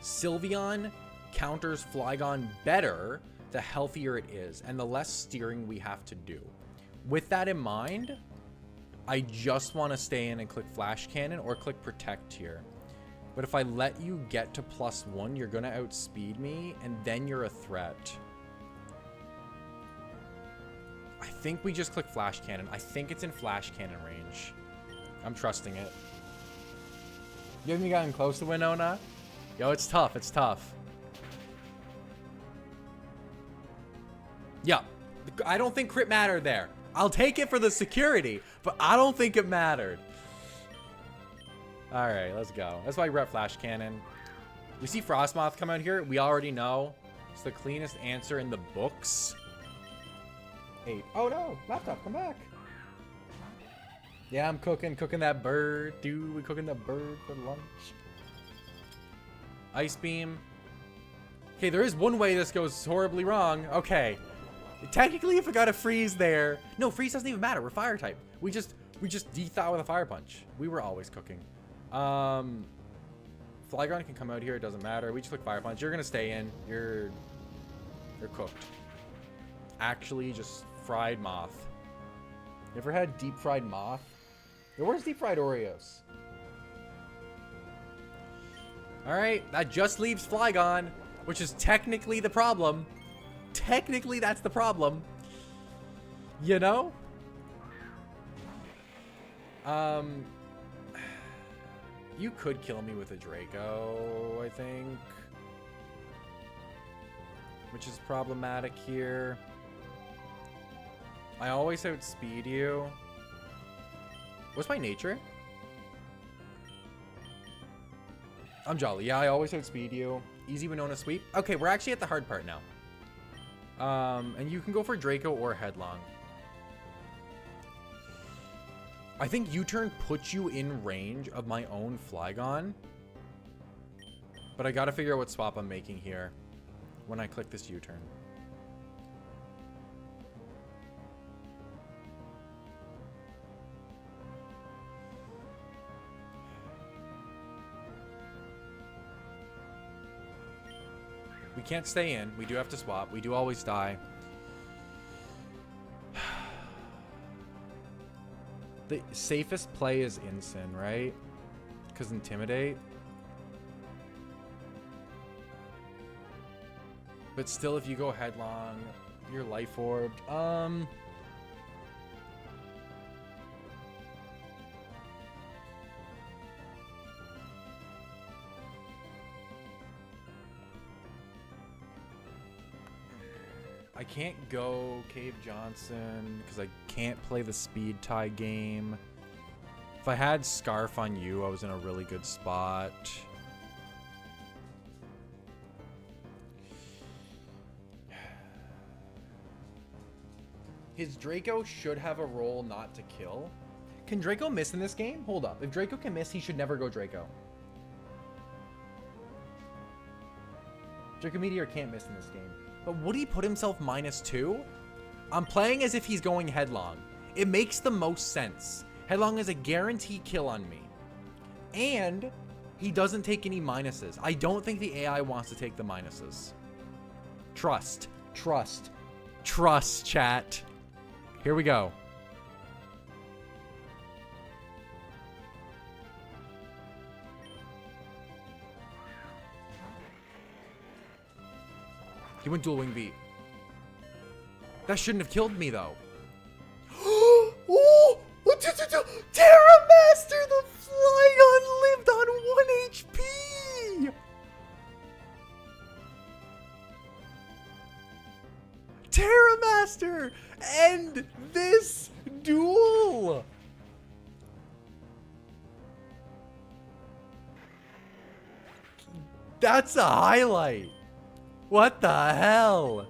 Sylveon counters Flygon better the healthier it is and the less steering we have to do. With that in mind, I just want to stay in and click Flash Cannon or click Protect here. But if I let you get to +1, you're going to outspeed me, and then you're a threat. I think we just click Flash Cannon. I think it's in Flash Cannon range. I'm trusting it. You haven't gotten close to Winona? Yo, it's tough. It's tough. Yeah. I don't think crit mattered there. I'll take it for the security, but I don't think it mattered. All right, let's go. That's why we rep Flash Cannon. We see Frostmoth come out here. We already know. It's the cleanest answer in the books. 8. Oh, no. Laptop, come back. Yeah, I'm cooking that bird. Dude, we cooking that bird for lunch. Ice Beam. Okay, there is one way this goes horribly wrong. Okay. Technically, if I got a freeze there. No, freeze doesn't even matter. We're fire type. We just de-thaw with a fire punch. We were always cooking. Flygon can come out here. It doesn't matter. We just click fire punch. You're gonna stay in. You're cooked. Actually, just fried moth. You ever had deep fried moth? Where's deep fried Oreos? All right, that just leaves Flygon, which is technically the problem. Technically, that's the problem. You know? You could kill me with a Draco, I think. Which is problematic here. I always outspeed you. What's my nature? I'm jolly. Yeah, I always outspeed you. Easy Winona sweep. Okay, we're actually at the hard part now. And you can go for Draco or Headlong. I think U-turn puts you in range of my own Flygon. But I gotta figure out what swap I'm making here when I click this U-turn. We can't stay in. We do have to swap. We do always die. The safest play is Incin, right? Because Intimidate. But still, if you go Headlong, you're Life Orbed. I can't go Cave Johnson because I can't play the speed tie game. If I had Scarf on you, I was in a really good spot. His Draco should have a role not to kill. Can Draco miss in this game? Hold up. If Draco can miss, he should never go Draco. Draco Meteor can't miss in this game. But would he put himself -2? I'm playing as if he's going Headlong. It makes the most sense. Headlong is a guaranteed kill on me. And he doesn't take any minuses. I don't think the AI wants to take the minuses. Trust. Trust. Trust, chat. Here we go. He went dual wing beat. That shouldn't have killed me though. Oh! Terra Master, the Flygon lived on 1 HP! Terra Master! End this duel! That's a highlight! What the hell?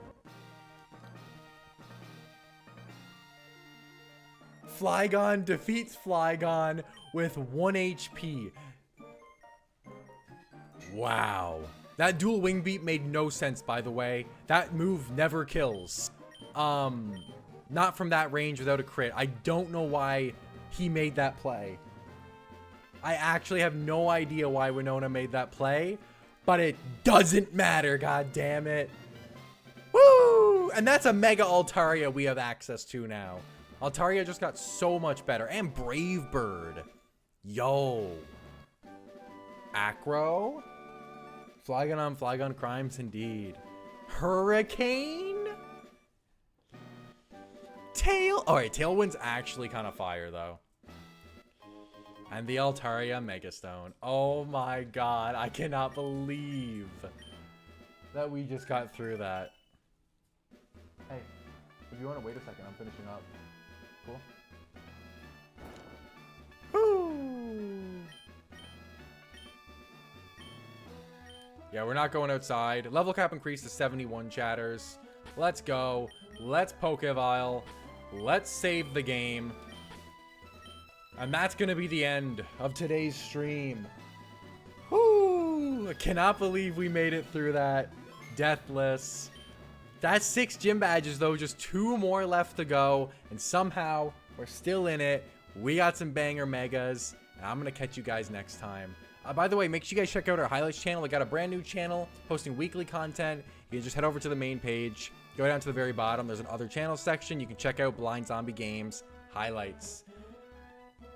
Flygon defeats Flygon with 1 HP. Wow. That dual wing beat made no sense, by the way. That move never kills. Not from that range without a crit. I don't know why he made that play. I actually have no idea why Winona made that play, but it doesn't matter, god damn it. Woo! And that's a Mega Altaria we have access to now. Altaria just got so much better. And Brave Bird. Yo. Acro? Flygon on Flygon crimes indeed. Hurricane? Tail? Alright, Tailwind's actually kind of fire though. And the Altaria Megastone. Oh my god, I cannot believe that we just got through that. Hey, if you want to wait a second, I'm finishing up. Cool? Woo! Yeah, we're not going outside. Level cap increased to 71 chatters. Let's go. Let's Pokevile. Let's save the game. And that's going to be the end of today's stream. Woo! I cannot believe we made it through that. Deathless. That's 6 gym badges, though. Just 2 more left to go. And somehow, we're still in it. We got some banger megas. And I'm going to catch you guys next time. By the way, make sure you guys check out our highlights channel. We got a brand new channel posting weekly content. You can just head over to the main page. Go down to the very bottom. There's an other channel section. You can check out Blind Zombie Games highlights.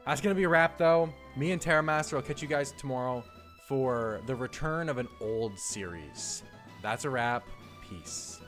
That's going to be a wrap, though. Me and Terramaster will catch you guys tomorrow for the return of an old series. That's a wrap. Peace.